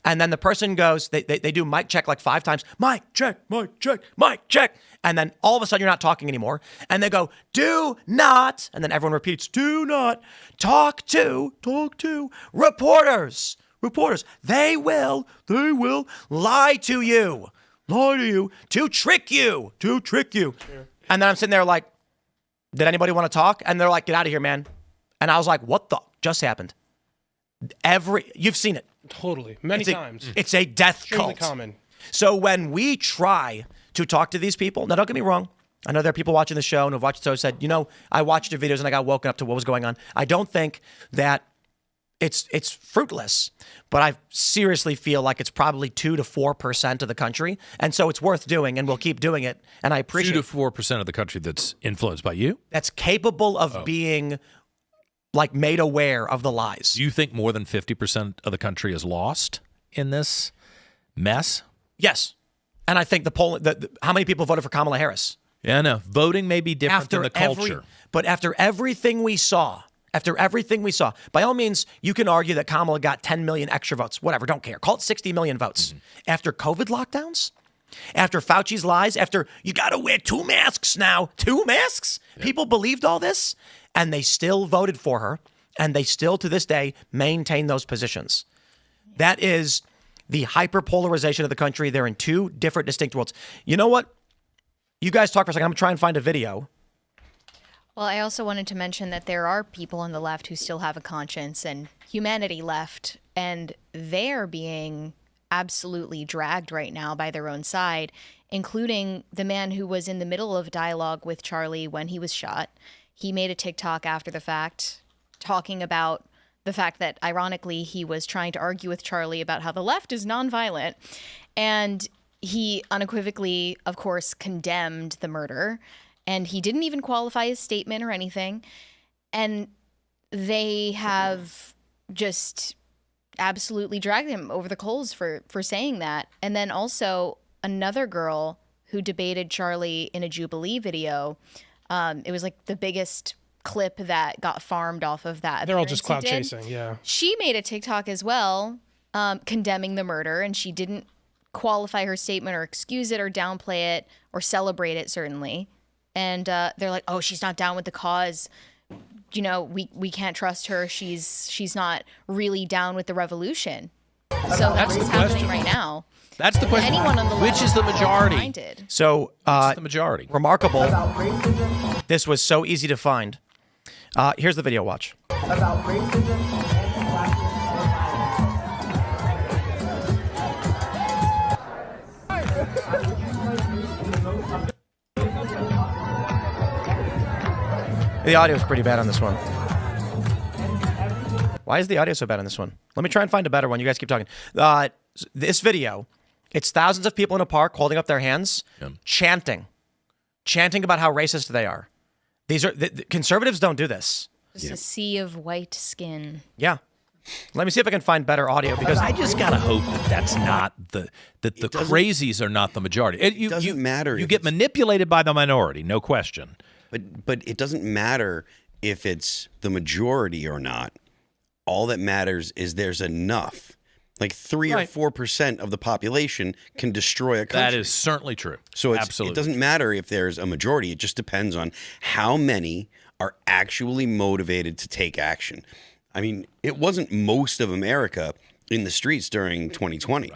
Speaker 1: And then the person goes, they do mic check like 5 times, mic check, mic check, mic check. And then all of a sudden you're not talking anymore. And they go, do not. And then everyone repeats, do not talk to reporters. They will lie to you, to trick you. Sure. And then I'm sitting there like, did anybody want to talk? And they're like, get out of here, man. And I was like, what the just happened? You've seen it.
Speaker 3: Totally. Many times.
Speaker 1: It's a death
Speaker 3: Extremely
Speaker 1: cult.
Speaker 3: common.
Speaker 1: So when we try to talk to these people, now don't get me wrong, I know there are people watching the show and have watched the show said, I watched your videos and I got woken up to what was going on. I don't think that it's fruitless, but I seriously feel like it's probably 2 to 4% of the country, and so it's worth doing, and we'll keep doing it. And I appreciate
Speaker 2: 2 to 4% of the country that's influenced by you.
Speaker 1: That's capable of being made aware of the lies.
Speaker 2: Do you think more than 50% of the country is lost in this mess?
Speaker 1: Yes, and I think how many people voted for Kamala Harris?
Speaker 2: Yeah, I know. Voting may be different than the culture,
Speaker 1: but after everything we saw. By all means, you can argue that Kamala got 10 million extra votes. Whatever, don't care. Call it 60 million votes. Mm-hmm. After COVID lockdowns, after Fauci's lies, after you got to wear 2 masks now. 2 masks? Yep. People believed all this, and they still voted for her, and they still, to this day, maintain those positions. That is the hyperpolarization of the country. They're in 2 different distinct worlds. You know what? You guys talk for a second. I'm going to try and find a video.
Speaker 4: Well, I also wanted to mention that there are people on the left who still have a conscience and humanity left, and they are being absolutely dragged right now by their own side, including the man who was in the middle of dialogue with Charlie when he was shot. He made a TikTok after the fact talking about the fact that, ironically, he was trying to argue with Charlie about how the left is nonviolent. And he unequivocally, of course, condemned the murder. And he didn't even qualify his statement or anything. And they have just absolutely dragged him over the coals for saying that. And then also another girl who debated Charlie in a Jubilee video. It was like the biggest clip that got farmed off of that.
Speaker 3: They're all just clout chasing, yeah.
Speaker 4: She made a TikTok as well, condemning the murder, and she didn't qualify her statement or excuse it or downplay it or celebrate it, certainly. And they're like, oh, she's not down with the cause. You know, we can't trust her. She's not really down with the revolution. So that's what's happening right now.
Speaker 2: That's the question.
Speaker 4: Anyone on the
Speaker 2: Which is the majority?
Speaker 1: So,
Speaker 2: the majority.
Speaker 1: Remarkable. This was so easy to find. Here's the video. Watch.
Speaker 8: About racism and black
Speaker 1: The audio is pretty bad on this one. Why is the audio so bad on this one? Let me try and find a better one. You guys keep talking. This video, it's thousands of people in a park holding up their hands, chanting about how racist they are. These are the conservatives don't do this.
Speaker 4: Just a sea of white skin.
Speaker 1: Yeah. Let me see if I can find better audio, because
Speaker 2: I just gotta hope that that's not the crazies are not the majority.
Speaker 5: It doesn't matter.
Speaker 2: You get manipulated by the minority, no question.
Speaker 5: But it doesn't matter if it's the majority or not. All that matters is there's enough. Like 3 or 4% of the population can destroy a country.
Speaker 2: That is certainly true.
Speaker 5: So it
Speaker 2: Absolutely.
Speaker 5: doesn't matter if there's a majority. It just depends on how many are actually motivated to take action. I mean, it wasn't most of America in the streets during 2020,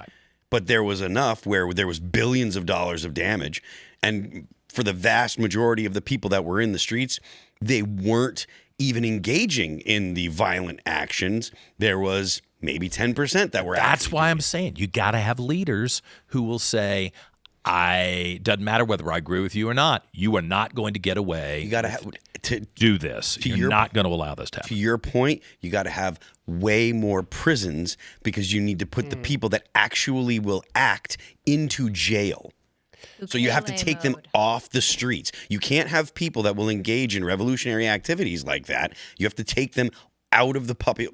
Speaker 5: but there was enough where there was billions of dollars of damage. And for the vast majority of the people that were in the streets, they weren't even engaging in the violent actions. There was maybe 10% that were.
Speaker 2: That's why I'm saying you got to have leaders who will say, doesn't matter whether I agree with you or not. You are not going to get away.
Speaker 5: You got to have to
Speaker 2: do this. You're not going to allow this to happen.
Speaker 5: To your point, you got to have way more prisons, because you need to put the people that actually will act into jail. So you have to take them off the streets. You can't have people that will engage in revolutionary activities like that. You have to take them out of the public.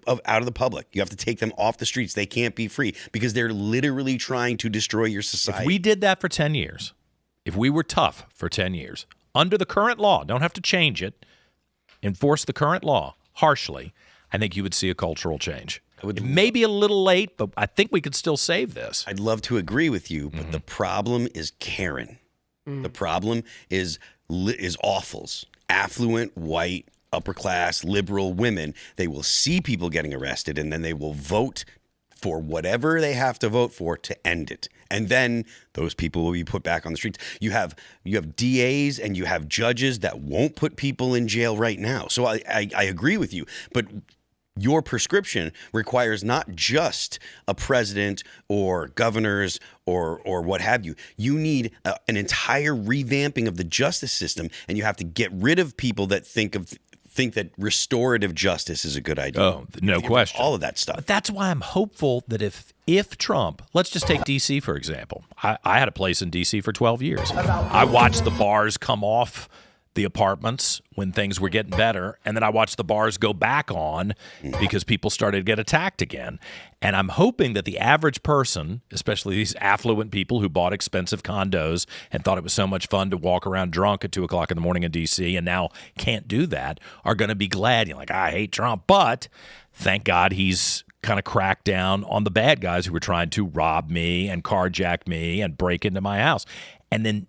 Speaker 5: You have to take them off the streets. They can't be free, because they're literally trying to destroy your society.
Speaker 2: If we did that for 10 years, if we were tough for 10 years, under the current law, don't have to change it, enforce the current law harshly, I think you would see a cultural change. It may be a little late, but I think we could still save this.
Speaker 5: I'd love to agree with you, but the problem is Karen. The problem is awfuls. Affluent, white, upper class, liberal women. They will see people getting arrested, and then they will vote for whatever they have to vote for to end it. And then those people will be put back on the streets. You have DAs and you have judges that won't put people in jail right now. So I agree with you, but your prescription requires not just a president or governors or what have you. You need an entire revamping of the justice system, and you have to get rid of people that think that restorative justice is a good idea.
Speaker 2: Oh, no question.
Speaker 5: All of that stuff.
Speaker 2: But that's why I'm hopeful that if Trump, let's just take D.C., for example. I had a place in D.C. for 12 years. I watched the bars come off the apartments when things were getting better, and then I watched the bars go back on because people started to get attacked again. And I'm hoping that the average person, especially these affluent people who bought expensive condos and thought it was so much fun to walk around drunk at 2 o'clock in the morning in D.C. and now can't do that, are going to be glad. You're like, I hate Trump, but thank God he's kind of cracked down on the bad guys who were trying to rob me and carjack me and break into my house. And then,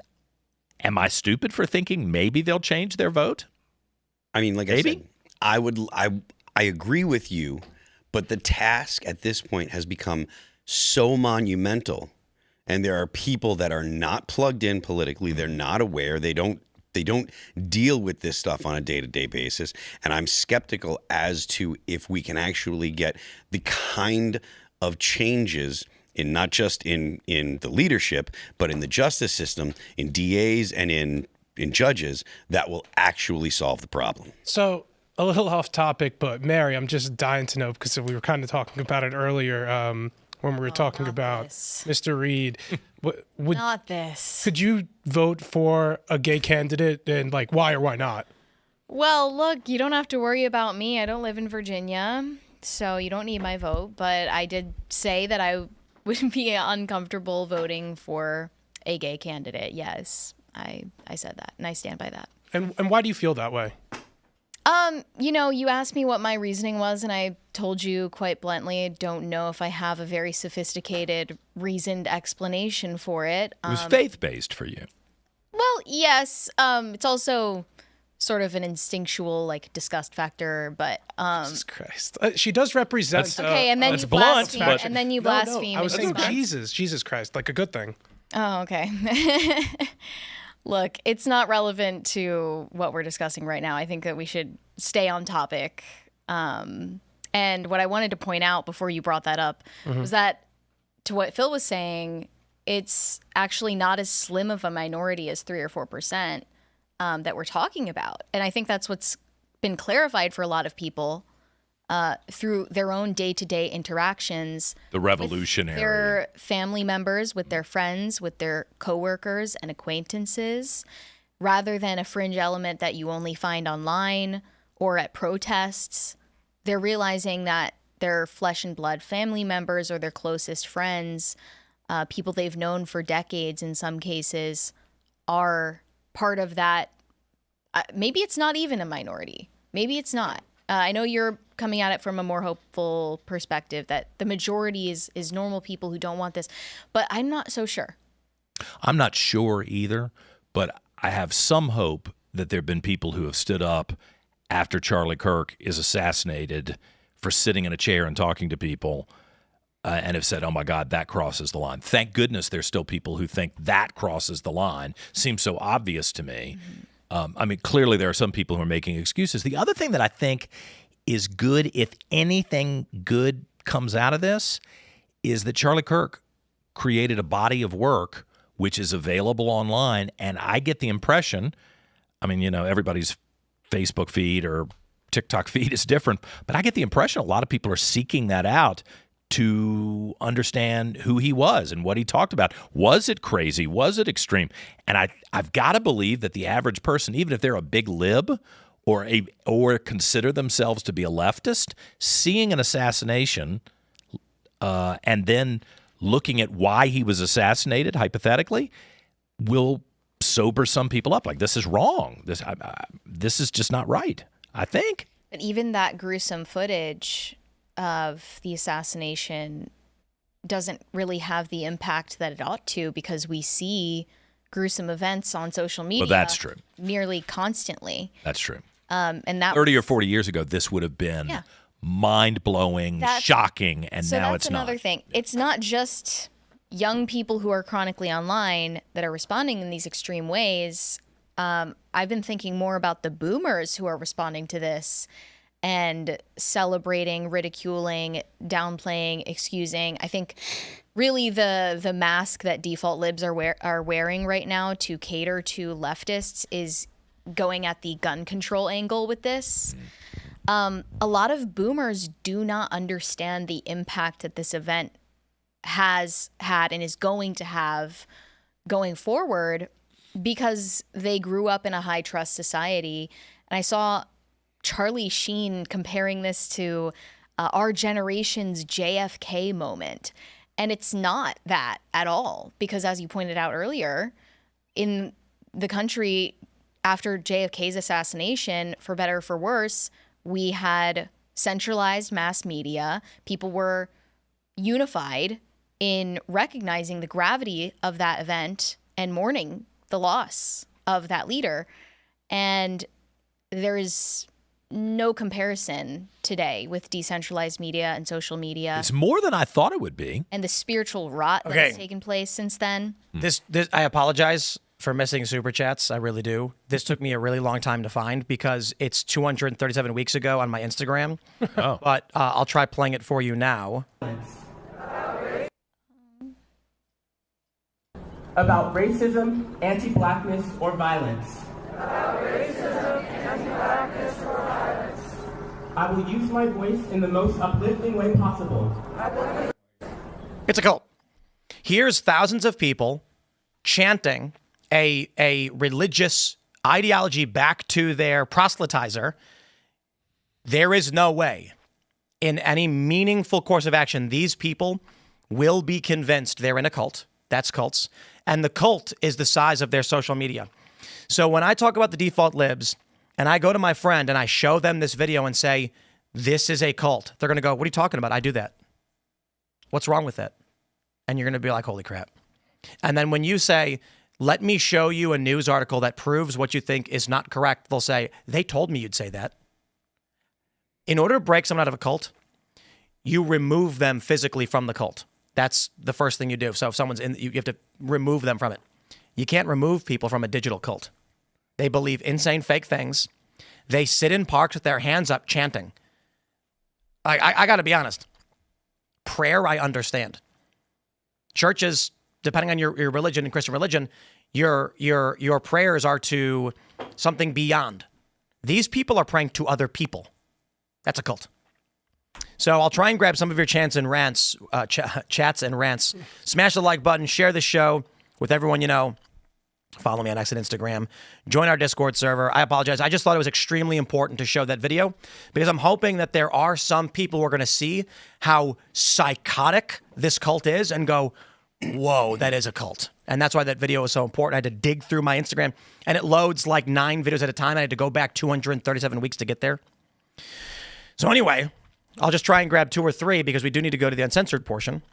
Speaker 2: am I stupid for thinking maybe they'll change their vote?
Speaker 5: I mean, like
Speaker 2: maybe?
Speaker 5: I said, I agree with you, but the task at this point has become so monumental, and there are people that are not plugged in politically. They're not aware. They don't deal with this stuff on a day-to-day basis, and I'm skeptical as to if we can actually get the kind of changes in not just in the leadership, but in the justice system, in DAs and in judges, that will actually solve the problem.
Speaker 3: So a little off topic, but Mary, I'm just dying to know because we were kind of talking about it earlier when we were talking about Mr. Reid.
Speaker 4: Not this.
Speaker 3: Could you vote for a gay candidate, and like why or why not?
Speaker 4: Well, look, you don't have to worry about me. I don't live in Virginia, so you don't need my vote. But I did say that I would be uncomfortable voting for a gay candidate. Yes, I said that, and I stand by that.
Speaker 3: And why do you feel that way?
Speaker 4: You asked me what my reasoning was, and I told you quite bluntly, I don't know if I have a very sophisticated, reasoned explanation for it.
Speaker 2: It was faith-based for you.
Speaker 4: Well, yes. It's also sort of an instinctual, disgust factor, but
Speaker 3: Jesus Christ, she does represent.
Speaker 4: Okay, and then you
Speaker 2: blunt,
Speaker 4: blaspheme, and then you blaspheme.
Speaker 3: I was saying
Speaker 4: response.
Speaker 3: Jesus Christ, like a good thing.
Speaker 4: Oh, okay. Look, it's not relevant to what we're discussing right now. I think that we should stay on topic. And what I wanted to point out before you brought that up was that, to what Phil was saying, it's actually not as slim of a minority as 3 or 4% that we're talking about. And I think that's what's been clarified for a lot of people through their own day-to-day interactions.
Speaker 2: The revolutionary.
Speaker 4: With their family members, with their friends, with their coworkers and acquaintances, rather than a fringe element that you only find online or at protests. They're realizing that their flesh and blood family members or their closest friends, people they've known for decades in some cases, are part of that. Maybe it's not even a minority. Maybe it's not. I know you're coming at it from a more hopeful perspective that the majority is normal people who don't want this, but I'm not so sure.
Speaker 2: I'm not sure either, but I have some hope that there have been people who have stood up after Charlie Kirk is assassinated for sitting in a chair and talking to people and have said, oh, my God, that crosses the line. Thank goodness there's still people who think that crosses the line. Seems so obvious to me. Clearly there are some people who are making excuses. The other thing that I think is good, if anything good comes out of this, is that Charlie Kirk created a body of work which is available online. And I get the impression, everybody's Facebook feed or TikTok feed is different, but I get the impression a lot of people are seeking that out to understand who he was and what he talked about. Was it crazy? Was it extreme? And I've got to believe that the average person, even if they're a big lib or consider themselves to be a leftist, seeing an assassination and then looking at why he was assassinated, hypothetically, will sober some people up. Like, this is wrong. This is just not right, I think.
Speaker 4: But even that gruesome footage of the assassination doesn't really have the impact that it ought to, because we see gruesome events on social media.
Speaker 2: Well, that's true.
Speaker 4: Nearly constantly.
Speaker 2: That's true.
Speaker 4: And that
Speaker 2: 30 or 40 years ago, this would have been mind-blowing, shocking, and now it's not.
Speaker 4: So that's another thing. It's not just young people who are chronically online that are responding in these extreme ways. I've been thinking more about the boomers who are responding to this and celebrating, ridiculing, downplaying, excusing. I think really the mask that default libs are wearing right now to cater to leftists is going at the gun control angle with this. A lot of boomers do not understand the impact that this event has had and is going to have going forward, because they grew up in a high trust society. And I saw Charlie Sheen comparing this to our generation's JFK moment. And it's not that at all, because as you pointed out earlier, in the country after JFK's assassination, for better or for worse, we had centralized mass media. People were unified in recognizing the gravity of that event and mourning the loss of that leader. And there is no comparison today with decentralized media and social media.
Speaker 2: It's more than I thought it would be.
Speaker 4: And the spiritual rot that has taken place since then.
Speaker 1: This I apologize for missing super chats. I really do. This took me a really long time to find because it's 237 weeks ago on my Instagram.
Speaker 2: Oh.
Speaker 1: But I'll try playing it for you now.
Speaker 8: About racism, anti-blackness, or violence.
Speaker 9: About racism, anti-blackness, or violence.
Speaker 8: I will use my voice in the most uplifting way possible.
Speaker 1: It's a cult. Here's thousands of people chanting a religious ideology back to their proselytizer. There is no way in any meaningful course of action these people will be convinced they're in a cult. That's cults. And the cult is the size of their social media. So when I talk about the default libs and I go to my friend and I show them this video and say, this is a cult, they're going to go, what are you talking about? I do that. What's wrong with it? And you're going to be like, holy crap. And then when you say, let me show you a news article that proves what you think is not correct, they'll say, they told me you'd say that. In order to break someone out of a cult, you remove them physically from the cult. That's the first thing you do. So if someone's in, you have to remove them from it. You can't remove people from a digital cult. They believe insane fake things. They sit in parks with their hands up chanting. I got to be honest. Prayer, I understand. Churches, depending on your religion and Christian religion, your prayers are to something beyond. These people are praying to other people. That's a cult. So I'll try and grab some of your chats and rants. Smash the like button. Share the show with everyone you know. Follow me on X and Instagram. Join our Discord server. I apologize. I just thought it was extremely important to show that video because I'm hoping that there are some people who are going to see how psychotic this cult is and go, whoa, that is a cult. And that's why that video was so important. I had to dig through my Instagram, and it loads like 9 videos at a time. I had to go back 237 weeks to get there. So anyway, I'll just try and grab 2 or 3 because we do need to go to the uncensored portion.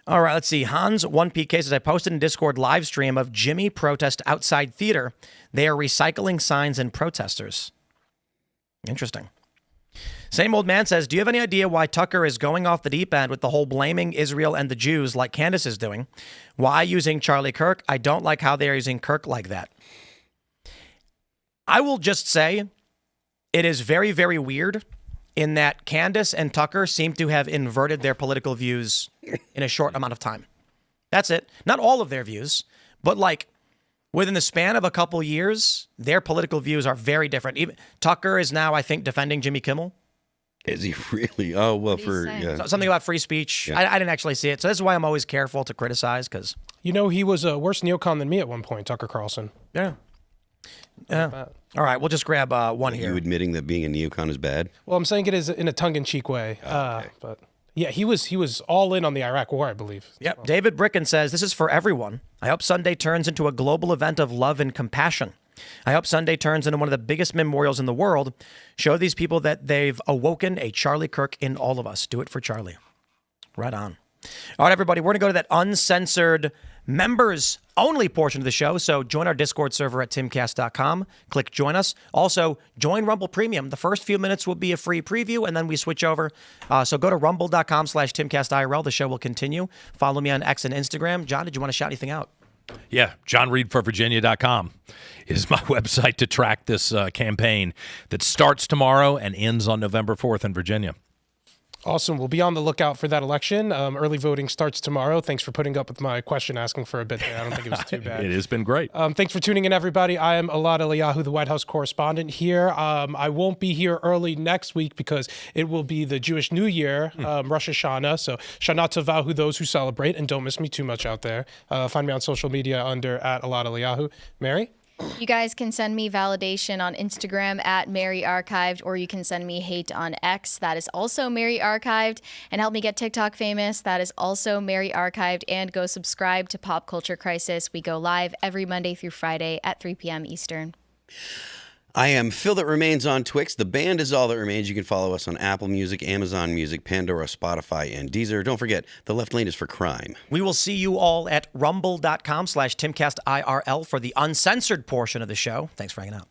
Speaker 1: All right, let's see. Hans 1PK says, I posted in Discord live stream of Jimmy protest outside theater. They are recycling signs and protesters. Interesting. Same old man says, do you have any idea why Tucker is going off the deep end with the whole blaming Israel and the Jews like Candace is doing? Why using Charlie Kirk? I don't like how they're using Kirk like that. I will just say it is very, very weird in that Candace and Tucker seem to have inverted their political views in a short amount of time. That's it. Not all of their views, but like within the span of a couple years, their political views are very different. Even Tucker is now, I think, defending Jimmy Kimmel.
Speaker 5: Is he really? Oh, well,
Speaker 1: something about free speech. Yeah. I didn't actually see it. So this is why I'm always careful to criticize because...
Speaker 3: You know, he was a worse neocon than me at one point, Tucker Carlson.
Speaker 1: Yeah. Yeah. All right, we'll just grab one here.
Speaker 5: You admitting that being a neocon is bad?
Speaker 3: Well, I'm saying it is in a tongue-in-cheek way.
Speaker 5: Okay.
Speaker 3: But yeah, he was all in on the Iraq War, I believe.
Speaker 1: Yep. Well. David Bricken says, this is for everyone. I hope Sunday turns into a global event of love and compassion. I hope Sunday turns into one of the biggest memorials in the world. Show these people that they've awoken a Charlie Kirk in all of us. Do it for Charlie. Right on. All right, everybody, we're going to go to that uncensored members only portion of the show. So join our Discord server at timcast.com. Click join us. Also, join Rumble Premium. The first few minutes will be a free preview, and then we switch over. So go to rumble.com/Timcast IRL. The show will continue. Follow me on X and Instagram. John, did you want to shout anything out?
Speaker 2: Yeah, JohnReedForVirginia.com is my website to track this campaign that starts tomorrow and ends on November 4th in Virginia.
Speaker 3: Awesome. We'll be on the lookout for that election. Early voting starts tomorrow. Thanks for putting up with my question asking for a bit there. I don't think it was too bad.
Speaker 2: It has been great.
Speaker 3: Thanks for tuning in, everybody. I am Elaad Eliyahu, the White House correspondent here. I won't be here early next week because it will be the Jewish New Year, Rosh Hashanah. So Shana Tova, who those who celebrate, and don't miss me too much out there. Find me on social media under @Elaad Eliyahu. Mary?
Speaker 4: You guys can send me validation on Instagram @MaryArchived, or you can send me hate on X. That is also Mary Archived. And help me get TikTok famous. That is also Mary Archived. And go subscribe to Pop Culture Crisis. We go live every Monday through Friday at 3 p.m. Eastern.
Speaker 5: I am Phil That Remains on Twix. The band is All That Remains. You can follow us on Apple Music, Amazon Music, Pandora, Spotify, and Deezer. Don't forget, the left lane is for crime.
Speaker 1: We will see you all at rumble.com/TimcastIRL for the uncensored portion of the show. Thanks for hanging out.